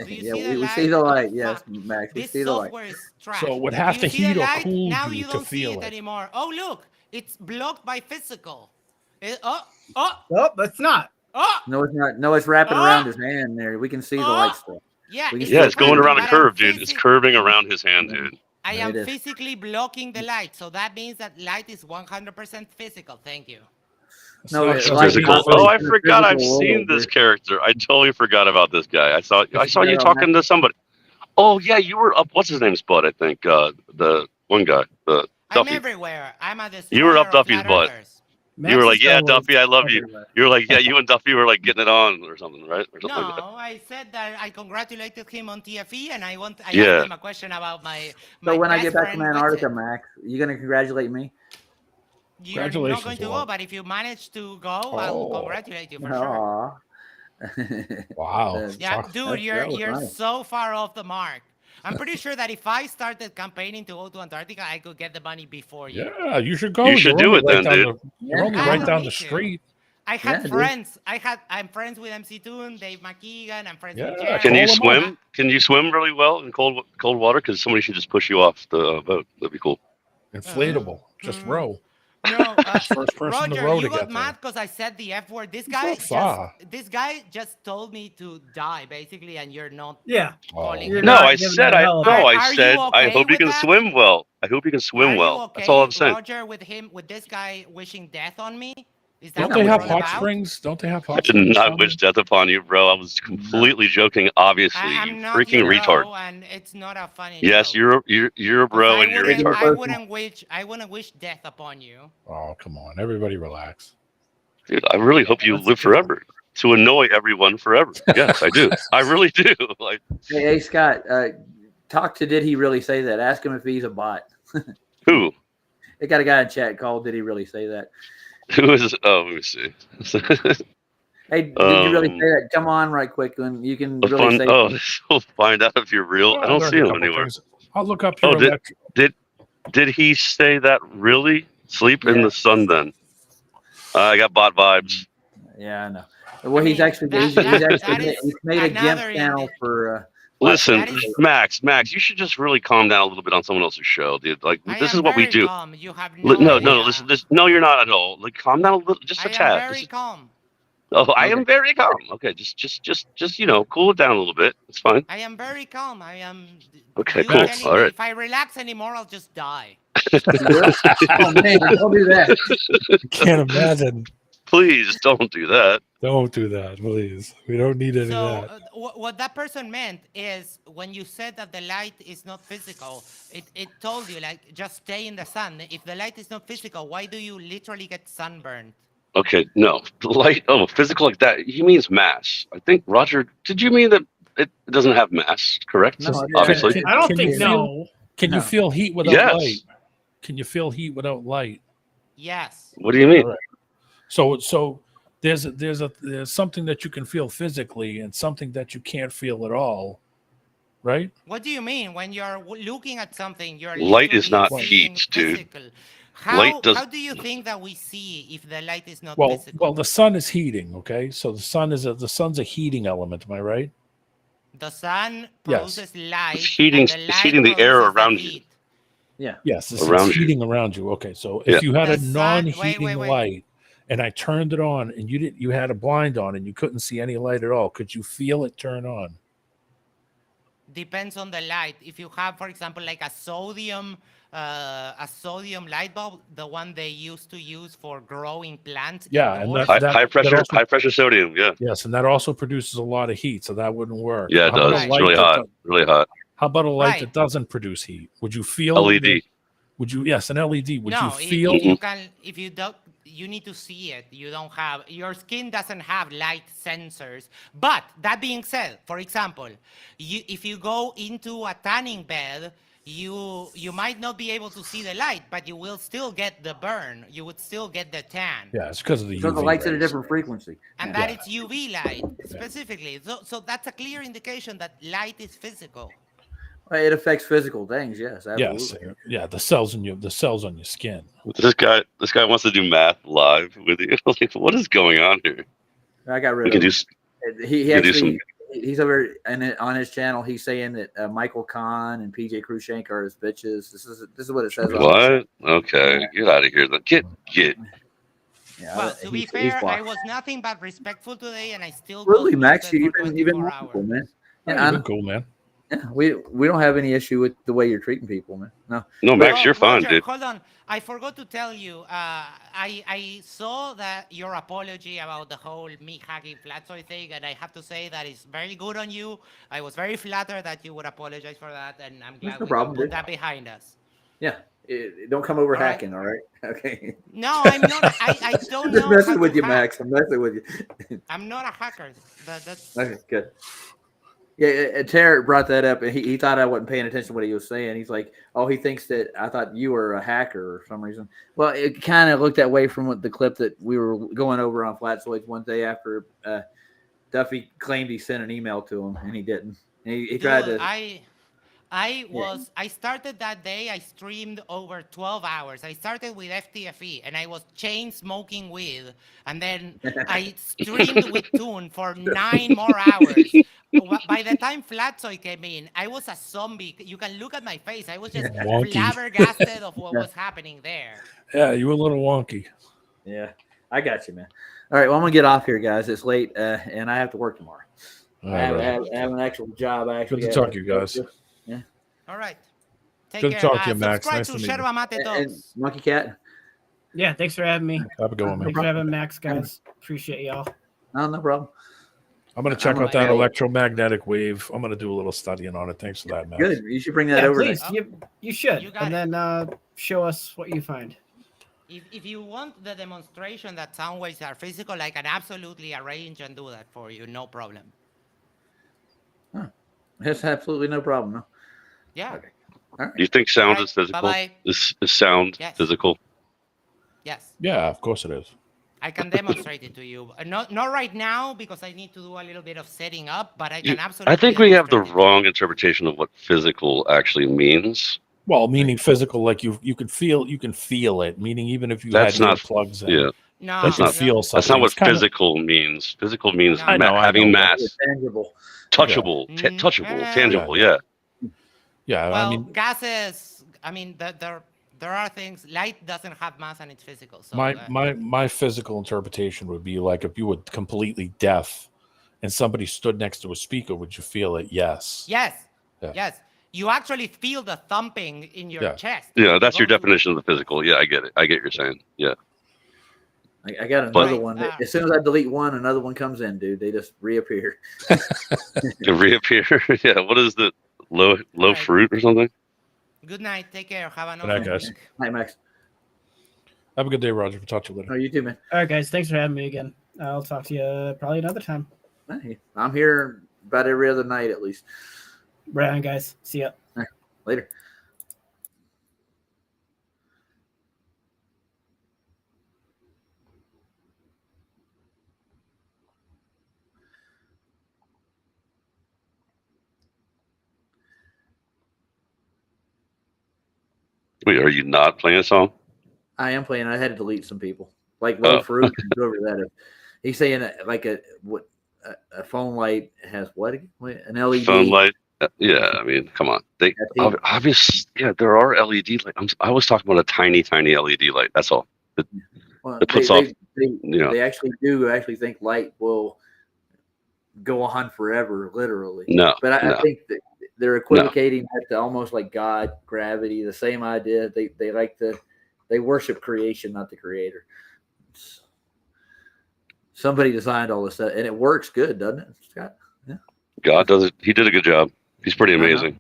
Do you Yeah, see the we light? see the light. Oh, Yes, fuck. Max. We This see the light. software is trash. So it would Do have you to see the heat or light? cool Now you you to don't see feel it it. anymore. Oh, look. It's blocked by physical. Oh, that's not. Oh! No, it's not. No, it's wrapping around his hand there. We can see the light stuff. Yeah, It's going around a curve, dude. It's curving around his hand, dude. I am physically blocking the light, so that means that light is 100% physical. Thank you. No, Physical. Oh, I forgot. I've seen this character. I totally forgot about this guy. I saw you talking to somebody. Oh yeah, you were up. What's his name's butt? I think the one guy, the Duffy. I'm everywhere. I'm a You were up Duffy's butt. You were like, yeah, Duffy, I love you. You were like, yeah, you and Duffy were like getting it on or something, right? Or something like that. I said that I congratulated him on TFE, and I asked him a question about my So when I get back friend, from Antarctica, Max, you gonna congratulate me? You're not going to go, but if you manage to go, I'll congratulate you for sure. Wow. Yeah, dude, you're so far off the mark. I'm pretty sure that if I started campaigning to go to Antarctica, I could get the money before you. Yeah, you should go. You should do it then, dude. You're only right down the street. I had friends. I'm friends with MC Toon, Dave McKeegan. I'm friends with Jared. Can you swim? Can you swim really well in cold water? Because somebody should just push you off the boat. That'd be cool. Inflatable. Just row. No, first person Roger, to row you to got get mad because I said the F word. This guy just told me to die, basically, and you're not. Yeah. Calling No, I said I hope you can swim well. I hope you can swim well. Okay, That's all I'm saying. Roger, with this guy wishing death on me. Is that Don't they have hot springs? Don't they have hot I did springs? not wish death upon you, bro. I was completely joking. Obviously, I'm you not freaking your bro, retard. and it's not a funny. Yes, joke. you're a bro, and you're a retard. I wouldn't wish death upon you. Oh, come on, everybody, relax. Dude, I really hope you live forever to annoy everyone forever. Yes, I do. I really do. Like, hey, Scott, talk to. Did he really say that? Ask him if he's a bot. Who? They got a guy in chat called. Did he really say that? Who is? Oh, let me see. Hey, did you really say that? Come on, right quick, and you can really say. Oh, we'll find out if you're real. I don't see him anywhere. Things. I'll look up. Oh, did he say that? Really? Sleep in the sun, then. I got bot vibes. Yeah, I know. Well, he's actually he's made a GIMP channel for. Listen, Max, you should just really calm down a little bit on someone else's show, dude. Like, this is what we do. You have no, listen. No, you're not at all. Like, calm down a little, just a tad. I am very calm. Oh, I am very calm. Okay, just cool it down a little bit. It's fine. I am very calm. I am. Okay, cool. All right. If I relax anymore, I'll just die. Oh man, don't do that. Can't imagine. Please don't do that. Don't do that, please. We don't need any of that. What that person meant is when you said that the light is not physical, it told you, like, just stay in the sun. If the light is not physical, why do you literally get sunburned? Okay, no. Light, physical like that. He means mass. I think, Roger, did you mean that it doesn't have mass, correct? No, obviously. I don't think no. Can you feel heat without light? Can you feel heat without light? Yes. What do you mean? Right. So there's something that you can feel physically and something that you can't feel at all, right? What do you mean? When you're looking at something, you're light is not heat, dude. How do you think that we see if the light is not physical? Well, the sun is heating, okay? So the sun's a heating element, am I right? The sun produces light. It's heating the air around you. Yeah. Yes, it's heating around you. Okay, so if you had a non-heating light and I turned it on and you had a blind on and you couldn't see any light at all, could you feel it turn on? Depends on the light. If you have, for example, like a sodium light bulb, the one they used to use for growing plants. Yeah, and high pressure sodium. Yeah. Yes, and that also produces a lot of heat, so that wouldn't work. Yeah, it does. It's really hot. Really hot. How about a light that doesn't produce heat? Would you feel LED? Would you? Yes, an LED. Would you feel? If you don't, you need to see it. You don't have, your skin doesn't have light sensors. But that being said, for example, if you go into a tanning bed, you might not be able to see the light, but you will still get the burn. You would still get the tan. Yeah, it's because of the UV. So the light's at a different frequency. And that it's UV light specifically. So that's a clear indication that light is physical. It affects physical things, yes, absolutely. Yes, yeah, the cells on your skin. This guy wants to do math live with you. Like, what is going on here? I got rid of him. He's over on his channel. He's saying that Michael Kahn and PJ Krushenko are his bitches. This is what it says. What? Okay, get out of here. Get. Yeah, Well, to be he's fair, I blocked. was nothing but respectful today, and I still Really, got Max, muted for you've been 24 wonderful, hours. man. Yeah, Yeah, you've been cool, man. yeah, we don't have any issue with the way you're treating people, man. No. No, Max, Oh, you're fine, Roger, dude. hold on. I forgot to tell you. I saw that your apology about the whole me hacking Flatsoy thing, and I have to say that it's very good on you. I was very flattered that you would apologize for that, and I'm glad no we problem, can put dude. that behind us. Yeah, don't come over All right. hacking, all right? Okay. No, I'm not. I don't Just know messing how with to you, hack. Max. I'm messing with you. I'm not a hacker. That's Okay, good. Yeah, Tarek brought that up, and he thought I wasn't paying attention to what he was saying. He's like, "Oh, he thinks that I thought you were a hacker for some reason." Well, it kind of looked that way from what the clip that we were going over on Flatsoids one day after Duffy claimed he sent an email to him, and he didn't. And he tried Dude, to. I started that day, I streamed over 12 hours. I started with FTFE and I was chain smoking weed. And then I streamed with Toon for 9 more hours. By the time Flatsoy came in, I was a zombie. You can look at my face. I was just Wonky. flabbergasted of what was happening there. Yeah, you were a little wonky. Yeah, I got you, man. All right, well, I'm going to get off here, guys. It's late, and I have to work tomorrow. All I have right. an actual job. I actually Good to talk to you guys. Yeah. All right. Take Good to care. talk to you, Max. Subscribe Nice to to meet you. Sherba Mate And Talks. Monkey Cat. Yeah, thanks for having me. Have a good one, man. Thanks for having Max, guys. Appreciate y'all. No problem. I'm going to check I'm out that gonna- electromagnetic wave. I'm going to do a little studying on it. Thanks for that, Max. Good. You should bring that Yeah, over. please. next- You should. You got And then show us what you find. If you want the demonstration that sound waves are physical, I can absolutely arrange and do that for you. No problem. That's absolutely no problem. No. Yeah. Okay. All right. Do you think sound All is right, physical? bye-bye. Is sound Yes. physical? Yes. Yeah, of course it is. I can demonstrate it to you. Not right now because I need to do a little bit of setting up, but I can absolutely. I think we have the demonstrate it. wrong interpretation of what physical actually means. Well, meaning physical, like you can feel it. Meaning even if you That's had not plugs in, Yeah, No, you that's can not- feel something. that's not what It's kinda- physical means. Physical means I know, I having know. mass, Tangible. touchable, Yeah. touchable, tangible. Yeah. Yeah, Well, I mean, gases. I mean, there are things. Light doesn't have mass and it's physical. So my physical interpretation would be like if you were completely deaf and somebody stood next to a speaker, would you feel it? Yes. Yes. Yeah. Yes. You actually feel the thumping in your Yeah. chest. Yeah, that's your Go to- definition of the physical. Yeah, I get it. I get what you're saying. Yeah. I got But- another one. that- As soon as I delete one, another one comes in, dude. They just reappear. To reappear. Yeah. What is the low Right. fruit or something? Good night. Take care. Have an Good night, awesome guys. week. Hi, Max. Have a good day, Roger. We'll talk to you later. Oh, you too, man. All right, guys. Thanks for having me again. I'll talk to you probably another time. Hey, I'm here about every other night at least. Right on, guys. See ya. Later. Wait, are you not playing a song? I am playing. I had to delete some people, like Low Fruit and whoever that is. He's saying like a phone light has what? An LED. Phone light. Yeah, I mean, come on. They obviously, yeah, there are LED lights. I was talking about a tiny LED light. That's all. Well, It puts off. they actually think light will go on forever, literally. No, But I no. think that they're equivocating that to almost like God, gravity, the same idea. They worship creation, not the creator. Somebody designed all this stuff, and it works good, doesn't it, Scott? Yeah. God does it. He did a good job. He's pretty amazing.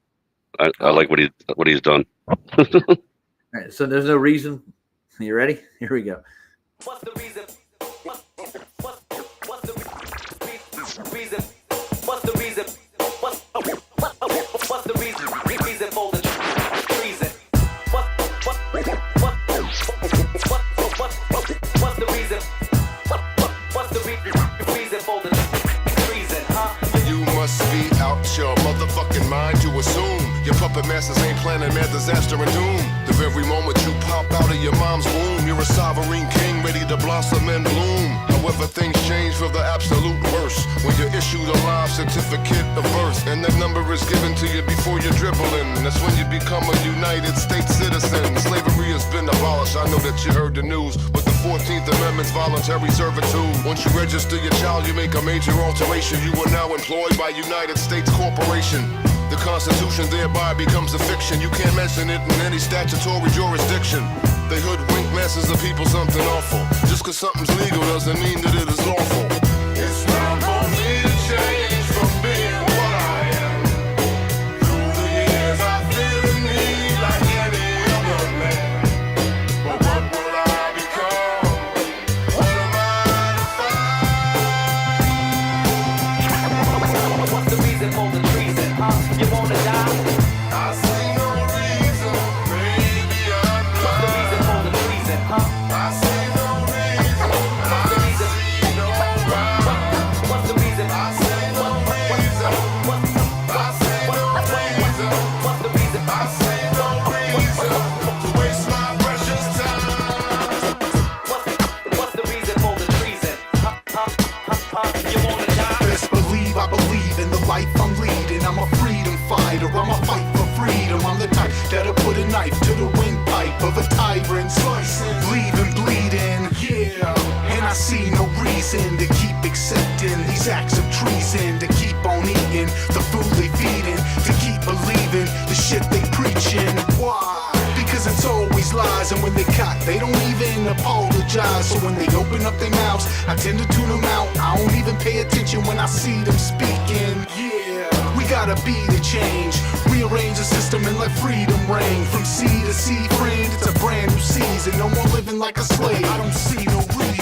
I like what he's done. All right, so there's no reason. You ready? Here we go. What's the reason? What's the reason? What's the reason? What's the reason? What's the reason? Reason for the treason. What's the reason? What's the reason for the treason? Huh? You must be out your motherfucking mind. You assume your puppet masters ain't planning mad disaster and doom. The very moment you pop out of your mom's womb, you're a sovereign king ready to blossom and bloom. However, things change for the absolute worst. first when you're issued a live certificate of birth, and that number is given to you before you're dribbling. That's when you become a United States citizen. Slavery has been abolished. I know that you heard the news, but the 14th Amendment's voluntary servitude. Once you register your child, you make a major alteration. You are now employed by United States Corporation. The Constitution thereby becomes a fiction. You can't mention it in any statutory jurisdiction. They hoodwink masses of people something awful. Just cause something's legal doesn't mean that it is lawful. It's time for me to change from being what I am. Through the years I feel the need like any other man. But what will I become? What am I to find? What's the reason for the treason, huh? You wanna die? I see no reason, maybe I'm blind. What's the reason for the treason, huh? I see no reason, What's the reason? no rhyme. What's the reason? I see no reason, I see no reason, What's the reason? I see no reason to waste my precious time. What's the reason for the treason? You wanna die? Best believe I believe in the life I'm leading. I'm a freedom fighter, I'm a fight for freedom. I'm the type that'll put a knife to the windpipe of a tyrant, leaving bleeding. Yeah, and I see no reason to keep accepting these acts of treason, to keep on eating the food they feeding, to keep believing the shit they preaching. Why? Because it's always lies, and when they caught, they don't even apologize. So when they open up their mouths, I tend to tune them out. I don't even pay attention when I see them speaking. Yeah, we gotta be the change, rearrange the system and let freedom reign. From sea to sea, friend, it's a brand new season. No more living like a slave. I don't see no reason.